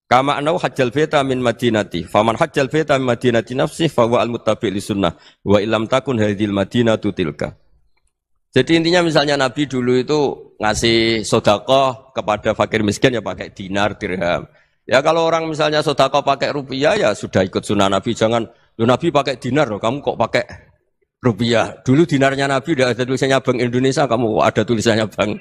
Kama annahu hajjal baita min madinati. Faman hajjal baita min madinati nafsi fa huwa al-muttabi' lis-sunnah. Wa illam takun hadhil madinatu tilka. Jadi intinya misalnya Nabi dulu itu ngasih sedekah kepada fakir miskin ya pakai dinar, dirham. Ya kalau orang misalnya sedekah pakai rupiah ya sudah ikut sunnah Nabi. Jangan, Nabi pakai dinar loh, kamu kok pakai rupiah. Dulu dinarnya Nabi udah ada tulisannya Bank Indonesia, kamu kok ada tulisannya Bank.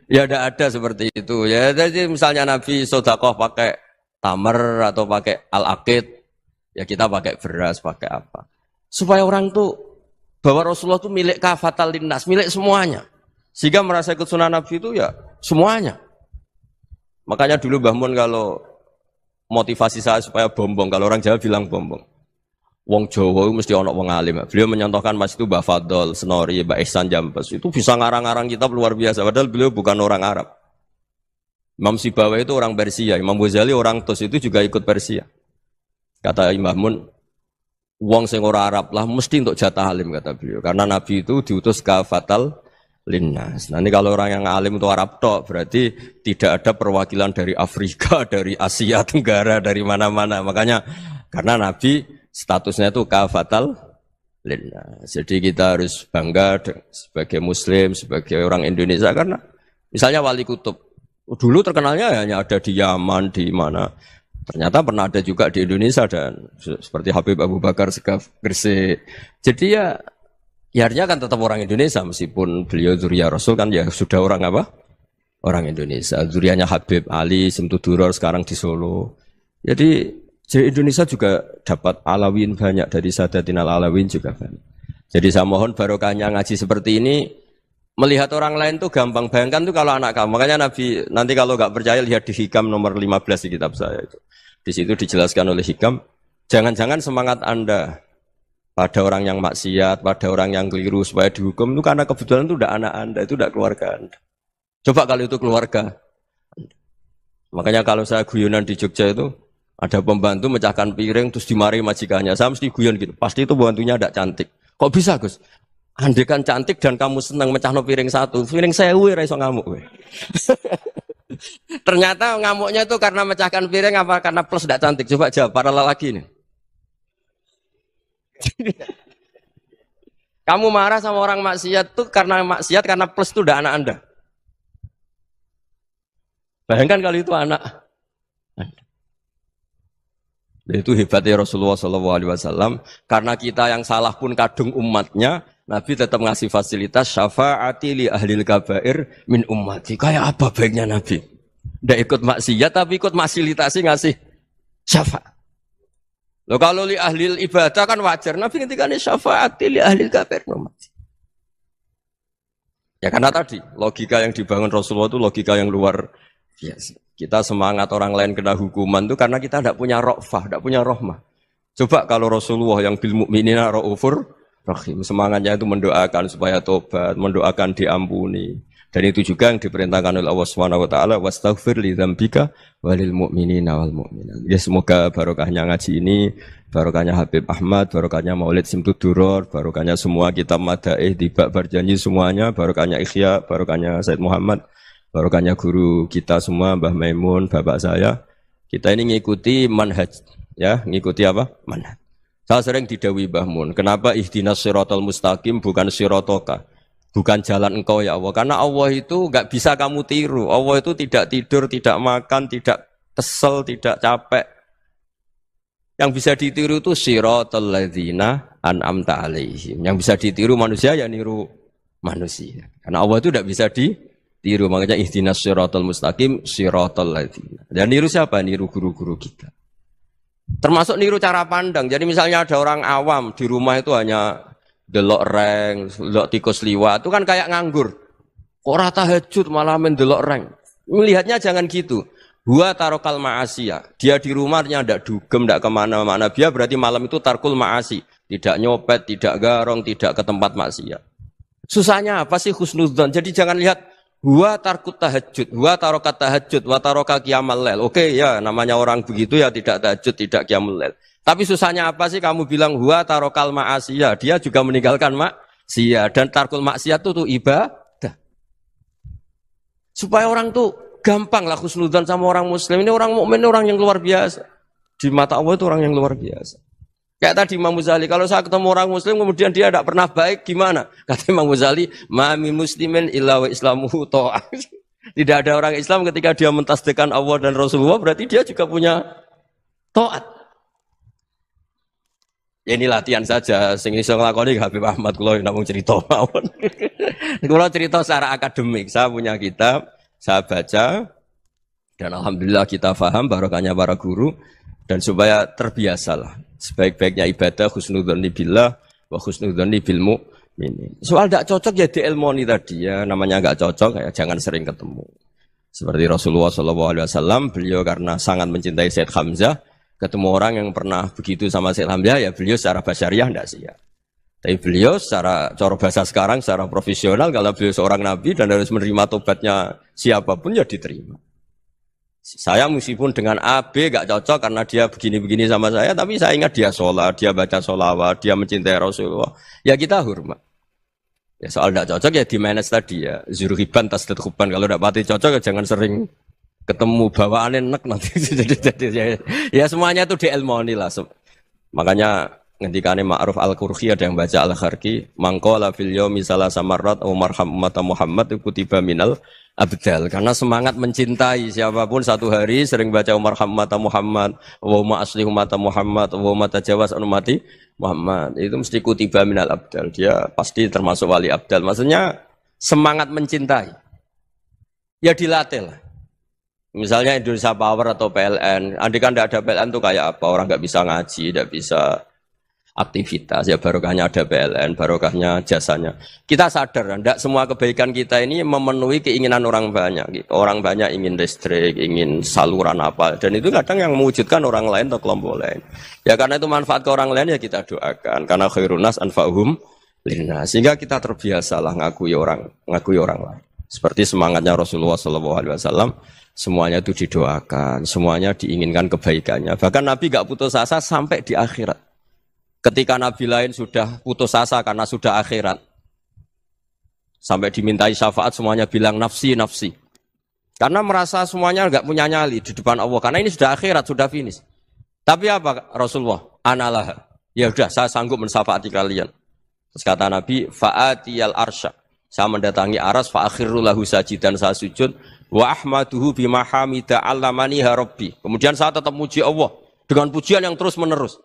Ya tidak ada seperti itu. Ya jadi misalnya Nabi sedekah pakai tamar atau pakai al-aqid, ya kita pakai beras, pakai apa. Supaya orang tuh bahwa Rasulullah itu milik kafatal linnas, milik semuanya. Sehingga merasa ikut sunnah Nabi itu ya semuanya. Makanya dulu Mbah Mun kalau motivasi saya supaya bombong, kalau orang Jawa bilang bombong. Wong Jawa mesti ono wong alim. Beliau menyontohkan Mas itu Mbah Fadol, Senori, Mbah Ihsan Jambes. Itu bisa ngarang-ngarang kitab luar biasa. Padahal beliau bukan orang Arab. Imam Sibawai itu orang Persia. Imam Ghazali orang Tus itu juga ikut Persia. Kata Imam Mun, wong sing ora Arab lah mesti untuk jatah alim kata beliau. Karena Nabi itu diutus kafatal linnas. Nanti kalau orang yang alim itu Arab tok, berarti tidak ada perwakilan dari Afrika, dari Asia Tenggara, dari mana-mana. Makanya karena Nabi statusnya itu kafatal linnas. Jadi kita harus bangga sebagai Muslim, sebagai orang Indonesia karena misalnya Wali Kutub dulu terkenalnya hanya ada di Yaman, di mana. Ternyata pernah ada juga di Indonesia dan seperti Habib Abu Bakar Segaf Gresik. Jadi ya artinya kan tetap orang Indonesia meskipun beliau dzurriyyah Rasul kan ya sudah orang apa? Orang Indonesia. Dzurriyyahnya Habib Ali Simtuduror sekarang di Solo. Jadi Indonesia juga dapat alawin banyak dari Sadatin al-Alawin juga banyak. Jadi saya mohon barokahnya ngaji seperti ini. Melihat orang lain tuh gampang, bayangkan tuh kalau anak kamu. Makanya Nabi, nanti kalau nggak percaya lihat di Hikam nomor 15 di kitab saya itu. Di situ dijelaskan oleh Hikam, jangan-jangan semangat Anda pada orang yang maksiat, pada orang yang keliru supaya dihukum itu karena kebetulan itu udah anak Anda, itu udah keluarga Anda. Coba kalau itu keluarga. Makanya kalau saya guyonan di Jogja itu ada pembantu mecahkan piring terus dimarahi majikannya. Saya mesti guyon gitu. Pasti itu pembantunya tidak cantik. Kok bisa, Gus? Andekan cantik dan kamu senang mecahno piring satu, piring 1000 ora iso ngamuk kowe. Ternyata ngamuknya itu karena mecahkan piring apa karena plus tidak cantik? Coba jawab para lelaki ini. Kamu marah sama orang maksiat tuh karena maksiat karena plus itu udah anak Anda. Bayangkan kalau itu anak Anda. Itu hebatnya Rasulullah SAW. Karena kita yang salah pun kadung umatnya, Nabi tetap ngasih fasilitas syafaati li ahlil kabair min ummati. Kayak apa baiknya Nabi? Tidak ikut maksiat tapi ikut fasilitasi ngasih syafaat. Loh kalau li ahlil ibadah kan wajar. Nabi ketika ini syafaati li ahlil kabair min ummati. Ya karena tadi logika yang dibangun Rasulullah itu logika yang luar biasa. Kita semangat orang lain kena hukuman itu karena kita tidak punya ra'fah, tidak punya rahmah. Coba kalau Rasulullah yang bil mu'minina ra'ufur rahim, semangatnya itu mendoakan supaya tobat, mendoakan diampuni. Dan itu juga yang diperintahkan oleh Allah Subhanahu wa taala, wastaghfir li dzambika walil mu'minina wal mu'minat. Ya semoga barokahnya ngaji ini, barokahnya Habib Ahmad, barokahnya Maulid Simtuduror, barokahnya semua kitab madaih Tibak Barjanji semuanya, barokahnya Ikhya, barokahnya Said Muhammad, barokahnya guru kita semua, Mbah Maimun, bapak saya. Kita ini ngikuti manhaj, ya, ngikuti apa? Manhaj. Saya sering didhawuhi Mbah Mun, kenapa ihdinas siratal mustaqim bukan siratoka? Bukan jalan engkau ya Allah. Karena Allah itu enggak bisa kamu tiru. Allah itu tidak tidur, tidak makan, tidak kesel, tidak capek. Yang bisa ditiru itu siratal ladzina an'amta alaihim. Yang bisa ditiru manusia ya niru manusia. Karena Allah itu tidak bisa ditiru. Makanya ihdinas siratal mustaqim siratal ladzina. Dan niru siapa? Niru guru-guru kita. Termasuk niru cara pandang. Jadi misalnya ada orang awam di rumah itu hanya delok reng, delok tikus liwat, itu kan kayak nganggur. Kok ora tahajud malah mendelok reng. Melihatnya jangan gitu. Huwa tarokal ma'asiyah. Dia di rumahnya ndak dugem, ndak kemana-mana. Dia berarti malam itu tarkul ma'asi. Tidak nyopet, tidak garong, tidak ke tempat maksiat. Susahnya apa sih husnudzon? Jadi jangan lihat huwa tarkut tahajud, huwa tarokat tahajud, wa taroka qiyamul lail. Oke ya, namanya orang begitu ya tidak tahajud, tidak qiyamul lail. Tapi susahnya apa sih kamu bilang huwa tarokal ma'asiyah? Dia juga meninggalkan maksiat dan tarkul maksiat itu ibadah. Supaya orang tuh gampang lah husnudzon sama orang muslim. Ini orang mukmin, orang yang luar biasa. Di mata Allah itu orang yang luar biasa. Kayak tadi Imam Ghazali, kalau saya ketemu orang muslim kemudian dia tidak pernah baik, gimana? Kata Imam Ghazali, ma'ami muslimin illa wa islamuhu ta'ah. Tidak ada orang Islam ketika dia mentasdihkan Allah dan Rasulullah, berarti dia juga punya taat. Ya ini latihan saja, sing iso nglakoni Habib Ahmad kula namung cerita mawon. Kula cerita secara akademik, saya punya kitab, saya baca dan alhamdulillah kita paham barokahnya para guru dan supaya terbiasalah. Sebaik-baiknya ibadah husnudzon billah wa husnudzon bil mu'minin. Soal tidak cocok ya diilmoni tadi ya, namanya enggak cocok ya jangan sering ketemu. Seperti Rasulullah SAW, beliau karena sangat mencintai Sayyid Hamzah, ketemu orang yang pernah begitu sama Sayyid Hamzah ya beliau secara basyariah tidak siap. Tapi beliau secara cara bahasa sekarang, secara profesional kalau beliau seorang nabi dan harus menerima tobatnya siapapun ya diterima. Saya meskipun dengan A, B gak cocok karena dia begini-begini sama saya, tapi saya ingat dia sholat, dia baca sholawat, dia mencintai Rasulullah. Ya kita hormat. Ya soal gak cocok ya di manage tadi ya. Zurhiban tasdid khuban. Kalau gak pati cocok ya jangan sering ketemu bawaannya enak nanti. Ya semuanya itu diilmoni lah. Makanya ngendikane Ma'ruf Al-Qurhi ada yang baca Al-Kharki. Mangqala fil yaumi salasa marrat marham umat Muhammad kutiba minal abdal, karena semangat mencintai siapapun satu hari sering baca Umar Hammata Muhammad, wa asli umata Muhammad, wa tajawaz umati Muhammad, itu mesti kutiba minal abdal, dia pasti termasuk wali abdal. Maksudnya semangat mencintai ya dilatih lah. Misalnya Indonesia Power atau PLN, andai kan tidak ada PLN tuh kayak apa, orang nggak bisa ngaji, tidak bisa aktivitas, ya barokahnya ada PLN, barokahnya jasanya. Kita sadar, tidak semua kebaikan kita ini memenuhi keinginan orang banyak. Gitu. Orang banyak ingin listrik, ingin saluran apa, dan itu kadang yang mewujudkan orang lain atau kelompok lain. Ya karena itu manfaat ke orang lain ya kita doakan. Karena khairun nas anfa'uhum linnas. Sehingga kita terbiasalah ngakui orang lain. Seperti semangatnya Rasulullah SAW, semuanya itu didoakan, semuanya diinginkan kebaikannya. Bahkan Nabi gak putus asa sampai di akhirat. Ketika Nabi lain sudah putus asa karena sudah akhirat, sampai dimintai syafaat semuanya bilang nafsi, nafsi. Karena merasa semuanya enggak punya nyali di depan Allah. Karena ini sudah akhirat, sudah finish. Tapi apa Rasulullah? Analah. Ya udah, saya sanggup mensyafaati kalian. Terus kata Nabi, fa'atiyal arsya. Saya mendatangi aras, fa'akhiru lahu sajidan, saya sujud. Wa ahmaduhu bimahamida allamaniha rabbi. Kemudian saya tetap muji Allah dengan pujian yang terus menerus.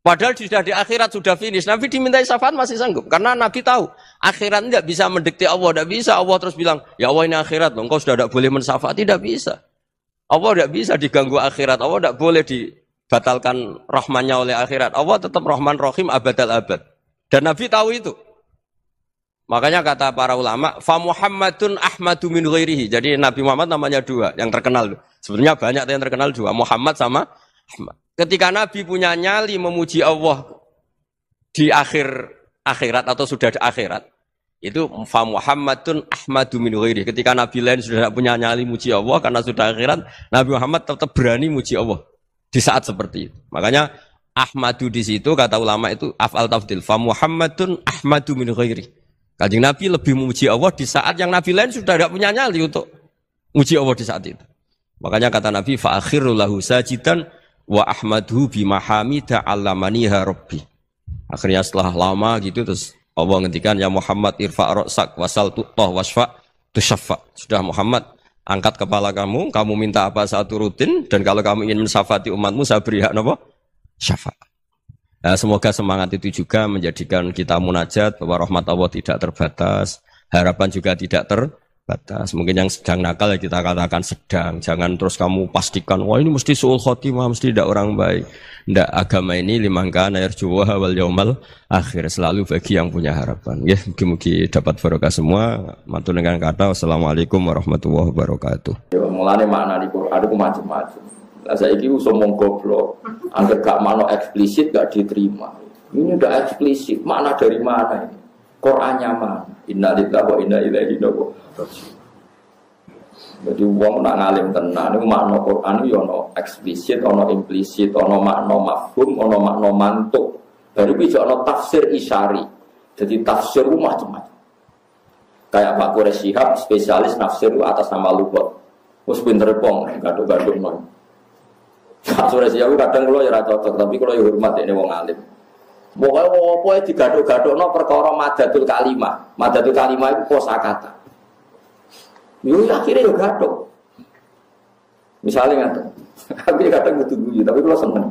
Padahal sudah di akhirat, sudah finish. Nabi dimintai syafaat masih sanggup. Karena Nabi tahu, akhirat tidak bisa mendikte Allah. Tidak bisa Allah terus bilang, ya Allah ini akhirat loh, engkau sudah tidak boleh mensyafaat. Tidak bisa. Allah tidak bisa diganggu akhirat. Allah tidak boleh dibatalkan rahmannya oleh akhirat. Allah tetap rahman rahim abadal abad. Dan Nabi tahu itu. Makanya kata para ulama, fa Muhammadun ahmadu min ghairihi. Jadi Nabi Muhammad namanya dua, yang terkenal. Sebenarnya banyak yang terkenal dua, Muhammad sama Ahmad. Ketika Nabi punya nyali memuji Allah di akhirat atau sudah di akhirat, itu fa Muhammadun ahmadu min ghairihi. Ketika Nabi lain sudah tidak punya nyali muji Allah karena sudah akhirat, Nabi Muhammad tetap berani muji Allah di saat seperti itu. Makanya ahmadu di situ kata ulama itu af'al tafdil, fa Muhammadun ahmadu min ghairihi. Kanjeng Nabi lebih memuji Allah di saat yang Nabi lain sudah tidak punya nyali untuk muji Allah di saat itu. Makanya kata Nabi fa akhiru lahu sajidan wa ahmadhu bima hamida 'allamaniha rabbi. Akhirnya setelah lama gitu terus Allah ngendikan ya Muhammad irfa' ra'sak wasal tu'tah wasfa' tusyaffa. Sudah Muhammad, angkat kepala kamu minta apa saat rutin, dan kalau kamu ingin mensafati umatmu saya beri hak napa? Syafaat. Nah, semoga semangat itu juga menjadikan kita munajat bahwa rahmat Allah tidak terbatas, harapan juga tidak terbatas. Mungkin yang sedang nakal ya kita katakan sedang. Jangan terus kamu pastikan, wah ini mesti su'ul khotimah, mesti tidak orang baik. Tidak, agama ini liman kana yarjuwa wal yaumal akhir, selalu bagi yang punya harapan. Ya, mungkin dapat barokah semua. Matur dengan kata wassalamualaikum warahmatullahi wabarakatuh. Ya mulane makna di Quran itu macam-macam. Lah saiki iso mung goblok, anggere gak makna eksplisit gak diterima. Ini udah eksplisit, makna dari mana ini? Qur'annya mana? Inna lillahi wa inna ilaihi raji'un. Jadi wong nak ngalim tenan niku makna Quran yo ono eksplisit, ono implisit, ono makna mafhum, ono makna mantuk. Baru bisa ono tafsir isyari. Jadi tafsir macam-macam. Kayak Pak Quraisy Shihab spesialis nafsir atas nama lughat. Wes pinter pong, gaduk-gaduk non. Pak Quraisy Shihab kadang kula ya ora cocok, tapi kula yo hormat ini wong alim. Pokoke opo digaduk-gadukno perkara madatul kalimah. Madatul kalimah itu kosakata. Yo akhirnya yo gathuk. Misalnya ngaten. Tapi kadang butuh guyu, tapi kula seneng.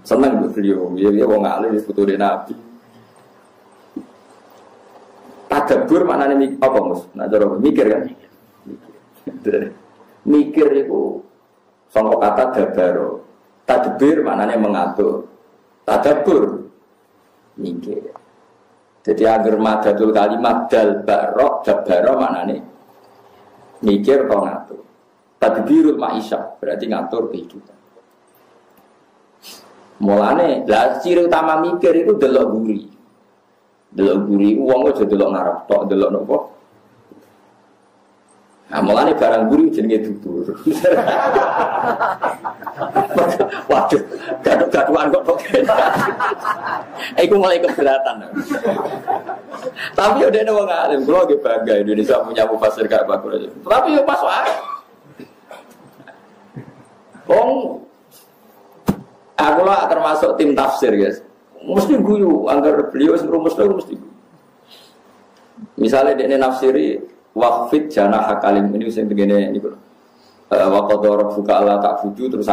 Seneng beliau. Dia wong alim putune Nabi. Tadabbur maknane apa, Mus? Nah, cara mikir kan. Mikir itu sangka kata dabaro. Tadbir maknane mengatur. Tadabbur mikir. Jadi agar madatul kalimat dal barok dabaro maknane mikir atau ngatur. Tadbirul ma'isyah berarti ngatur kehidupan. Mulane lah ciri utama mikir itu delok guri. Delok guri wong aja delok ngarep tok, delok nopo. Nah, mulane barang guri jenenge dudur. Waduh, gaduh-gaduhan kok tok. Iku mulai keberatan. Tapi udah ada wong alim, kula ge bangga Indonesia punya mufasir kayak Pak Quraisy. Tapi yo pas wae. Aku lah termasuk tim tafsir, guys. Mesti guyu, anggar beliau sebelum mesti guyu. Misalnya dia nafsiri waqfid janah hakalim ini sing begini niku. Wa qadara rabbuka alla ta'budu terus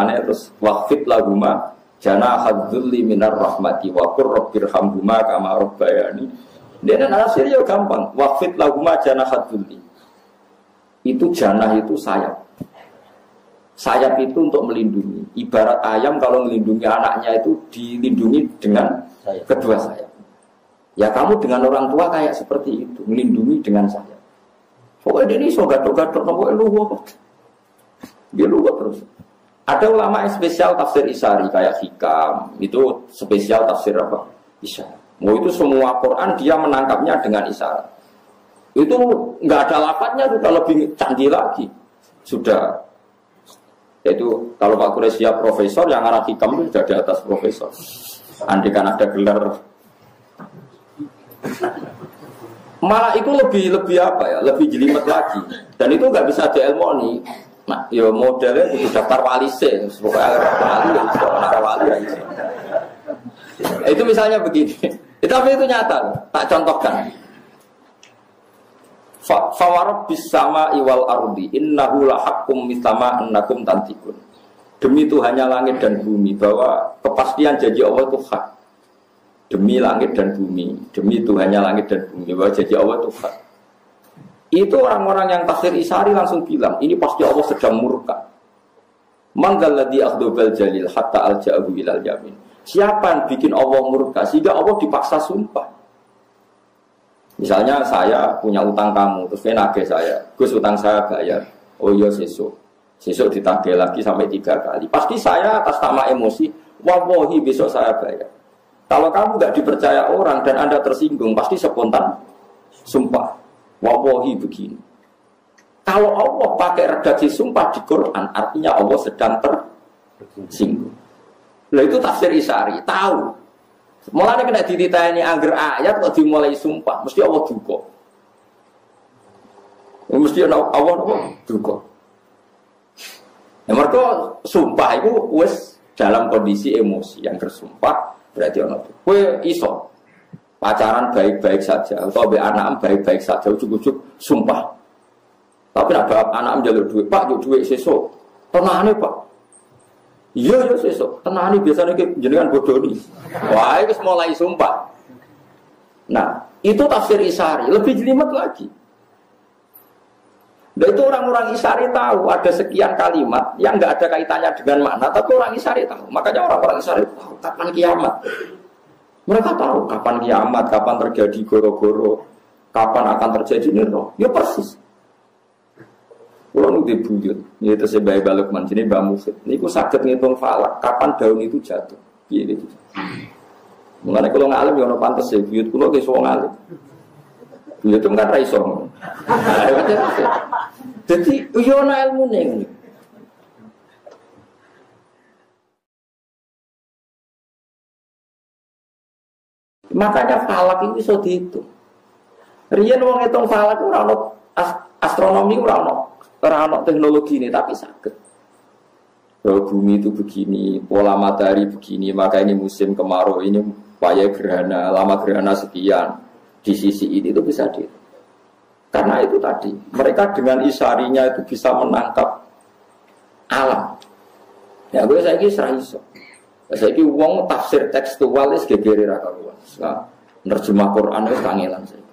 waqfid lahuma janah hadzulli minar rahmati wa qur rabbirhamhuma kama rabbayani. Dia nafsiri yo gampang. Waqfid lahuma janah hadzulli. Itu janah itu sayap. Sayap itu untuk melindungi. Ibarat ayam kalau melindungi anaknya itu dilindungi dengan kedua sayap. Ya kamu dengan orang tua kayak seperti itu, melindungi dengan sayap. Pokoknya ini so gatok-gatok, pokoknya luwak. Dia luwak terus. Ada ulama yang spesial tafsir Isyari kayak Hikam, itu spesial tafsir apa? Isyari. Mau itu semua Quran dia menangkapnya dengan isyarat. Itu nggak ada lafadznya sudah lebih canggih lagi. Sudah. Yaitu kalau Pak Quraisy profesor, yang arah Hikam itu sudah di atas profesor. Andai kan ada gelar, malah itu lebih apa ya, lebih jelimet lagi. Dan itu nggak bisa dielmoni. Nah, ya modelnya itu daftar wali sih, pokoknya wali aja. Itu misalnya begini. Tapi itu nyata, tak contohkan. Fawarab bisama iwal ardi innahu lahakum mitama annakum tantikun. Demi Tuhannya langit dan bumi, bahwa kepastian janji Allah itu hak. Demi langit dan bumi, demi Tuhannya langit dan bumi, bahwa janji Allah itu hak. Itu orang-orang yang tafsir Isyari langsung bilang, ini pasti Allah sedang murka. Manggalladzi akhdobal jalil hatta alja'ahu ilal yamin. Siapa yang bikin Allah murka sehingga Allah dipaksa sumpah? Misalnya saya punya utang kamu, terus dia nagih saya, Gus utang saya bayar, oh iya sesuk ditagih lagi sampai 3 kali. Pasti saya atas nama emosi, wallahi besok saya bayar. Kalau kamu nggak dipercaya orang dan Anda tersinggung, pasti spontan sumpah, wallahi begini. Kalau Allah pakai redaksi sumpah di Quran, artinya Allah sedang tersinggung. Lah itu tafsir Isyari, tahu. Mulanya kena dititani angger ayat kok dimulai sumpah, mesti Allah duka. Mesti Allah duka. Ya mereka sumpah itu wis dalam kondisi emosi yang bersumpah berarti ono. Kowe iso pacaran baik-baik saja atau be anak baik-baik saja ujug-ujug sumpah. Tapi nak bapak anak njaluk duit, Pak, njaluk duit sesuk. Tenane, Pak. Iya sesuk. Tenane biasanya jenengan bodoni. Wah, itu mulai sumpah. Nah, itu tafsir Isari, lebih jelimet lagi. Dan itu orang-orang Isari tahu ada sekian kalimat yang nggak ada kaitannya dengan makna, tapi orang Isari tahu. Makanya orang-orang Isari tahu kapan kiamat. Mereka tahu kapan kiamat, kapan terjadi goro-goro, kapan akan terjadi niro. Ya persis. Kalau di buyut, itu sebagai balok mancini bambu. Ini aku sakit ngitung falak, kapan daun itu jatuh. Gitu. Mengenai kalau ngalim ya ono pantes ya, buyut kulo ge wong alim. Buyut itu kan ra iso. Jadi yo ana ilmune ngene. Makanya falak itu iso dihitung. Riyen wong ngitung falak ora ono astronomi ora ono teknologi ini tapi sakit. Bumi itu begini, pola matahari begini, maka ini musim kemarau, ini paya gerhana, lama gerhana sekian. Di sisi ini itu bisa di. Karena itu tadi, mereka dengan isarinya itu bisa menangkap alam. Ya gue saya kira iso. Saya kira uang tafsir tekstual itu gegeri rakaruan. Nah, nerjemah Quran itu kangelan saya.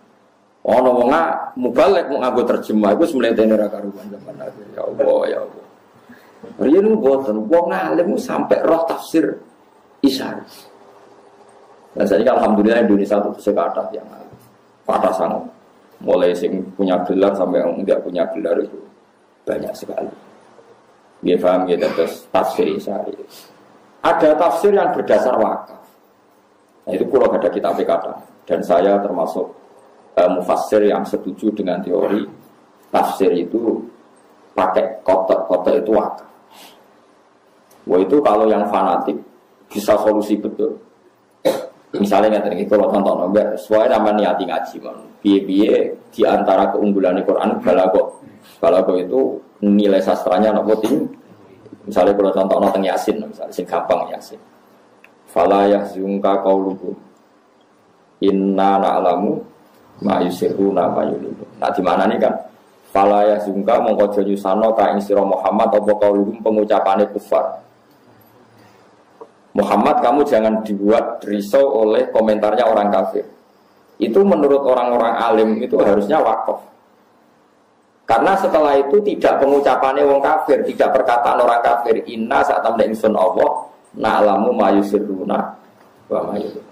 Oh, ngomongnya mubalek mau nganggo terjemah itu semelentene rakaruan zaman akhir. Ya Allah, ya Allah. Riyen mboten wong alim sampai roh tafsir Isari. Dan saya alhamdulillah Indonesia itu sekata yang kata sangat. Mulai sing punya gelar sampai yang enggak punya gelar itu banyak sekali. Dia paham ya terus tafsir Isari. Ada tafsir yang berdasar wakaf. Nah, itu kalau ada kitab kata dan saya termasuk mufassir yang setuju dengan teori tafsir itu pakai kotak itu wakaf. Wah itu kalau yang fanatik bisa solusi betul. Misalnya nggak tadi kalau contoh nomor, sesuai nama niati ngaji man. Biye di antara keunggulan Al-Quran balago itu nilai sastranya nopo tinggi. Misalnya kalau contoh nonton Yasin, misalnya sing gampang Yasin. Fala yahzunka qauluhum inna na'lamu ma yusirruna ma yulinu. Nah di mana nih kan? Fala yahzunka mongko nyusano ka ing sira Muhammad apa qauluhum pengucapane kufar. Muhammad kamu jangan dibuat risau oleh komentarnya orang kafir. Itu menurut orang-orang alim itu harusnya wakaf. Karena setelah itu tidak pengucapannya wong kafir, tidak perkataan orang kafir. Inna saat tamda ingsun Allah na'lamu ma yusirruna wa ma yulinu.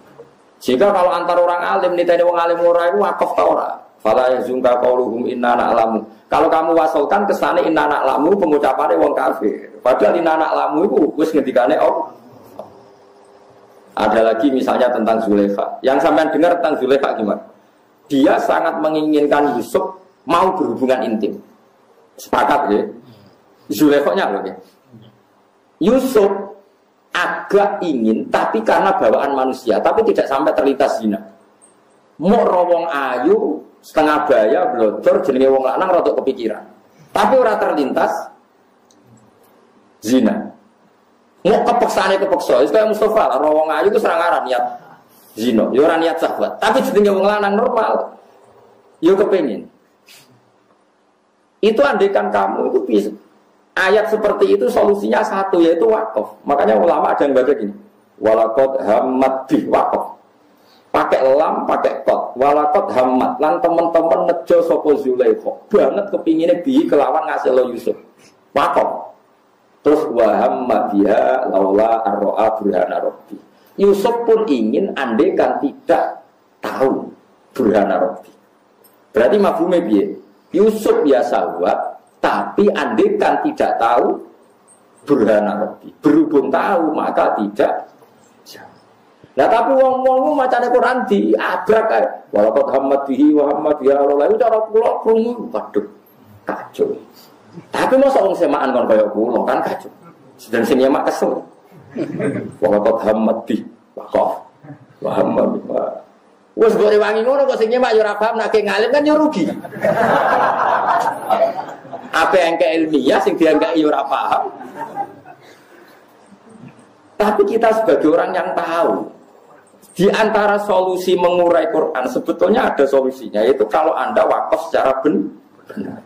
Jika kalau antara orang alim niteni wong alim ora iku wakaf ta ora? Fala yazunka qauluhum inna na'lamu. Kalau kamu wasolkan kesane inna na'lamu pengucapannya wong kafir. Padahal inna na'lamu itu wis ngendikane Allah. Ada lagi misalnya tentang Zulaikha. Yang sampean dengar tentang Zulaikha gimana? Dia sangat menginginkan Yusuf mau berhubungan intim. Sepakat ya? Zulaikha-nya loh ya. Yusuf agak ingin, tapi karena bawaan manusia, tapi tidak sampai terlintas zina. Mau rawong ayu, setengah baya, blodor, jenenge wong lanang rada kepikiran. Tapi ora terlintas zina. Mau kepeksane kepeksa, itu kayak Mustafa, rawong ayu itu serangaran niat zina, ya ora niat syahwat. Tapi jenenge wong lanang normal, ya kepengin. Itu andaikan kamu itu bisa. Ayat seperti itu solusinya satu yaitu wakaf. Makanya ulama ada yang baca gini. Walaqad hammat bi wakaf. Pakai lam, pakai qad. Walaqad hammat lan teman-teman nejo sapa Zulaikha. Banget kepingine bi kelawan ngasil Yusuf. Wakaf. Terus wa hamma biha laula ar-ra'a burhana rabbi. Yusuf pun ingin andaikan tidak tahu burhana rabbi. Berarti mafhume piye? Yusuf biasa buat tapi andaikan tidak tahu burhana rabbi. Berhubung tahu maka tidak. Nah tapi wong-wong macane Quran diabrak kae. Walaqad hammat bihi wa hamma biha laula itu cara kula krungu waduh kacau. Tapi masa wong semaan kon kaya kula kan kacau. Sedang sing nyemak kesel. Walaqad hammat bihi wa hamma biha. Wes gore wangi ngono kok sing nyemak yo ora paham nek ngalim kan yo rugi. Apa yang ke ilmiah sing dianggap yo ora paham. Tapi kita sebagai orang yang tahu, di antara solusi mengurai Quran sebetulnya ada solusinya, yaitu kalau Anda wakaf secara benar.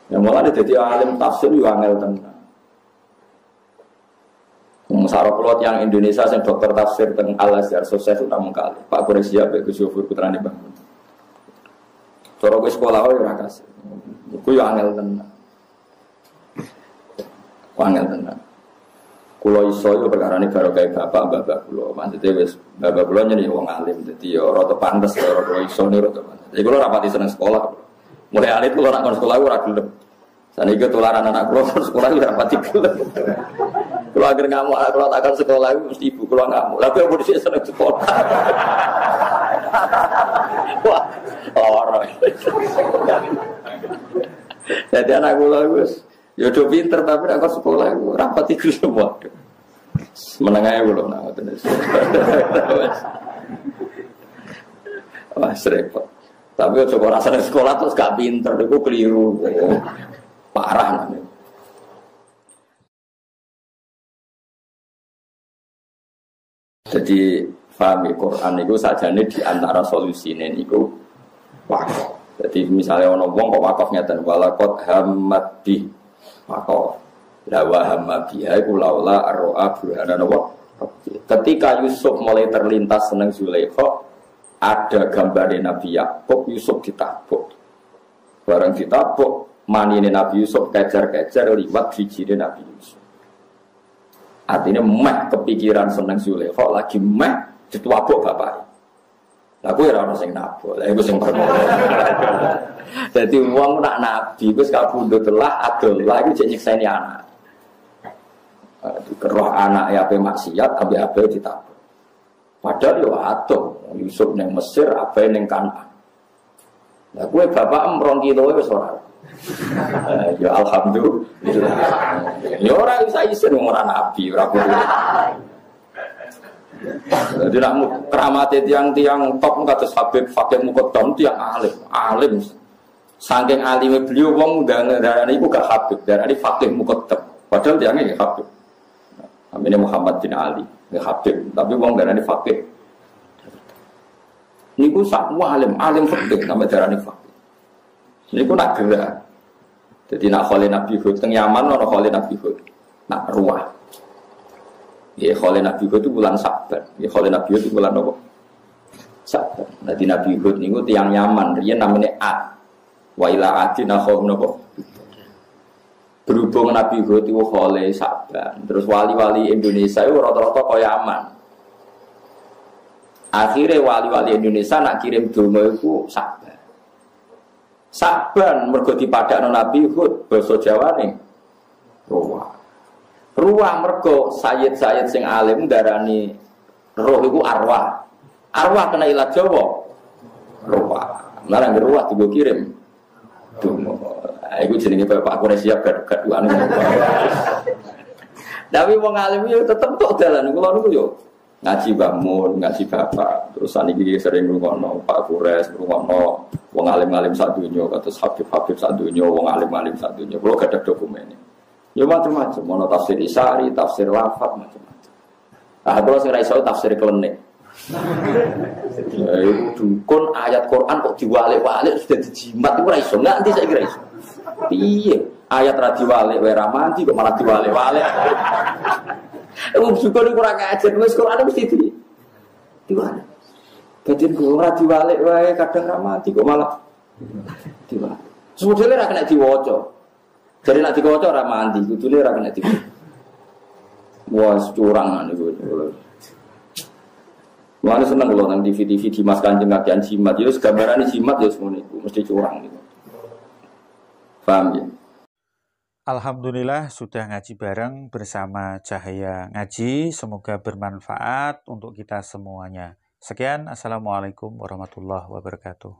Yang mulai jadi alim tafsir juga angel tenang. Sarapulot yang Indonesia yang dokter tafsir tentang Al-Azhar sukses utama kali. Pak Quraisy Abe Gus Yofur putrane bangun. Cara ke sekolah ora kasih. Iku yo angel tenan. Angel tenan. Kulo iso yo perkarane karo gawe bapak kulo. Maksudnya wis bapak kulo nyeni wong alim dadi yo rada pantes karo kulo iso niru to. Jadi kulo rapati seneng sekolah. Mulai alit kulo nak sekolah ora gelem. Saniki tularan anak kulo sekolah ora rapati gelem. Kalau agar ngamuk, kalau takkan sekolah itu mesti ibu kalau ngamuk. Tapi aku disini senang sekolah. Wah, orang. Jadi anak kulo itu, ya udah pinter tapi aku sekolah itu rapat itu semua. Menengahnya belum nak terus. Wah, repot. Tapi coba rasanya sekolah terus gak pinter, itu keliru, parah namanya. Jadi paham Quran itu sajane di antara solusine niku wakaf. Jadi misalnya ono wong kok wakaf ngeten walaqad hammat bi wakaf. La wa hamma biha iku laula arro'a burhana wa. Ketika Yusuf mulai terlintas seneng Zulaikha, ada gambarnya Nabi Yakub, Yusuf ditabuk. Barang ditabuk, manine Nabi Yusuf kejar-kejar liwat bijine Nabi Yusuf. Artinya meh kepikiran seneng Zulaikha lagi meh dituabuk bapak. Lah kuwi ora ono sing nabuk. Lah iku sing perkara. Dadi wong nak nabi wis kabundut telah adolah iku jek nyekseni anak. Roh anak ya ape maksiat ape ditabuk. Padahal yo atuh Yusuf ning Mesir ape ning Kanaan. Lah kuwi bapak 2 kilo wis ora. Ya alhamdulillah. Ya ora bisa isin ora nabi, ora boleh. Jadi nak keramate tiang-tiang top kados Habib Fakih Muqaddam tiang alim. Saking alime beliau wong darane iku gak Habib, darane Fakih Muqaddam. Padahal tiange nggih Habib. Namanya Muhammad bin Ali, nggih Habib, tapi wong darane Fakih. Niku sak alim fikih namanya darane Fakih. Niku nak gerak. Jadi nak kholi Nabi Hud teng Yaman ana kholi Nabi Hud. Nak ruah. Ya kholi Nabi Hud itu bulan Saban. Ya kholi Nabi Hud itu bulan apa? Saban. Nanti Nabi Hud niku tiyang Yaman, riyen namanya Ad. Wa ila adin akhum napa? Berhubung Nabi Hud itu kholi Saban. Terus wali-wali Indonesia itu rata-rata kaya Yaman. Akhirnya wali-wali Indonesia nak kirim donga iku Saban. Saban mergo dipadakno Nabi Hud basa Jawane ruwah mergo sayyid-sayyid sing alim darani roh iku arwah kena ilat Jawa ruwah larang ruwah digo kirim donga iku jenenge Pak Quraisy gaduhan tapi wong alim yo tetep tok dalan kula niku yo ngaji bangun, ngaji bapak terus saniki sering ngrungokno Pak Quraisy ngrungokno wong alim-alim sak donya kados Habib-habib sak donya wong alim-alim sak donya kula gadah dokumen ya macam-macam ono tafsir Isari, tafsir Lafat macam-macam kula sing ra iso tafsir klenik dukun ayat Quran kok diwalik-walik sudah dijimat ora iso nganti saiki ra iso piye ayat ra diwalik wae ra mandi kok malah diwalik-walik dukun iku ora kajen wis Quran mesti diwalik batin gue ora diwalik wae kadang ra mati kok malah diwalik. Sebetulnya ra kena diwaca. Jadi nek diwaca ora mandi, kudune ra kena diwaca. Wah, curang niku. Mulane seneng lho nang TV-TV di Mas Kanjeng kagian jimat, yo gambarane jimat yo semono iku, mesti curang niku. Paham ya? Alhamdulillah sudah ngaji bareng bersama Cahaya Ngaji, semoga bermanfaat untuk kita semuanya. Sekian, Assalamualaikum warahmatullahi wabarakatuh.